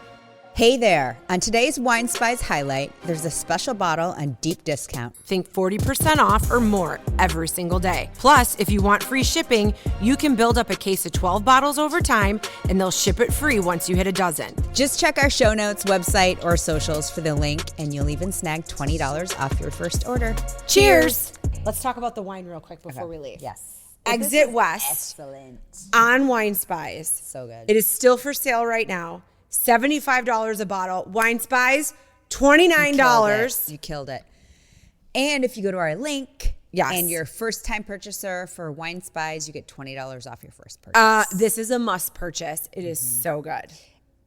[SPEAKER 1] Hey there! On today's Wine Spies highlight, there's a special bottle on deep discount.
[SPEAKER 2] Think 40% off or more every single day. Plus, if you want free shipping, you can build up a case of 12 bottles over time and they'll ship it free once you hit a dozen.
[SPEAKER 1] Just check our show notes, website, or socials for the link, and you'll even snag $20 off your first order.
[SPEAKER 2] Cheers! Let's talk about the wine real quick before we leave.
[SPEAKER 1] Yes.
[SPEAKER 2] Exit
[SPEAKER 1] This is
[SPEAKER 2] West.
[SPEAKER 1] Excellent.
[SPEAKER 2] On Wine Spies.
[SPEAKER 1] So good.
[SPEAKER 2] It is still for sale right now. $75 a bottle. Wine Spies, $29.
[SPEAKER 1] You killed it. And if you go to our link,
[SPEAKER 2] Yes.
[SPEAKER 1] And your first time purchaser for Wine Spies, you get $20 off your first purchase.
[SPEAKER 2] This is a must purchase. It is so good.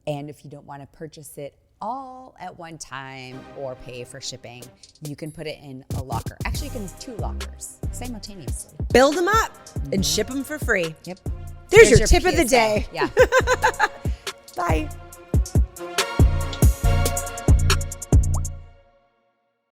[SPEAKER 1] And if you don't want to purchase it all at one time or pay for shipping, you can put it in a locker. Actually, you can 2 lockers simultaneously.
[SPEAKER 2] Build them up and ship them for free.
[SPEAKER 1] Yep.
[SPEAKER 2] There's your tip of the
[SPEAKER 1] PSA.
[SPEAKER 2] day.
[SPEAKER 1] Yeah.
[SPEAKER 2] Bye.